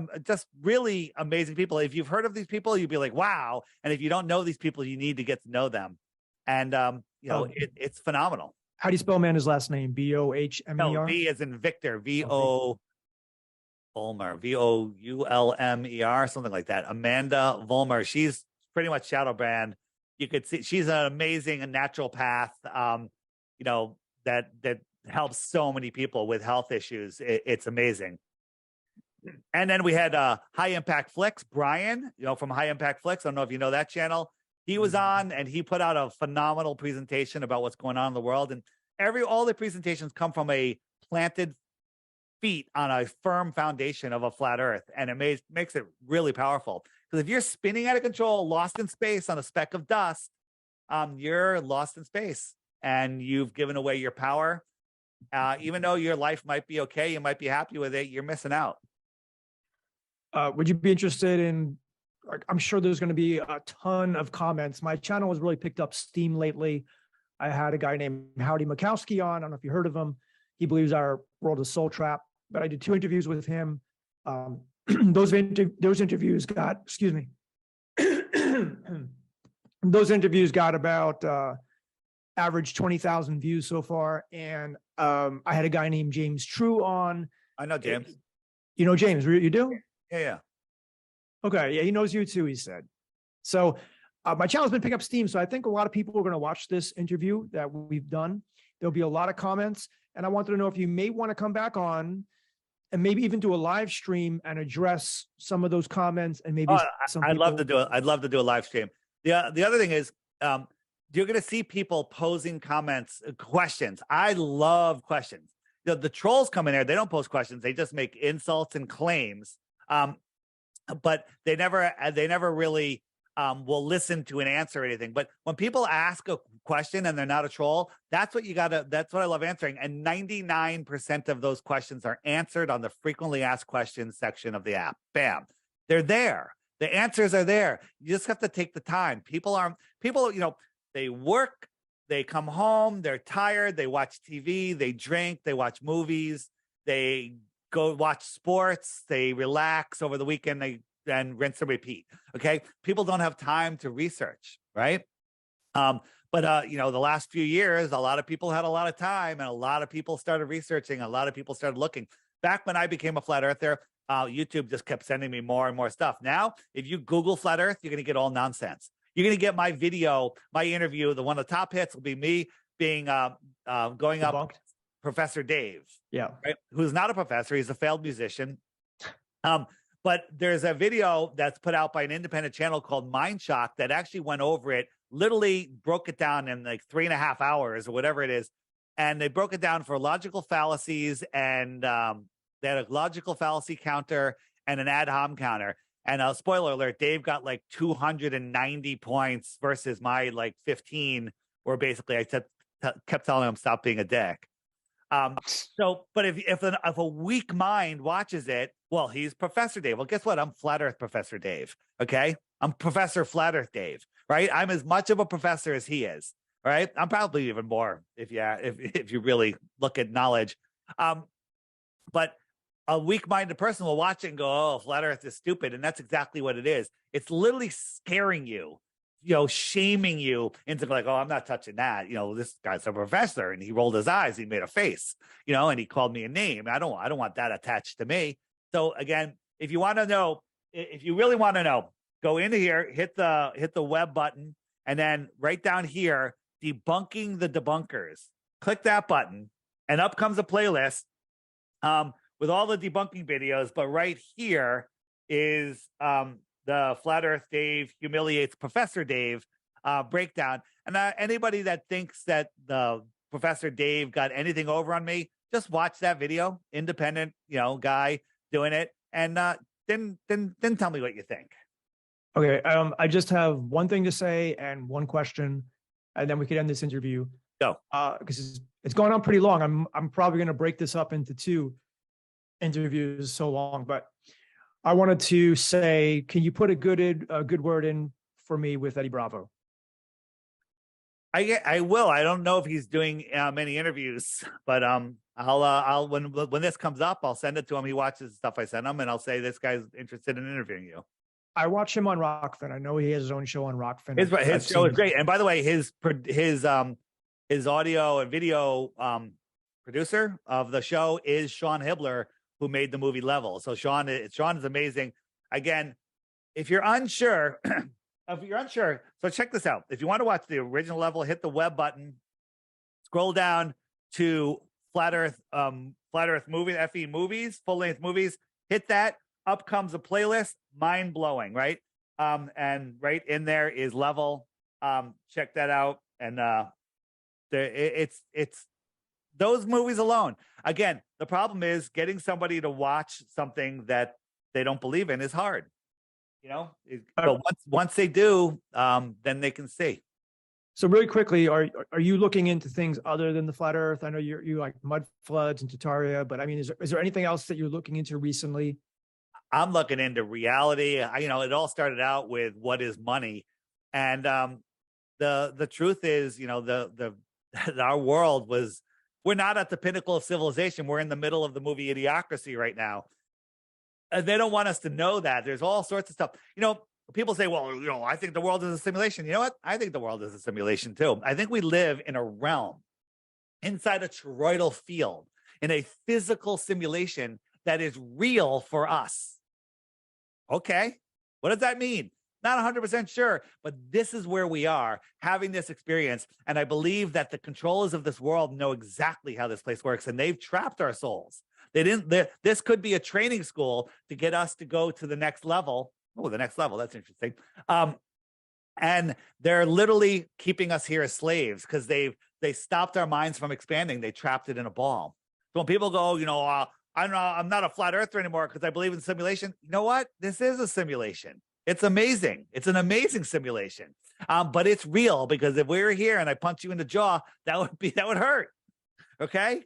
really amazing people. If you've heard of these people, you'd be like, wow. And if you don't know these people, you need to get to know them. And, it's phenomenal. How do you spell Amanda's last name? Bohmer? No, V as in Victor, V-O Vollmer, Voulmer, something like that. Amanda Vollmer. She's pretty much shadow brand. You could see she's an amazing and natural path, that helps so many people with health issues. It's amazing. And then we had High Impact Flicks, Brian, from High Impact Flicks. I don't know if you know that channel. He was on and he put out a phenomenal presentation about what's going on in the world. And all the presentations come from a planted feet on a firm foundation of a flat earth. And it makes it really powerful. Because if you're spinning out of control, lost in space on a speck of dust, you're lost in space and you've given away your power. Even though your life might be okay, you might be happy with it, you're missing out. Would you be interested in, I'm sure there's going to be a ton of comments. My channel has really picked up steam lately. I had a guy named Howdy Mikowski on. I don't know if you heard of him. He believes our world is soul trap, but I did 2 interviews with him. Those interviews got, those interviews got about average 20,000 views so far. And I had a guy named James True on. I know James. You know James, you do? Yeah. Okay. Yeah, he knows you too, he said. So my channel's been picking up steam. So I think a lot of people are going to watch this interview that we've done. There'll be a lot of comments. And I wanted to know if you may want to come back on and maybe even do a live stream and address some of those comments and maybe I'd love to do it. I'd love to do a live stream. The other thing is you're going to see people posing comments, questions. I love questions. The trolls come in there. They don't post questions. They just make insults and claims. But they never really will listen to an answer or anything. But when people ask a question and they're not a troll, that's what I love answering. And 99% of those questions are answered on the frequently asked questions section of the app. Bam. They're there. The answers are there. You just have to take the time. People, they work, they come home, they're tired, they watch TV, they drink, they watch movies, they go watch sports, they relax over the weekend, and rinse and repeat. Okay. People don't have time to research, right? But the last few years, a lot of people had a lot of time and a lot of people started researching. A lot of people started looking. Back when I became a flat earther, YouTube just kept sending me more and more stuff. Now, if you Google flat earth, you're going to get all nonsense. You're going to get my video, my interview. The one of the top hits will be me being going Debunked. up Professor Dave. Yeah. Right? Who's not a professor. He's a failed musician. But there's a video that's put out by an independent channel called Mind Shock that actually went over it, literally broke it down in like 3.5 hours or whatever it is. And they broke it down for logical fallacies, and they had a logical fallacy counter and an ad hom counter. And spoiler alert, Dave got like 290 points versus my like 15, where basically I kept telling him stop being a dick. But if a weak mind watches it, well, he's Professor Dave. Well, guess what? I'm Flat Earth Professor Dave. Okay, I'm Professor Flat Earth Dave. Right? I'm as much of a professor as he is. Right? I'm probably even more if you really look at knowledge. But a weak-minded person will watch it and go, "Oh, Flat Earth is stupid," and that's exactly what it is. It's literally scaring you. Shaming you into like, "Oh, I'm not touching that." This guy's a professor, and he rolled his eyes, he made a face, and he called me a name. I don't want that attached to me. So again, if you want to know, if you really want to know, go into here, hit the web button, and then right down here, debunking the debunkers. Click that button, and up comes a playlist with all the debunking videos. But right here is the Flat Earth Dave humiliates Professor Dave breakdown. And anybody that thinks that the Professor Dave got anything over on me, just watch that video. Independent, guy doing it, and then tell me what you think. Okay, I just have one thing to say and one question, and then we could end this interview. Go. Because it's going on pretty long. I'm probably going to break this up into 2 interviews, so long, but I wanted to say, can you put a good word in for me with Eddie Bravo? I will. I don't know if he's doing many interviews, but I'll when this comes up, I'll send it to him. He watches the stuff I send him, and I'll say this guy's interested in interviewing you. I watch him on Rockfin. I know he has his own show on Rockfin. His show is great, and by the way, his audio and video producer of the show is Sean Hibbler, who made the movie Level. So Sean is amazing. Again, if you're unsure, so check this out. If you want to watch the original Level, hit the web button, scroll down to Flat Earth movie, FE movies, full length movies. Hit that. Up comes a playlist, mind blowing, right? And right in there is Level. Check that out, and it's those movies alone. Again, the problem is getting somebody to watch something that they don't believe in is hard. But once they do, then they can see. So really quickly, are you looking into things other than the Flat Earth? I know you like mud floods and Tartaria, but I mean, is there anything else that you're looking into recently? I'm looking into reality. It all started out with what is money, and the truth is, our world was. We're not at the pinnacle of civilization. We're in the middle of the movie Idiocracy right now. And they don't want us to know that. There's all sorts of stuff. People say, well, I think the world is a simulation. You know what? I think the world is a simulation too. I think we live in a realm inside a toroidal field in a physical simulation that is real for us. Okay. What does that mean? Not 100% sure, but this is where we are having this experience. And I believe that the controllers of this world know exactly how this place works, and they've trapped our souls. This could be a training school to get us to go to the next level. Oh, the next level. That's interesting. And they're literally keeping us here as slaves because they stopped our minds from expanding. They trapped it in a ball. So when people go, I'm not a flat earther anymore because I believe in simulation. You know what? This is a simulation. It's amazing. It's an amazing simulation. But it's real, because if we were here and I punch you in the jaw, that would hurt. Okay.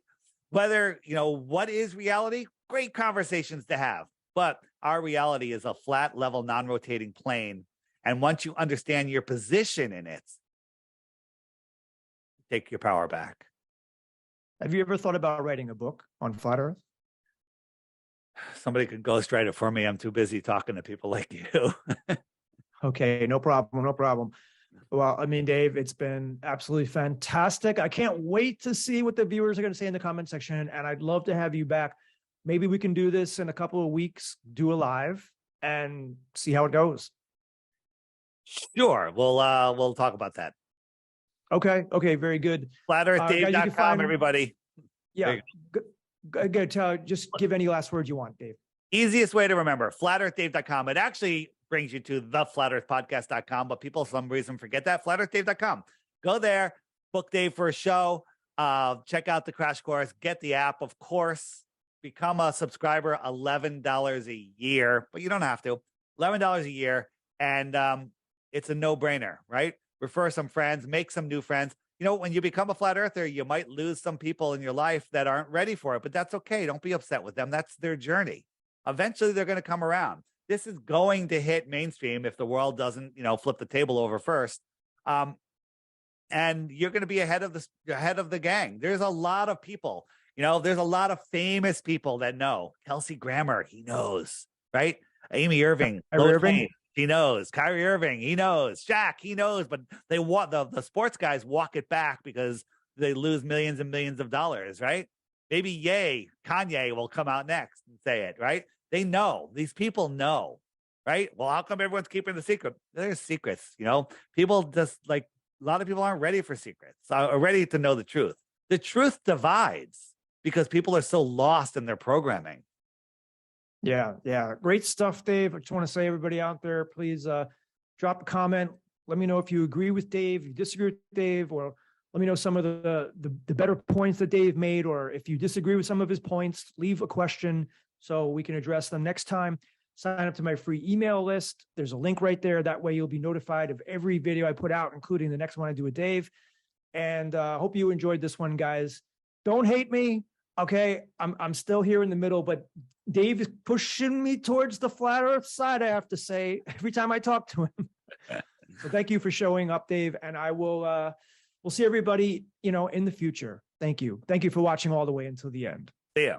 Whether, what is reality? Great conversations to have. But our reality is a flat, level, non-rotating plane. And once you understand your position in it, take your power back. Have you ever thought about writing a book on Flat Earth? Somebody could ghostwrite it for me. I'm too busy talking to people like you. Okay, no problem. No problem. Well, I mean, Dave, it's been absolutely fantastic. I can't wait to see what the viewers are going to say in the comment section. And I'd love to have you back. Maybe we can do this in a couple of weeks, do a live and see how it goes. Sure. We'll talk about that. Okay. Okay. Very good. FlatEarthDave.com, everybody. Yeah. Good. Just give any last words you want, Dave. Easiest way to remember, flatearthdave.com. It actually brings you to theflatearthpodcast.com, but people for some reason forget that. Flatearthdave.com. Go there, book Dave for a show, check out the crash course, get the app, of course, become a subscriber, $11 a year, but you don't have to. $11 a year, and it's a no-brainer, right? Refer some friends, make some new friends. You know, when you become a flat earther, you might lose some people in your life that aren't ready for it, but that's okay. Don't be upset with them. That's their journey. Eventually, they're going to come around. This is going to hit mainstream if the world doesn't, flip the table over first. And you're going to be ahead of the gang. There's a lot of people, there's a lot of famous people that know. Kelsey Grammer, he knows, right? Amy Irving, he knows. Kyrie Irving, he knows. Shaq, he knows. But they want the sports guys walk it back because they lose millions and millions of dollars, right? Maybe Kanye will come out next and say it, right? They know. These people know, right? Well, how come everyone's keeping the secret? There's secrets, People just a lot of people aren't ready for secrets, are ready to know the truth. The truth divides because people are so lost in their programming. Yeah. Great stuff, Dave. I just want to say, everybody out there, please drop a comment. Let me know if you agree with Dave, if you disagree with Dave, or let me know some of the better points that Dave made, or if you disagree with some of his points, leave a question so we can address them next time. Sign up to my free email list. There's a link right there. That way you'll be notified of every video I put out, including the next one I do with Dave. And hope you enjoyed this one, guys. Don't hate me. Okay, I'm still here in the middle, but Dave is pushing me towards the flat earth side, I have to say, every time I talk to him. So thank you for showing up, Dave. And I will we'll see everybody, in the future. Thank you. Thank you for watching all the way until the end. See ya.